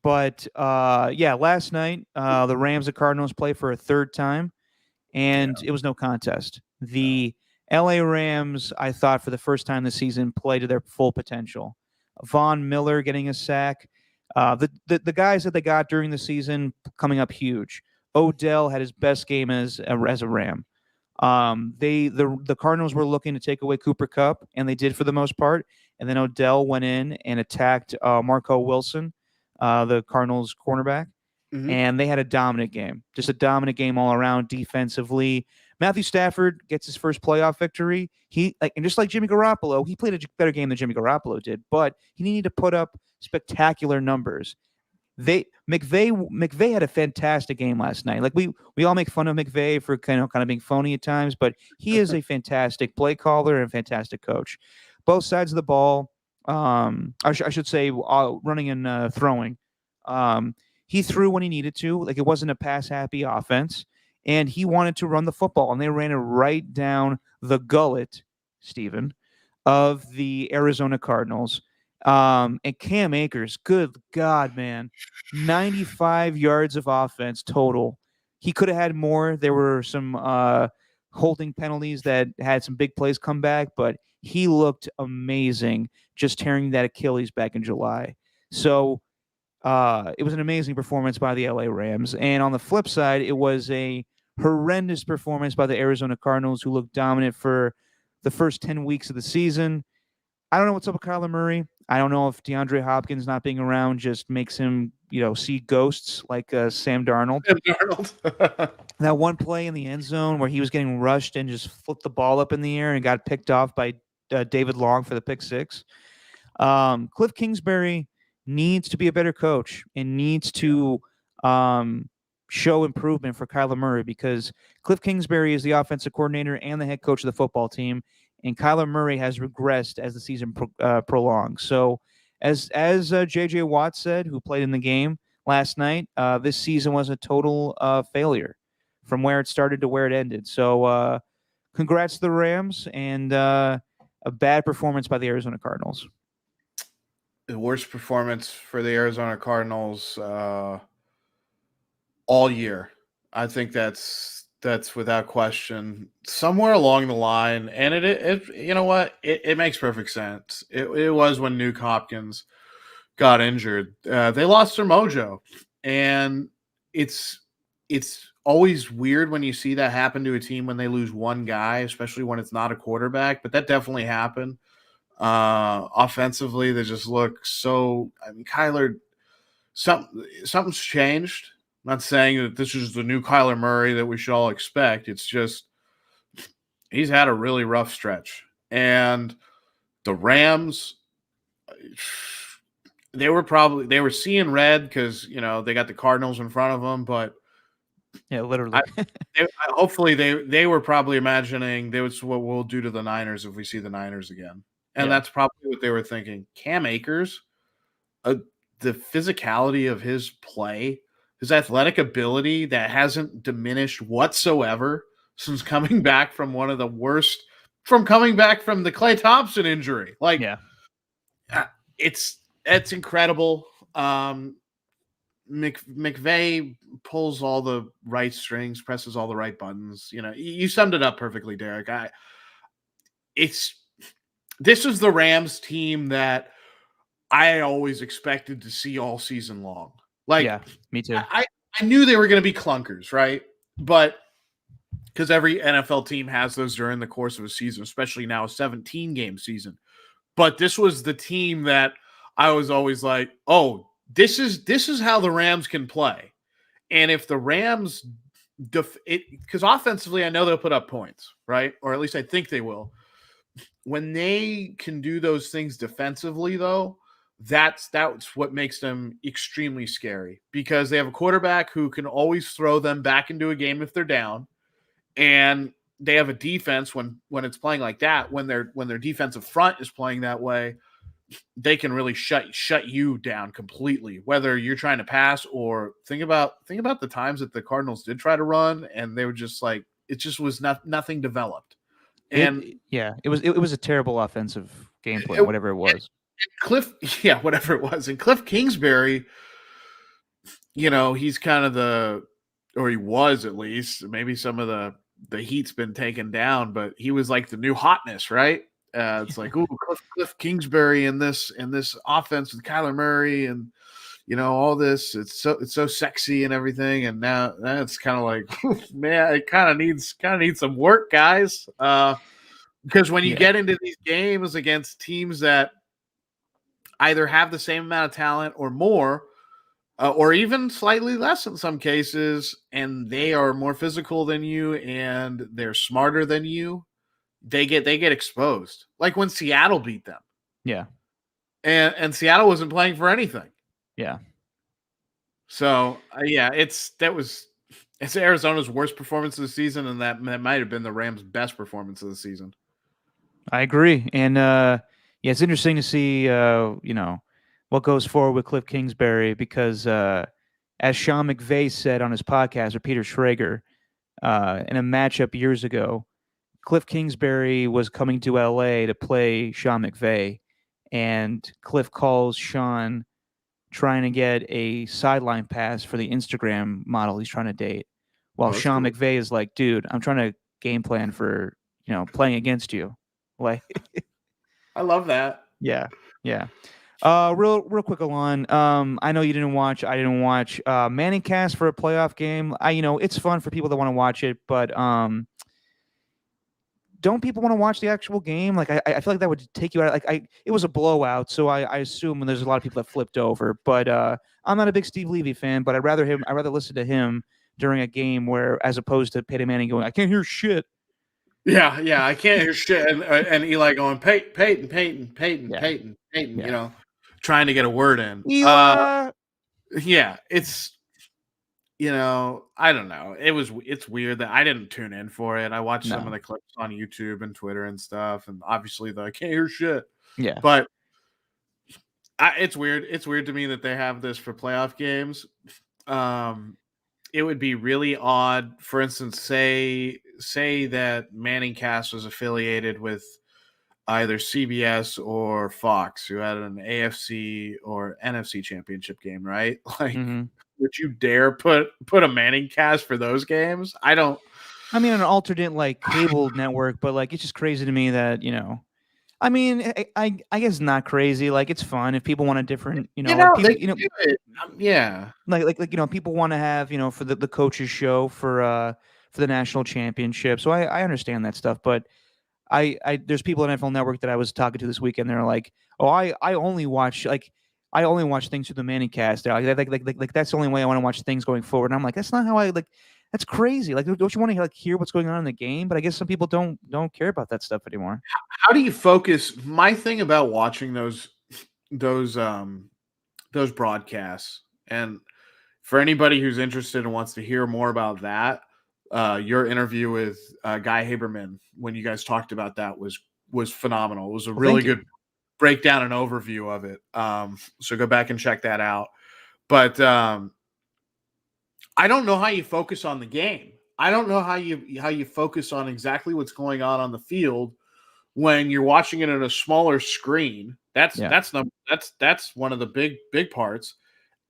But yeah, last night the Rams and Cardinals play for a third time, and it was no contest. The LA Rams, I thought, for the first time this season, played to their full potential. Von Miller getting a sack. The guys that they got during the season coming up huge. Odell had his best game as a Ram. The Cardinals were looking to take away Cooper Kupp, and they did for the most part. And then Odell went in and attacked Marco Wilson, the Cardinals cornerback, and they had a dominant game, just a dominant game all around defensively. Matthew Stafford gets his first playoff victory. And just like Jimmy Garoppolo, he played a better game than Jimmy Garoppolo did, but he needed to put up spectacular numbers. McVay had a fantastic game last night. Like we all make fun of McVay for kind of being phony at times, but he is a fantastic play caller and a fantastic coach. Both sides of the ball, I should say, running and throwing. He threw when he needed to. Like, it wasn't a pass-happy offense, and he wanted to run the football, and they ran it right down the gullet, Stephen, of the Arizona Cardinals. And Cam Akers, good God, man, 95 yards of offense total. He could have had more. There were some holding penalties that had some big plays come back, but he looked amazing just tearing that Achilles back in July. So it was an amazing performance by the LA Rams. And on the flip side, it was a horrendous performance by the Arizona Cardinals, who looked dominant for the first 10 weeks of the season. I don't know what's up with Kyler Murray. I don't know if DeAndre Hopkins not being around just makes him, see ghosts like Sam Darnold. That one play in the end zone where he was getting rushed and just flipped the ball up in the air and got picked off by David Long for the pick six. Cliff Kingsbury needs to be a better coach and needs to show improvement for Kyler Murray, because Cliff Kingsbury is the offensive coordinator and the head coach of the football team, and Kyler Murray has regressed as the season prolongs. So as J.J. Watt said, who played in the game last night, this season was a total failure from where it started to where it ended. So congrats to the Rams, and a bad performance by the Arizona Cardinals. The worst performance for the Arizona Cardinals all year. I think that's without question. Somewhere along the line, and it you know what? It makes perfect sense. It was when Nuke Hopkins got injured. They lost their mojo, and it's always weird when you see that happen to a team when they lose one guy, especially when it's not a quarterback. But that definitely happened. Offensively, they just look so. I mean, Kyler, something's changed. I'm not saying that this is the new Kyler Murray that we should all expect. It's just he's had a really rough stretch, and the Rams, they were seeing red because they got the Cardinals in front of them, but yeah, literally. Hopefully they were probably imagining that's what we'll do to the Niners if we see the Niners again. And that's probably what they were thinking. Cam Akers, the physicality of his play, his athletic ability that hasn't diminished whatsoever since coming back from one of the worst, from coming back from the Klay Thompson injury. Like, it's incredible. McVay pulls all the right strings, presses all the right buttons. You summed it up perfectly, Derek. This is the Rams team that I always expected to see all season long. Like, yeah, me too. I knew they were going to be clunkers, right? But because every NFL team has those during the course of a season, especially now a 17-game season. But this was the team that I was always like, oh, this is how the Rams can play. And if the Rams, because offensively, I know they'll put up points, right? Or at least I think they will. When they can do those things defensively, though, that's what makes them extremely scary, because they have a quarterback who can always throw them back into a game if they're down. And they have a defense when it's playing like that, when their defensive front is playing that way, they can really shut you down completely, whether you're trying to pass or think about the times that the Cardinals did try to run and they were just like, it just was nothing developed. And it was a terrible offensive game plan, whatever it was. Whatever it was. And Cliff Kingsbury, he's kind of or he was at least, maybe some of the heat's been taken down, but he was like the new hotness, right? It's like, ooh, Cliff Kingsbury in this offense with Kyler Murray and all this. It's so sexy and everything. And now it's kind of like, man, it kind of needs some work, guys. Because when you get into these games against teams that either have the same amount of talent or more, or even slightly less in some cases, and they are more physical than you and they're smarter than you, they get exposed. Like when Seattle beat them. Yeah. And Seattle wasn't playing for anything. Yeah. So, it's Arizona's worst performance of the season, and that might have been the Rams' best performance of the season. I agree. And it's interesting to see what goes forward with Cliff Kingsbury because as Sean McVay said on his podcast, or Peter Schrager, in a matchup years ago, Cliff Kingsbury was coming to LA to play Sean McVay, and Cliff calls Sean trying to get a sideline pass for the Instagram model he's trying to date, while Sean McVay is like, dude, I'm trying to game plan for, playing against you. Like, I love that. Yeah. Real quick, Alon. I know you didn't watch. I didn't watch Manning Cast for a playoff game. It's fun for people that want to watch it, but don't people want to watch the actual game? Like, I feel like that would take you out. Like, it was a blowout, so I assume there's a lot of people that flipped over. But I'm not a big Steve Levy fan, but I'd rather listen to him during a game as opposed to Peyton Manning going, I can't hear shit. Yeah, I can't hear shit, and Eli going Peyton, trying to get a word in. Eli. It's I don't know. It's weird that I didn't tune in for it. I watched some of the clips on YouTube and Twitter and stuff, and obviously I can't hear shit. Yeah, but it's weird. It's weird to me that they have this for playoff games. It would be really odd. For instance, say that Manning Cast was affiliated with either CBS or Fox, who had an AFC or NFC championship game, right? Like, would you dare put a Manning Cast for those games? I mean, an alternate like cable network, but like it's just crazy to me that I mean, I guess not crazy. Like it's fun if people want a different, yeah. Like people want to have for the coaches show for the national championship. So I understand that stuff, but there's people on NFL Network that I was talking to this weekend. They're like, oh, I only watch things through the Manning Cast. They're like that's the only way I want to watch things going forward. And I'm like, that's not how I like. That's crazy. Like, don't you want to hear what's going on in the game? But I guess some people don't care about that stuff anymore. How do you focus? My thing about watching those broadcasts, and for anybody who's interested and wants to hear more about that, your interview with Guy Haberman when you guys talked about that was phenomenal. It was a really good breakdown and overview of it. So go back and check that out. But I don't know how you focus on the game. I don't know how you focus on exactly what's going on the field when you're watching it on a smaller screen. That's one of the big parts.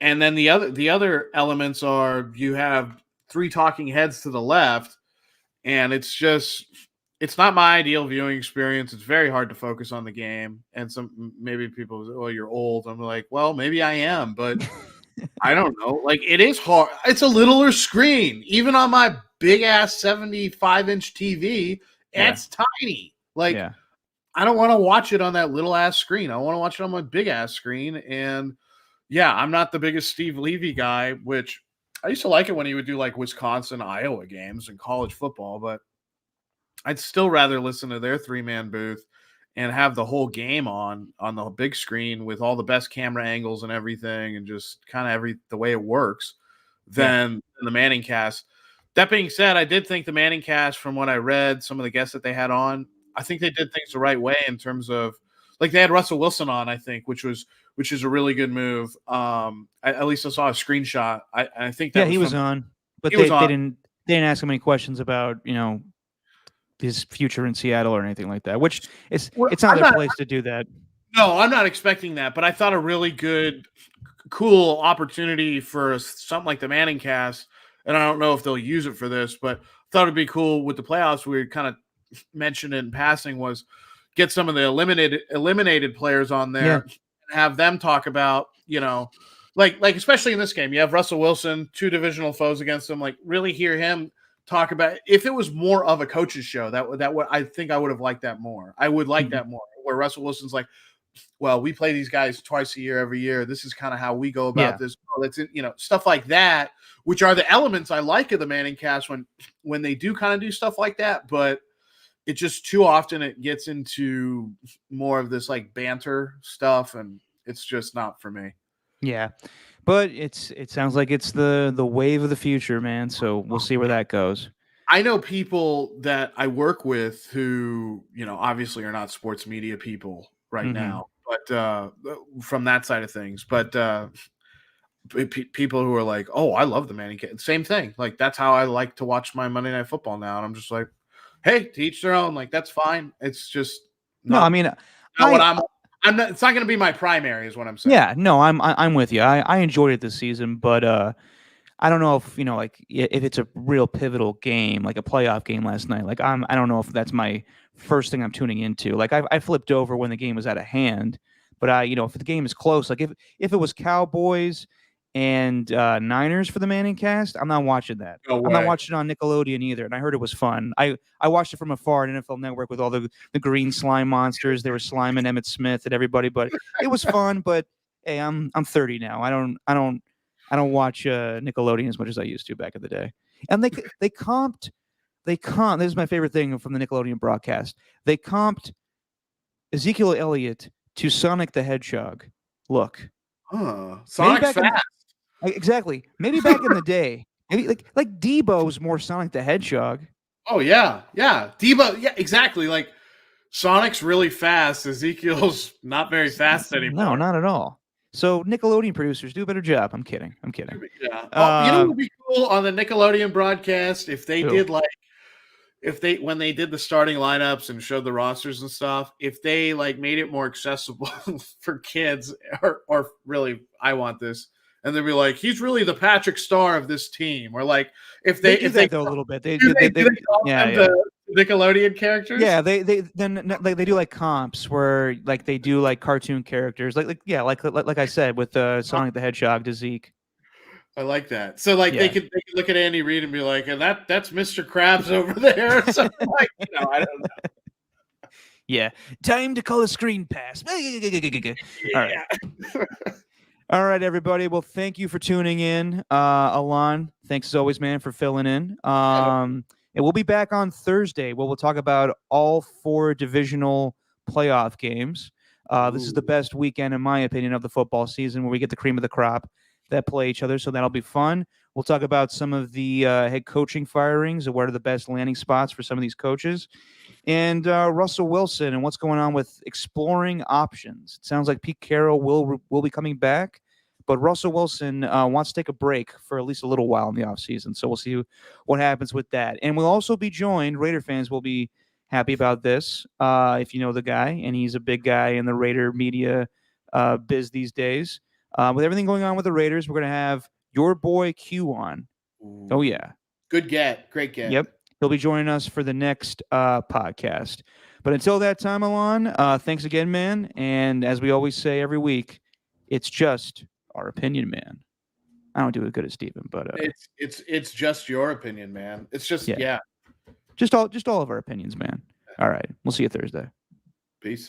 And then the other elements are you have three talking heads to the left, and it's not my ideal viewing experience. It's very hard to focus on the game. And maybe people say, "Oh, you're old." I'm like, well, maybe I am, but I don't know. Like, it is hard. It's a littler screen. Even on my big ass 75-inch TV, it's tiny. Like, I don't want to watch it on that little ass screen. I want to watch it on my big ass screen. And I'm not the biggest Steve Levy guy, which I used to like it when he would do like Wisconsin, Iowa games in college football, but I'd still rather listen to their 3-man booth and have the whole game on the big screen with all the best camera angles and everything, and just kind of the way it works than the Manning Cast. That being said, I did think the Manning cast, from what I read, some of the guests that they had on, I think they did things the right way in terms of, like, they had Russell Wilson on, I think, which is a really good move. At least I saw a screenshot. I think that Yeah, he was on, but he they, was on. they didn't ask him any questions about his future in Seattle or anything like that. Which it's Well, it's not I'm their not- place to do that. No, I'm not expecting that, but I thought a really good, cool opportunity for something like the Manning cast, and I don't know if they'll use it for this, but I thought it'd be cool with the playoffs. We kind of mentioned it in passing, was get some of the eliminated players on there and have them talk about, like especially in this game, you have Russell Wilson, 2 divisional foes against him. Like, really hear him talk about, if it was more of a coach's show, that would I think I would have liked that more. I would like that more, where Russell Wilson's like, well, we play these guys twice a year, every year. This is kind of how we go about this. Oh, that's stuff like that, which are the elements I like of the Manning cast when they do kind of do stuff like that. But it just too often it gets into more of this like banter stuff, and it's just not for me. Yeah, but it sounds like it's the wave of the future, man. So we'll see where that goes. I know people that I work with who, obviously are not sports media people right now, but from that side of things, but people who are like, oh, I love the Manning cast. Same thing. Like, that's how I like to watch my Monday Night Football now. And I'm just like, hey, to each their own. Like, that's fine. It's just No, I mean, what I'm not. It's not going to be my primary, is what I'm saying. yeah, no, I'm with you. I enjoyed it this season, but I don't know if like if it's a real pivotal game, like a playoff game last night. Like I don't know if that's my first thing I'm tuning into. Like I flipped over when the game was out of hand, but if the game is close, like if it was Cowboys and Niners for the Manning cast, I'm not watching that. No I'm not way. watching it on Nickelodeon either. And I heard it was fun. I watched it from afar on NFL Network with all the green slime monsters. They were sliming Emmitt Smith and everybody, but it was fun. But hey, I'm 30 now. I don't watch Nickelodeon as much as I used to back in the day. And they comped. This is my favorite thing from the Nickelodeon broadcast. They comped Ezekiel Elliott to Sonic the Hedgehog. Look, Sonic's fast. Exactly. Maybe back in the day, maybe like Debo's more Sonic the Hedgehog. Oh yeah. Debo. Yeah, exactly. Like, Sonic's really fast. Ezekiel's not very fast anymore. No, not at all. So Nickelodeon producers, do a better job. I'm kidding. Yeah. What would be cool on the Nickelodeon broadcast if they did when they did the starting lineups and showed the rosters and stuff, if they like made it more accessible for kids, or really, I want this, and they'd be like, he's really the Patrick Star of this team, or like if they go a little bit, they the Nickelodeon characters, they do like comps where like they do like cartoon characters, like I said with Sonic the Hedgehog to Zeke. I like that. So like they could look at Andy Reid and be like, and that's Mr. Krabs over there. So like, I don't know. Yeah. Time to call a screen pass. All right. All right, everybody. Well, thank you for tuning in. Alon, thanks as always, man, for filling in. And we'll be back on Thursday where we'll talk about all 4 divisional playoff games. This is the best weekend, in my opinion, of the football season, where we get the cream of the crop that play each other. So that'll be fun. We'll talk about some of the head coaching firings and what are the best landing spots for some of these coaches. And Russell Wilson and what's going on with exploring options. It sounds like Pete Carroll will be coming back, but Russell Wilson wants to take a break for at least a little while in the offseason. So we'll see what happens with that. And we'll also be joined, Raider fans will be happy about this, if you know the guy, and he's a big guy in the Raider media biz these days. With everything going on with the Raiders, we're going to have your boy Q on. Ooh. Oh, yeah. Good get. Great get. Yep. He'll be joining us for the next podcast. But until that time, Alon, thanks again, man. And as we always say every week, it's just our opinion, man. I don't do as good as Steven, but it's just your opinion, man. It's just just all of our opinions, man. All right. We'll see you Thursday. Peace.